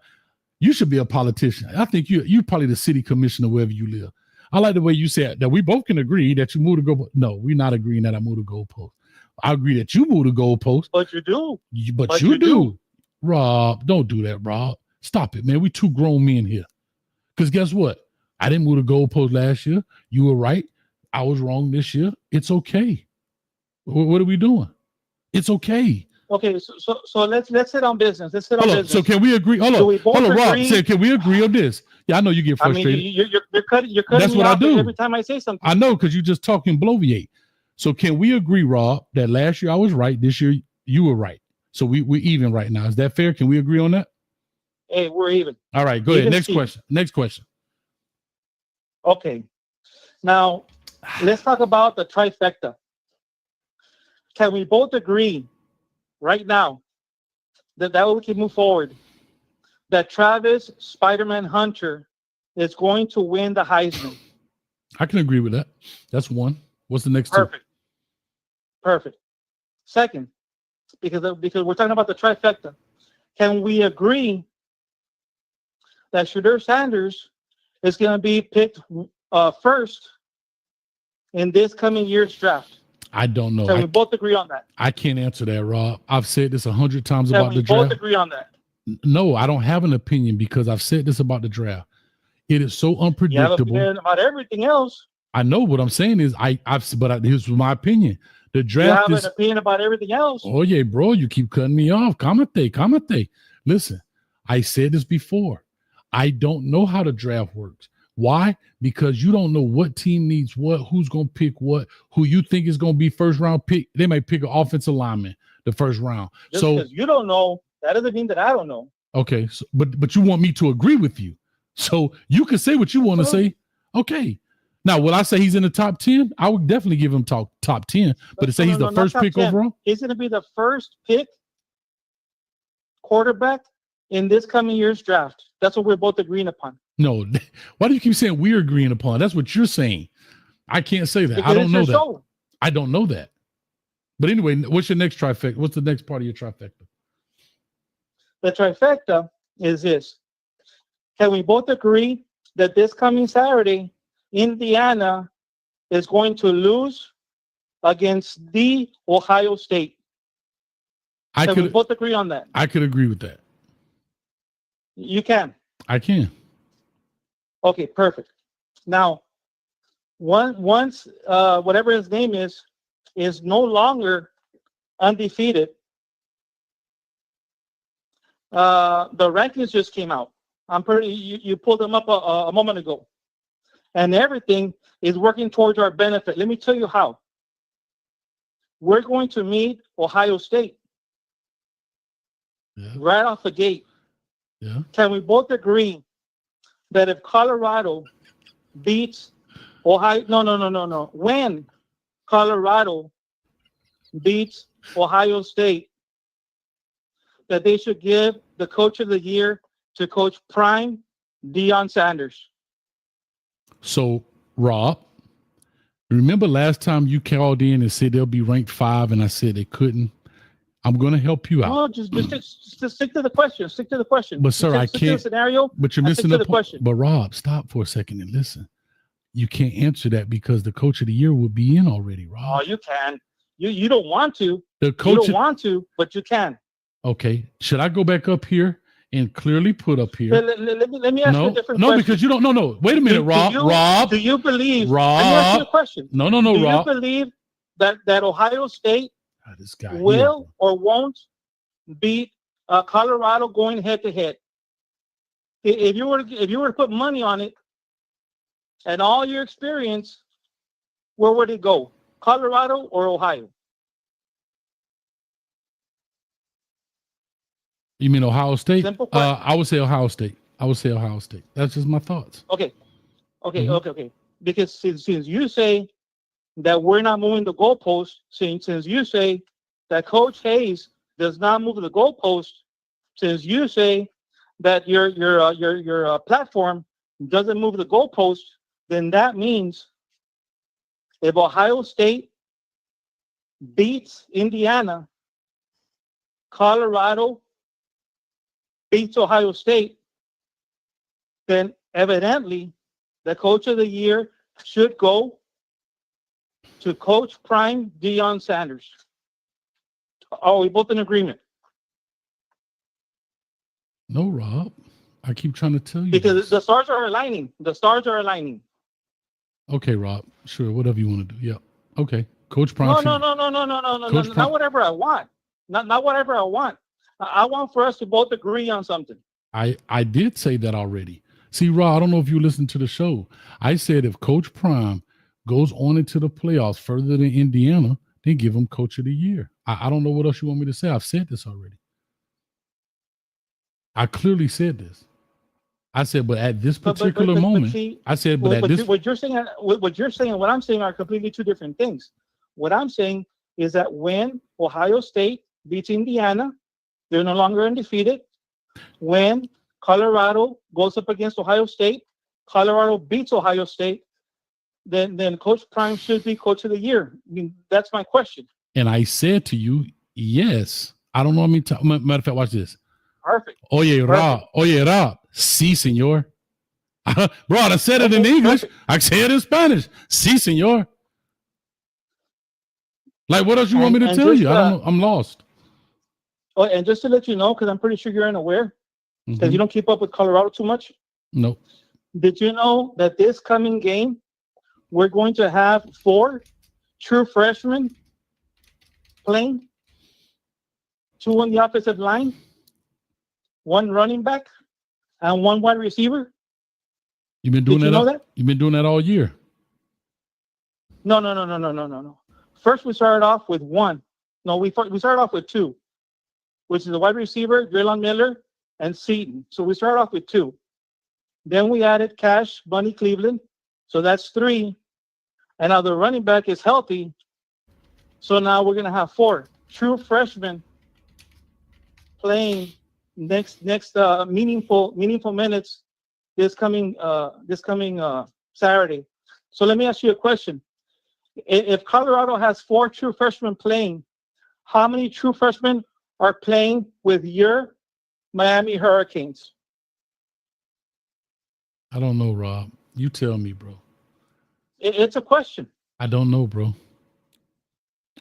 You should be a politician. I think you're probably the city commissioner wherever you live. I like the way you said that we both can agree that you move the goalpost. No, we're not agreeing that I move the goalpost. I agree that you move the goalpost.
But you do.
But you do. Rob, don't do that, Rob. Stop it, man. We 2 grown men here. Because guess what? I didn't move the goalpost last year. You were right. I was wrong this year. It's okay. What are we doing? It's okay.
Okay, so let's sit on business. Let's sit on business.
So can we agree? Hold on, Rob. Say, can we agree on this? Yeah, I know you get frustrated.
I mean, you're cutting
That's
me
what
off
I do
every time I say something.
I know, because you just talking bloviate. So can we agree, Rob, that last year I was right, this year you were right? So we're even right now. Is that fair? Can we agree on that?
Hey, we're even.
All right, go ahead.
Even
Next
Steve.
question. Next question.
Okay. Now, let's talk about the trifecta. Can we both agree right now that we can move forward, that Travis Spider-Man Hunter is going to win the Heisman?
I can agree with that. That's one. What's the next
Perfect. Perfect. Second, because we're talking about the trifecta, can we agree that Shedeur Sanders is going to be picked first in this coming year's draft?
I don't know.
Can we both agree on that?
I can't answer that, Rob. I've said this 100 times
Can
about
we
the
both
draft.
agree on that?
No, I don't have an opinion because I've said this about the draft. It is so
You have an
unpredictable.
opinion about everything else.
I know what I'm saying is here's my opinion. The
You
draft
have
is.
an opinion about everything else.
Oh yeah, bro, you keep cutting me off. Kamate. Listen, I said this before. I don't know how the draft works. Why? Because you don't know what team needs what, who's going to pick what, who you think is going to be first round pick. They may pick an offensive lineman the first round.
Just
So
because you don't know, that doesn't mean that I don't know.
okay, so, but you want me to agree with you. So you can say what you want to say. Okay. Now, will I say he's in the top 10? I would definitely give him top 10, but to say he's the
not
first
top
pick
10.
overall?
He's going to be the first pick quarterback in this coming year's draft. That's what we're both agreeing upon.
No. Why do you keep saying we're agreeing upon? That's what you're saying. I can't say that.
Because
I don't
it's
know
your
that.
show.
I don't know that. But anyway, what's your next trifecta? What's the next part of your trifecta?
The trifecta is this. Can we both agree that this coming Saturday, Indiana is going to lose against the Ohio State? Can we both agree on that?
I could agree with that.
You can.
I can.
Okay, perfect. Now, once whatever his name is no longer undefeated, the rankings just came out. You pulled them up a moment ago, and everything is working towards our benefit. Let me tell you how. We're going to meet Ohio State right off the gate.
Yeah.
Can we both agree that if Colorado beats Ohio, no. When Colorado beats Ohio State, that they should give the coach of the year to Coach Prime Deion Sanders?
So, Rob, remember last time you called in and said they'll be ranked 5, and I said they couldn't? I'm going to help you out.
No, just stick to the question. Stick to the question.
But sir, I
Stick to the
can't.
scenario.
But you're missing
the
the
question.
But Rob, stop for a second and listen. You can't answer that because the coach of the year will be in already, Rob.
Oh, you can. You don't want to.
The coach.
You don't want to, but you can.
Okay. Should I go back up here and clearly put up here?
Let me ask you a different question.
No, because you don't. No. Wait a minute, Rob.
Do you believe?
Rob.
Let me ask you a question.
No,
do
Rob.
You believe that Ohio State
this guy
will or won't beat Colorado going head to head? If you were to put money on it, and all your experience, where would it go? Colorado or Ohio?
You mean Ohio State?
Simple question.
I would say Ohio State. That's just my thoughts.
Okay. Because since you say that we're not moving the goalpost, since you say that Coach Hayes does not move the goalpost, since you say that your platform doesn't move the goalpost, then that means if Ohio State beats Indiana, Colorado beats Ohio State, then evidently the coach of the year should go to Coach Prime Deion Sanders. Are we both in agreement?
No, Rob. I keep trying to tell you.
Because the stars are aligning.
Okay, Rob. Sure, whatever you want to do. Yeah. Okay. Coach Prime.
No. Not whatever I want. Not whatever I want. I want for us to both agree on something.
I did say that already. See, Rob, I don't know if you listened to the show. I said if Coach Prime goes on into the playoffs further than Indiana, then give him Coach of the Year. I don't know what else you want me to say. I've said this already. I clearly said this. I said, but at this particular moment,
see,
I said, but at this.
What you're saying and what I'm saying are completely two different things. What I'm saying is that when Ohio State beats Indiana, they're no longer undefeated. When Colorado goes up against Ohio State, Colorado beats Ohio State, then Coach Prime should be Coach of the Year. I mean, that's my question.
And I said to you, yes. I don't know how many times. Matter of fact, watch this.
Perfect.
Oye, Rob. Sí, señor. Bro, I said it in English. Perfect. I say it in Spanish. Sí, señor. Like, what else you want me to tell you? I don't know. I'm lost.
Oh, and just to let you know, because I'm pretty sure you're unaware, because you don't keep up with Colorado too much.
No.
Did you know that this coming game, we're going to have 4 true freshmen playing? 2 on the offensive line, 1 running back, and 1 wide receiver.
You've been doing that? You've been doing that all year.
No. First, we started off with 1. No, we started off with 2, which is the wide receiver, Draylon Miller, and Seaton. So we started off with 2. Then we added Cash, Bunny Cleveland. So that's 3. And now the running back is healthy. So now we're going to have 4 true freshmen playing next meaningful minutes this coming Saturday. So let me ask you a question. If Colorado has 4 true freshmen playing, how many true freshmen are playing with your Miami Hurricanes?
I don't know, Rob. You tell me, bro.
It's a question.
I don't know, bro.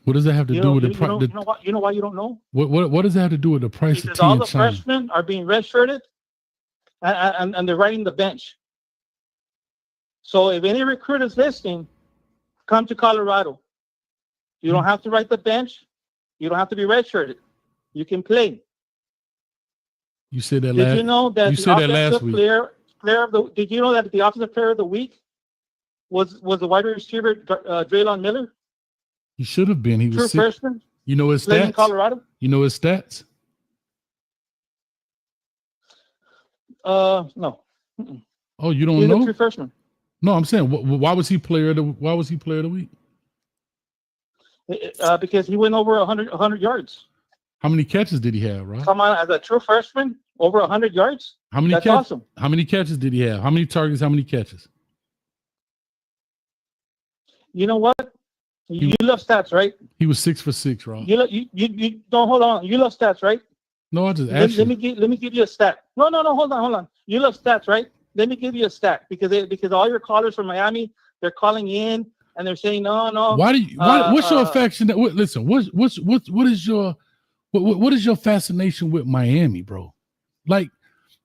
What does that have to do with the price?
You know why you don't know?
What does that have to do with the price
because
of tea
all
in
the
China?
freshmen are being redshirted and they're riding the bench. So if any recruit is listening, come to Colorado. You don't have to ride the bench. You don't have to be redshirted. You can play.
You said that
Did you know that the offensive player of the? Did you know that the offensive player of the week was the wide receiver Draylon Miller?
He should have been. He was
true freshman.
You know his
playing
stats.
In Colorado.
You know his stats.
No.
Oh, you don't
He's
know?
a true freshman.
No, I'm saying, why was he player of the? Why was he player of the week?
Because he went over 100 yards.
How many catches did he have, Rob?
Come on, as a true freshman, over 100 yards.
How many?
That's awesome.
How many catches did he have? How many targets? How many catches?
You know what? You love stats, right?
He was 6 for 6, Rob.
You don't hold on. You love stats, right?
No, I just asked
let me give you a stat. No, hold on. You love stats, right? Let me give you a stat because all your callers from Miami, they're calling in and they're saying no.
Why do you? What's your affection? Listen, what is your fascination with Miami, bro? Like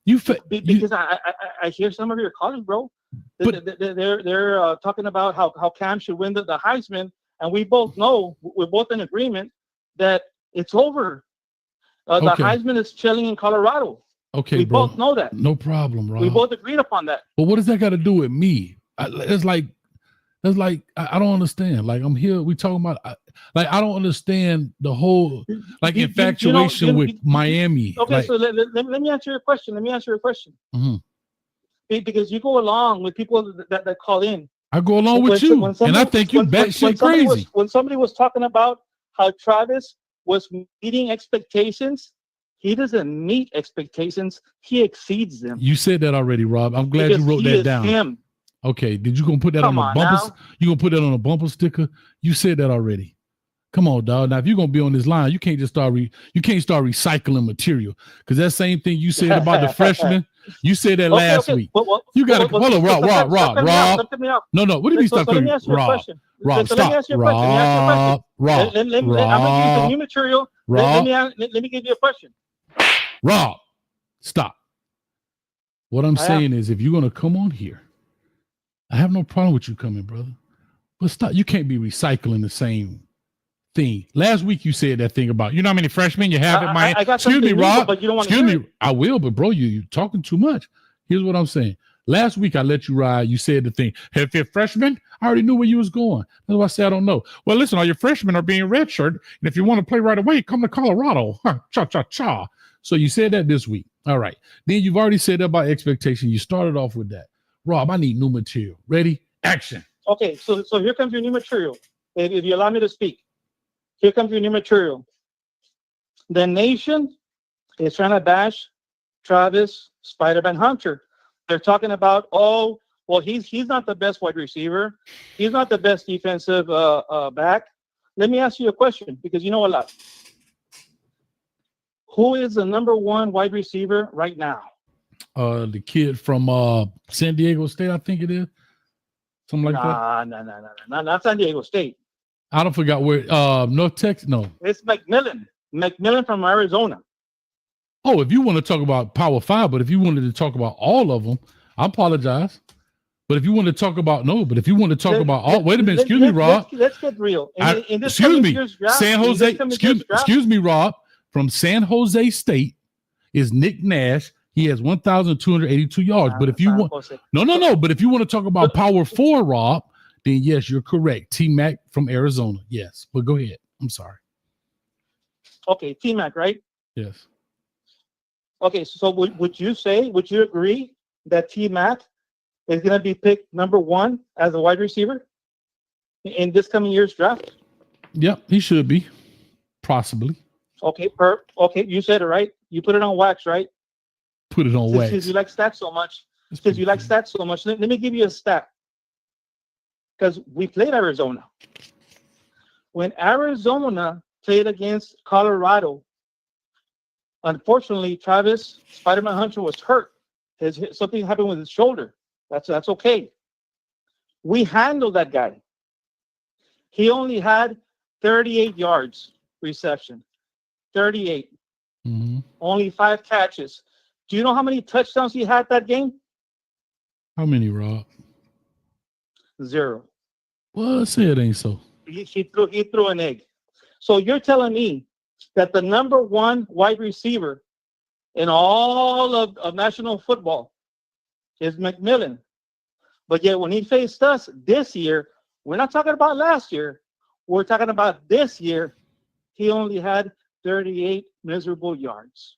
because I hear some of your callers, bro. They're talking about how Cam should win the Heisman, and we both know, we're both in agreement that it's over. The Heisman is chilling in Colorado.
Okay,
we
bro.
both know that.
No problem, Rob.
We both agreed upon that.
But what does that got to do with me? It's like I don't understand. Like I'm here, we talking about. I don't understand the whole infatuation with Miami.
Okay, so let me answer your question.
Mm-hmm.
Because you go along with people that call in.
I go along with you, and I think you batshit crazy.
When somebody was talking about how Travis was meeting expectations, he doesn't meet expectations. He exceeds them.
You said that already, Rob. I'm glad you wrote that down.
Him.
Okay, did you gonna put that on the bumper? You gonna put that on a bumper sticker? You said that already. Come on, dog. Now, if you're gonna be on this line, you can't just start recycling material, because that same thing you said about the freshmen, you said that last week. You gotta hold on, Rob. No. What do you mean stop cutting? Rob, stop. Rob.
I'm gonna give you some new material. Let me give you a question.
Rob, stop. What I'm saying is, if you're gonna come on here, I have no problem with you coming, brother. But stop. You can't be recycling the same thing. Last week you said that thing about, you know how many freshmen you have at my. Excuse me, Rob.
But you don't want
to hear me. I will, but bro, you're talking too much. Here's what I'm saying. Last week I let you ride. You said the thing. Hey, if you're freshmen, I already knew where you was going. That's why I said I don't know. Well, listen, all your freshmen are being redshirted, and if you want to play right away, come to Colorado. Cha cha cha. So you said that this week. All right. Then you've already said that about expectation. You started off with that. Rob, I need new material. Ready? Action.
Okay, so here comes your new material. If you allow me to speak, here comes your new material. The nation is trying to bash Travis Spider-Man Hunter. They're talking about, oh, well, he's not the best wide receiver. He's not the best defensive back. Let me ask you a question, because you know a lot. Who is the number one wide receiver right now?
The kid from San Diego State, I think it is. Something like that.
No, not San Diego State.
I don't forgot where. North Texas. No.
It's McMillan. McMillan from Arizona.
Oh, if you want to talk about Power 5, but if you wanted to talk about all of them, I apologize. But if you want to talk about wait a minute, excuse me, Rob.
Let's get real.
Excuse me, San Jose. Excuse me, Rob. From San Jose State is Nick Nash. He has 1,282 yards. But if you want, no. But if you want to talk about Power 4, Rob, then yes, you're correct. T-Mac from Arizona. Yes, but go ahead. I'm sorry.
Okay, T-Mac, right?
Yes.
Okay, so would you agree that T-Mac is going to be picked number one as a wide receiver in this coming year's draft?
Yep, he should be. Possibly.
Okay, you said it right. You put it on wax, right?
Put it on wax.
Since you like stats so much, let me give you a stat. Because we played Arizona. When Arizona played against Colorado, unfortunately, Travis Spider-Man Hunter was hurt. Something happened with his shoulder. That's okay. We handled that guy. He only had 38 yards reception. 38.
Mm-hmm.
Only 5 catches. Do you know how many touchdowns he had that game?
How many, Rob?
0.
Well, say it ain't so.
He threw an egg. So you're telling me that the number one wide receiver in all of national football is McMillan. But yet when he faced us this year, we're not talking about last year. We're talking about this year. He only had 38 miserable yards.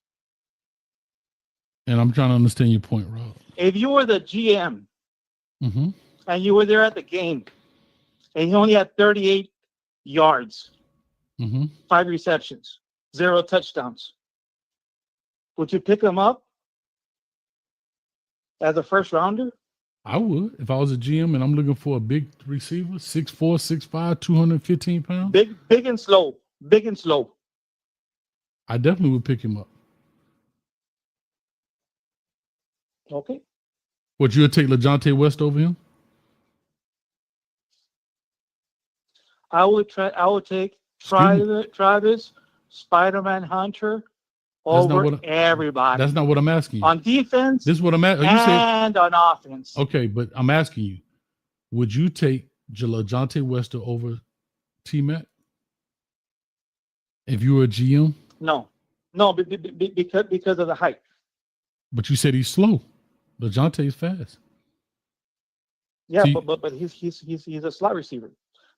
And I'm trying to understand your point, Rob.
If you were the GM and you were there at the game and he only had 38 yards, 5 receptions, 0 touchdowns, would you pick him up as a first rounder?
I would. If I was a GM and I'm looking for a big receiver, 6'4", 6'5", 215 pounds.
Big and slow. Big and slow.
I definitely would pick him up.
Okay.
Would you take LeJohntay West over him?
I would take Travis Spider-Man Hunter over everybody.
That's not what I'm asking you.
On defense,
this is what I'm asking.
And on offense.
Okay, but I'm asking you, would you take LeJohntay West over T-Mac if you were a GM?
No, because of the height.
But you said he's slow. LeJohntay is fast.
Yeah, but he's a slot receiver.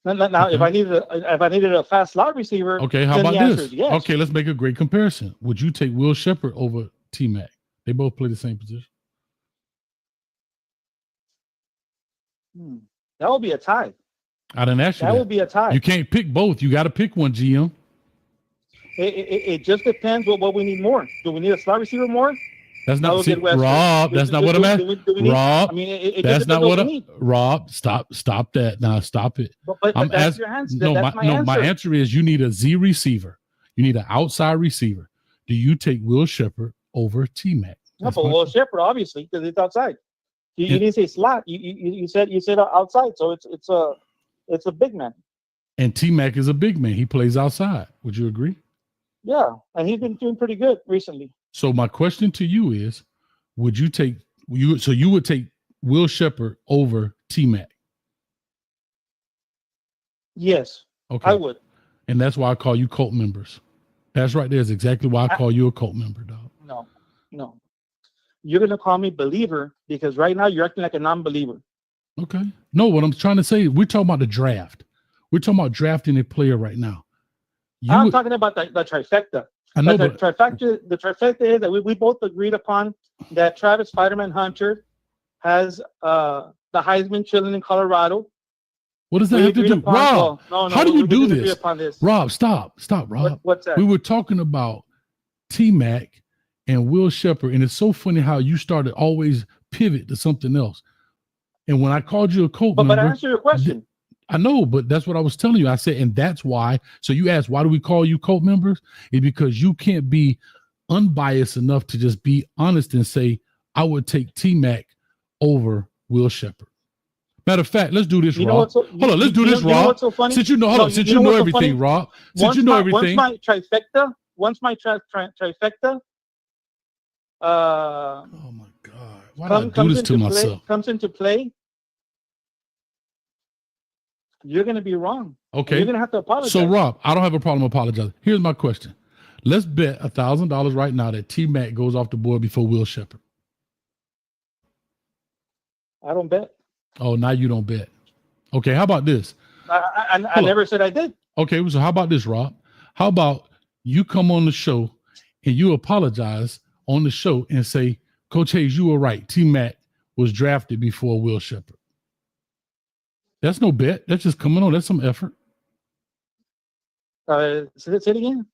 Now, okay. if I needed a fast slot receiver,
okay, how about this?
Yes.
Okay, let's make a great comparison. Would you take Will Shepherd over T-Mac? They both play the same position.
That would be a tie.
I didn't ask you
that. That would be a tie.
You can't pick both. You got to pick one, GM.
It just depends what we need more. Do we need a slot receiver more?
That's not Rob. That's not what I'm asking. Rob, I mean, that's not what I'm. Rob, stop that now. Stop it.
But that's your answer.
My answer is you need a Z receiver. You need an outside receiver. Do you take Will Shepherd over T-Mac?
No, but Will Shepherd obviously because it's outside. You didn't say slot. You said outside. So it's a big man.
And T-Mac is a big man. He plays outside. Would you agree?
Yeah, and he's been doing pretty good recently.
So my question to you is, would you take you would take Will Shepherd over T-Mac?
Yes, okay. I would.
And that's why I call you cult members. That's right there is exactly why I call you a cult member, dog.
No. You're going to call me believer because right now you're acting like a non-believer.
Okay. No, what I'm trying to say, we're talking about the draft. We're talking about drafting a player right now.
I'm talking about the trifecta.
I know,
but the trifecta is that we both agreed upon that Travis Spider-Man Hunter has the Heisman chilling in Colorado.
What does that have to do? Rob, how do you do this? Rob, stop, Rob.
What's that?
We were talking about T-Mac and Will Shepherd, and it's so funny how you started always pivot to something else. And when I called you a Colt member,
but I answered your question.
I know, but that's what I was telling you. I said, and that's why. So you asked, why do we call you Colt members? It's because you can't be unbiased enough to just be honest and say, I would take T-Mac over Will Shepherd. Matter of fact, let's do this, Rob. Hold on, let's do this, Rob.
So funny?
Since you know, since you know everything, Rob. Since you know everything.
Once my trifecta,
oh my God, why do I do this to myself?
Comes into play. You're going to be wrong.
Okay.
You're going to have to apologize.
So, Rob, I don't have a problem apologizing. Here's my question. Let's bet $1,000 right now that T-Mac goes off the board before Will Shepherd.
I don't bet.
Oh, now you don't bet. Okay, how about this?
I never said I did.
Okay, so how about this, Rob? How about you come on the show and you apologize on the show and say, Coach Hayes, you were right. T-Mac was drafted before Will Shepherd. That's no bet. That's just coming on. That's some effort.
Say it again.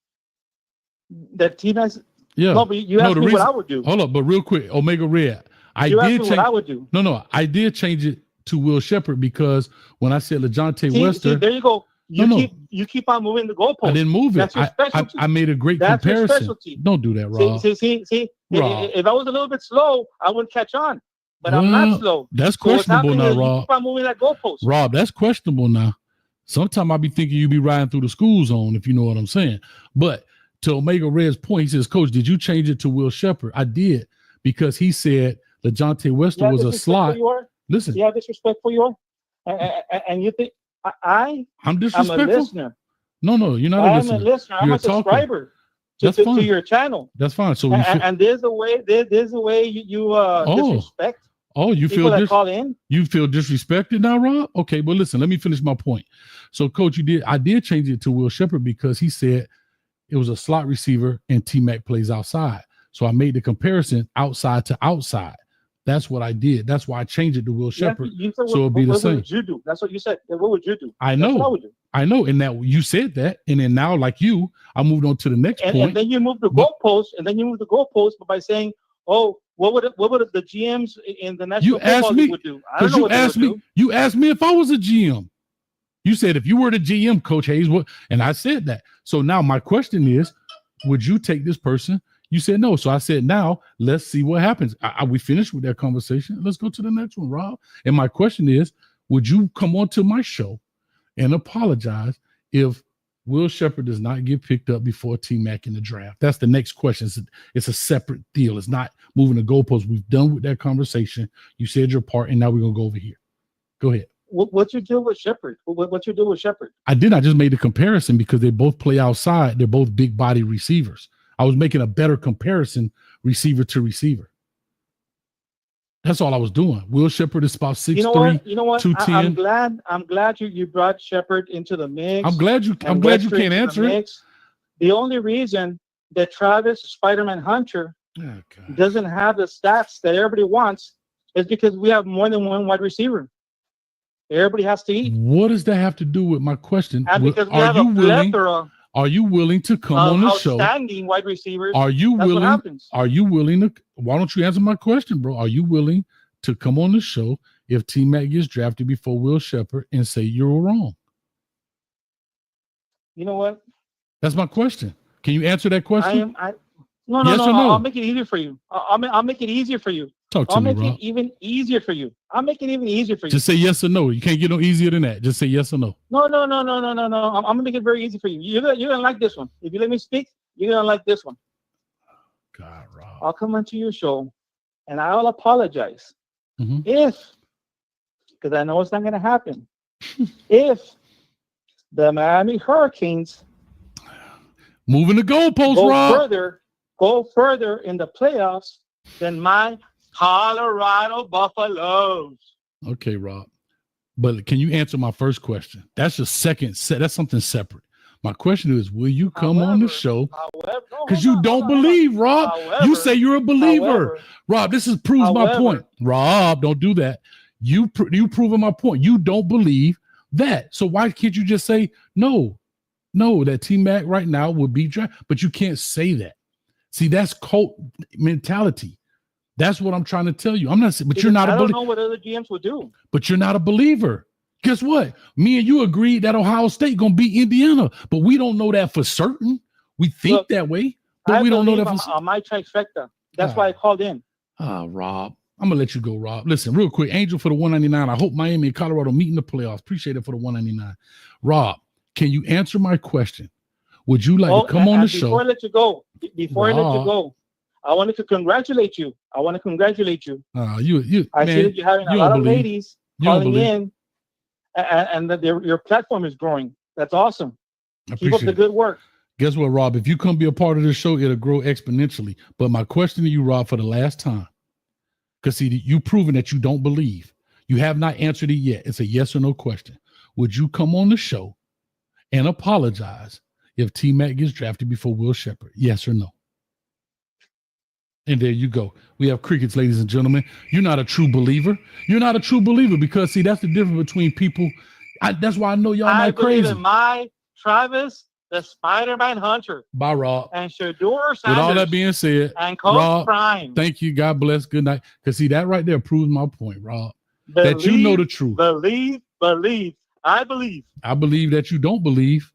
That T-Mac.
Yeah.
No, but you asked me what I would do.
Hold up, but real quick, Omega Red.
You asked me what I would do.
No, I did change it to Will Shepherd because when I said LeJohntay Wester.
There you go. You keep on moving the goalpost.
I didn't move it.
That's your specialty.
I made a great
That's
comparison.
Your specialty.
Don't do that, Rob.
See.
Rob.
If I was a little bit slow, I wouldn't catch on. But I'm not slow.
That's questionable now, Rob.
You keep on moving that goalpost.
Rob, that's questionable now. Sometimes I be thinking you be riding through the school zone, if you know what I'm saying. But to Omega Red's point, he says, Coach, did you change it to Will Shepherd? I did, because he said LeJohntay Wester was a slot. Listen.
You have disrespectful you are? And you think
I'm disrespectful?
I'm a listener.
No, you're not a listener.
I'm a listener. I'm a subscriber to your channel.
That's fine. So
and there's a way you disrespect.
Oh, you feel
call in?
You feel disrespected now, Rob? Okay, but listen, let me finish my point. So, Coach, I did change it to Will Shepherd because he said it was a slot receiver and T-Mac plays outside. So I made the comparison outside to outside. That's what I did. That's why I changed it to Will Shepherd. So it'll be the same.
What would you do? That's what you said. What would you do?
I know.
That's what I would do.
I know. And now you said that. And then now, like you, I moved on to the next point.
And then you move the goalpost. By saying, oh, what would the GMs in the National Football League would do? I don't know what they would do.
You asked me if I was a GM. You said if you were the GM, Coach Hayes, what? And I said that. So now my question is, would you take this person? You said no. So I said, now let's see what happens. We finished with that conversation. Let's go to the next one, Rob. And my question is, would you come on to my show and apologize if Will Shepherd does not get picked up before T-Mac in the draft? That's the next question. It's a separate deal. It's not moving the goalposts. We've done with that conversation. You said your part, and now we're going to go over here. Go ahead.
What's your deal with Shepherd? What's your deal with Shepherd?
I just made a comparison because they both play outside. They're both big body receivers. I was making a better comparison receiver to receiver. That's all I was doing. Will Shepherd is about 6'3",
you know what?
210.
I'm glad you brought Shepherd into the mix.
I'm glad you can't answer it.
The only reason that Travis Spider-Man Hunter doesn't have the stats that everybody wants is because we have more than one wide receiver. Everybody has to eat.
What does that have to do with my question?
And because we have a plethora
Are you willing to come on the show?
Outstanding wide receivers.
Are you willing?
What happens.
Are you willing to? Why don't you answer my question, bro? Are you willing to come on the show if T-Mac gets drafted before Will Shepherd and say you're wrong?
You know what?
That's my question. Can you answer that question?
No. I'll make it easier for you. I'll make it easier for you.
Talk to me, Rob.
I'll make it even easier for you. I'll make it even easier for you.
Just say yes or no. You can't get no easier than that. Just say yes or no.
No. I'm gonna make it very easy for you. You're gonna like this one. If you let me speak, you're gonna like this one.
God, Rob.
I'll come onto your show, and I'll apologize if, because I know it's not gonna happen, if the Miami Hurricanes
moving the goalpost, Rob,
go further in the playoffs than my Colorado Buffaloes.
Okay, Rob. But can you answer my first question? That's your second set. That's something separate. My question is, will you come on the show because you don't believe, Rob. You say you're a believer. Rob, this proves my point. Rob, don't do that. You proving my point. You don't believe that. So why can't you just say no, that T-Mac right now would be drafted? But you can't say that. See, that's cult mentality. That's what I'm trying to tell you. I'm not saying, but you're not a believer.
I don't know what other GMs would do.
But you're not a believer. Guess what? Me and you agreed that Ohio State gonna beat Indiana, but we don't know that for certain. We think that way, but we don't know that for certain.
On my trifecta. That's why I called in.
Rob, I'm gonna let you go, Rob. Listen, real quick, Angel for the 199. I hope Miami and Colorado meet in the playoffs. Appreciate it for the 199. Rob, can you answer my question? Would you like to come on the show?
Before I let you go, I wanted to congratulate you. I see that you're having a lot of ladies calling in, and that your platform is growing. That's awesome. Keep up the good work.
Guess what, Rob? If you come be a part of this show, it'll grow exponentially. But my question to you, Rob, for the last time, because see, you've proven that you don't believe. You have not answered it yet. It's a yes or no question. Would you come on the show and apologize if T-Mac gets drafted before Will Shepherd? Yes or no? And there you go. We have crickets, ladies and gentlemen. You're not a true believer. You're not a true believer because, see, that's the difference between people. That's why I know y'all not crazy.
My Travis, the Spider-Man Hunter.
Bye, Rob.
And Shador Sanders.
With all that being said,
and Coach
Rob,
Prime.
Thank you. God bless. Good night. Because, see, that right there proves my point, Rob. That you know the truth.
Believe. I believe.
I believe that you don't believe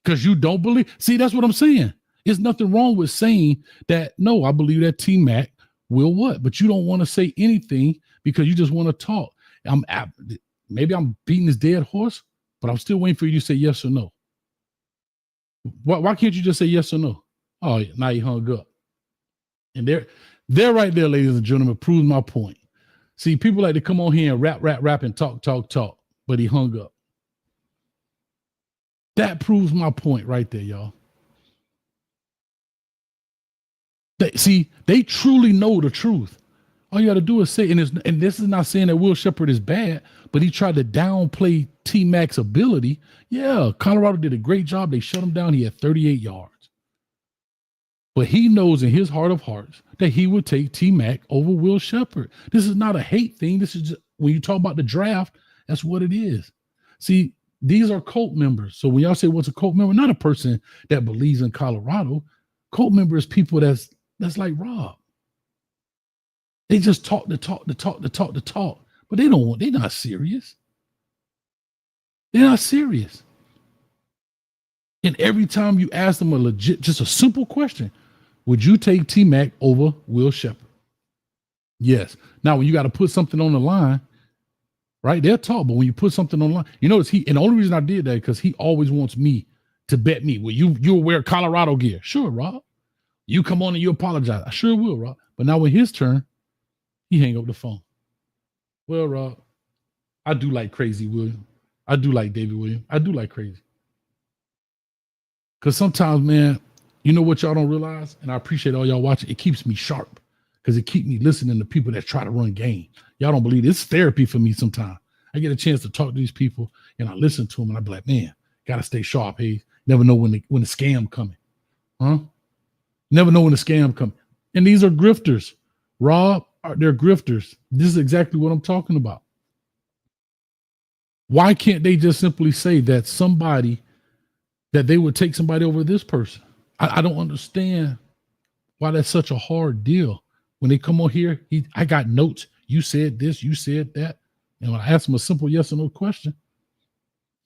because you don't believe. See, that's what I'm saying. There's nothing wrong with saying that, no, I believe that T-Mac will what? But you don't want to say anything because you just want to talk. Maybe I'm beating this dead horse, but I'm still waiting for you to say yes or no. Why can't you just say yes or no? Oh, now you hung up. And they're right there, ladies and gentlemen, proves my point. See, people like to come on here and rap and talk, but he hung up. That proves my point right there, y'all. They truly know the truth. All you got to do is say, and this is not saying that Will Shepherd is bad, but he tried to downplay T-Mac's ability. Yeah, Colorado did a great job. They shut him down. He had 38 yards. But he knows in his heart of hearts that he would take T-Mac over Will Shepherd. This is not a hate thing. This is just, when you talk about the draft, that's what it is. See, these are cult members. So when y'all say what's a cult member, not a person that believes in Colorado. Cult member is people that's like Rob. They just talk, but they're not serious. They're not serious. And every time you ask them just a simple question, would you take T-Mac over Will Shepherd? Yes. Now, when you got to put something on the line, right, they'll talk, but when you put something on the line, you notice and the only reason I did that because he always wants me to bet me. Well, you'll wear Colorado gear. Sure, Rob. You come on and you apologize. I sure will, Rob. But now when his turn, he hang up the phone. Well, Rob, I do like Crazy William. I do like David Williams. I do like Crazy. Because sometimes, man, you know what y'all don't realize? And I appreciate all y'all watching. It keeps me sharp because it keeps me listening to people that try to run game. Y'all don't believe it. It's therapy for me sometimes. I get a chance to talk to these people and I listen to them and I be like, man, got to stay sharp. Hey, never know when the scam coming. Huh? Never know when the scam coming. And these are grifters. Rob, they're grifters. This is exactly what I'm talking about. Why can't they just simply say that they would take somebody over this person? I don't understand why that's such a hard deal. When they come on here, I got notes. You said this, you said that. And when I ask him a simple yes or no question,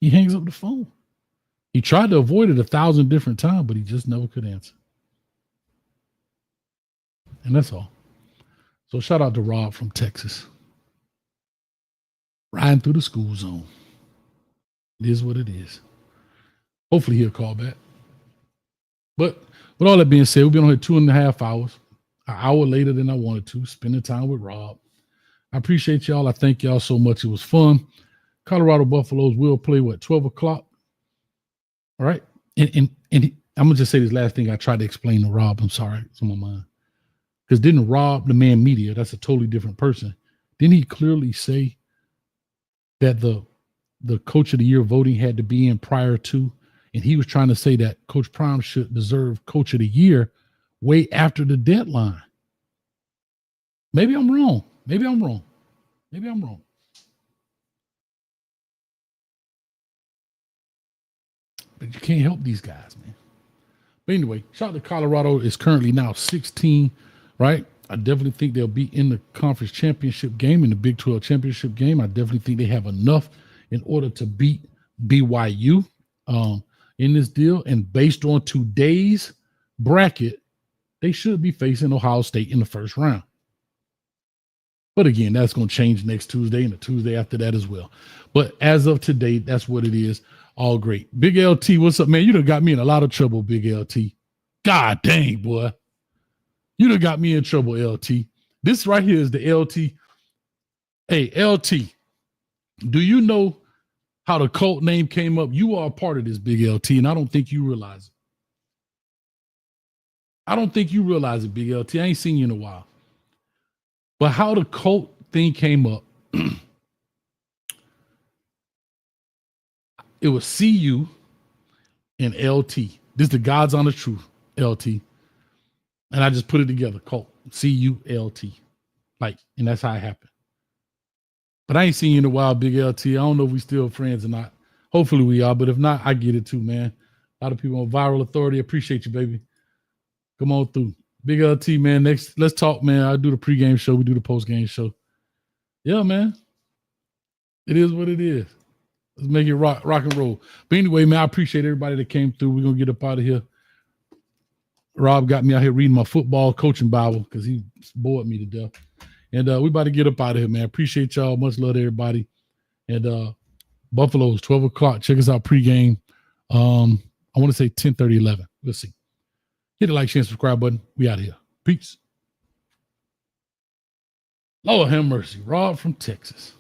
he hangs up the phone. He tried to avoid it 1,000 different times, but he just never could answer. And that's all. So shout out to Rob from Texas. Riding through the school zone. It is what it is. Hopefully he'll call back. But with all that being said, we've been on here 2.5 hours, an hour later than I wanted to, spending time with Rob. I appreciate y'all. I thank y'all so much. It was fun. Colorado Buffaloes will play, 12 o'clock? All right. And I'm going to just say this last thing I tried to explain to Rob. I'm sorry. It's on my mind. Because didn't Rob, the man media, that's a totally different person. Didn't he clearly say that the coach of the year voting had to be in prior to, and he was trying to say that Coach Prime should deserve coach of the year way after the deadline. Maybe I'm wrong. Maybe I'm wrong. Maybe I'm wrong. But you can't help these guys, man. But anyway, shout out to Colorado is currently now 16, right? I definitely think they'll be in the conference championship game, in the Big 12 championship game. I definitely think they have enough in order to beat BYU in this deal. And based on today's bracket, they should be facing Ohio State in the first round. But again, that's going to change next Tuesday and the Tuesday after that as well. But as of today, that's what it is. All great. Big LT, what's up, man? You done got me in a lot of trouble, Big LT. God dang, boy. You done got me in trouble, LT. This right here is the LT. Hey, LT, do you know how the cult name came up? You are a part of this, Big LT, and I don't think you realize it. I don't think you realize it, Big LT. I ain't seen you in a while. But how the cult thing came up, it was CU and LT. This is the God's honest truth, LT. And I just put it together, cult, CULT. Like, and that's how it happened. But I ain't seen you in a while, Big LT. I don't know if we still friends or not. Hopefully we are, but if not, I get it too, man. A lot of people on Viral Authority. Appreciate you, baby. Come on through. Big LT, man. Next, let's talk, man. I do the pregame show. We do the postgame show. Yeah, man. It is what it is. Let's make it rock and roll. But anyway, man, I appreciate everybody that came through. We're going to get up out of here. Rob got me out here reading my football coaching Bible because he bored me to death. And we about to get up out of here, man. Appreciate y'all. Much love to everybody. And Buffalo's 12 o'clock. Check us out pregame. I want to say 10:30, 11. Let's see. Hit the like, share, and subscribe button. We out of here. Peace. Lord have mercy. Rob from Texas.